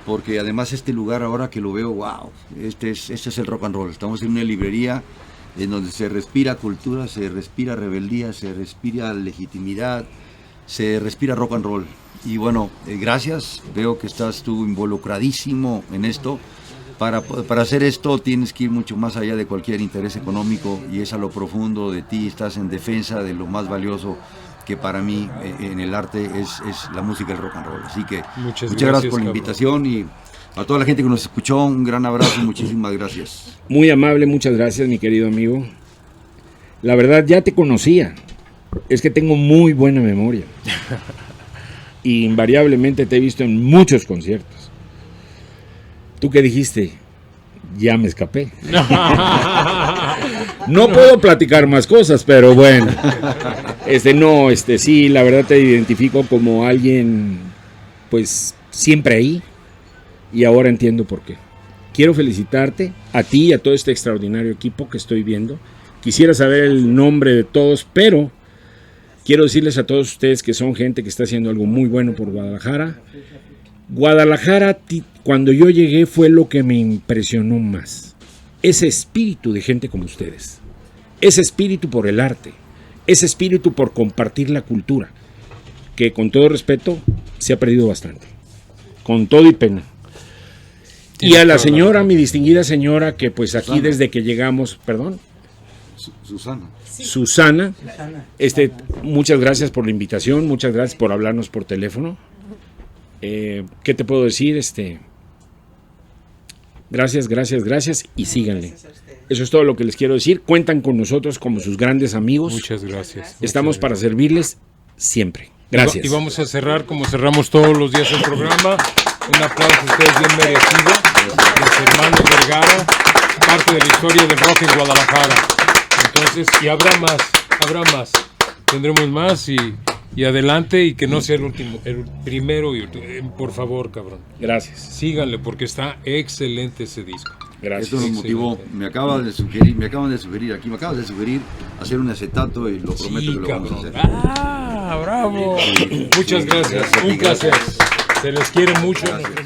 porque además este lugar ahora que lo veo, wow, este es el rock and roll. Estamos en una librería en donde se respira cultura, se respira rebeldía, se respira legitimidad, se respira rock and roll. Y bueno, gracias, veo que estás tú involucradísimo en esto. Para hacer esto tienes que ir mucho más allá de cualquier interés económico y es a lo profundo de ti, estás en defensa de lo más valioso que para mí en el arte es la música y el rock and roll. Así que Muchas muchas gracias por la cabrón. invitación y a toda la gente que nos escuchó, un gran abrazo y muchísimas gracias. Muy amable, muchas gracias, mi querido amigo. La verdad, ya te conocía. Es que tengo muy buena memoria. Y invariablemente te he visto en muchos conciertos. ¿Tú qué dijiste? Ya me escapé. No puedo platicar más cosas, pero bueno. Sí, la verdad te identifico como alguien, pues, siempre ahí. Y ahora entiendo por qué. Quiero felicitarte a ti y a todo este extraordinario equipo que estoy viendo. Quisiera saber el nombre de todos, pero quiero decirles a todos ustedes que son gente que está haciendo algo muy bueno por Guadalajara. Guadalajara, cuando yo llegué, fue lo que me impresionó más. Ese espíritu de gente como ustedes. Ese espíritu por el arte. Ese espíritu por compartir la cultura. Que con todo respeto se ha perdido bastante. Con todo y pena. Y a la señora, mi distinguida señora, que pues aquí Susana. desde que llegamos, perdón, Susana. Susana, muchas gracias por la invitación, muchas gracias por hablarnos por teléfono. ¿Qué te puedo decir? Gracias y síganle. Eso es todo lo que les quiero decir. Cuentan con nosotros como sus grandes amigos. Muchas gracias. Estamos para servirles siempre. Gracias. Y vamos a cerrar como cerramos todos los días el programa. Un aplauso a ustedes bien merecido. Los hermanos Vergara, parte de la historia del rock en Guadalajara. Entonces, y habrá más. Tendremos más y adelante, y que no sea el último, el primero, y por favor, cabrón. Gracias. Síganle porque está excelente ese disco. Gracias. Esto nos motivó. Me acaban de sugerir hacer un acetato y lo prometo que lo vamos a hacer. ¡Ah, bravo! Muchas gracias. Un placer. Se les quiere mucho. Gracias.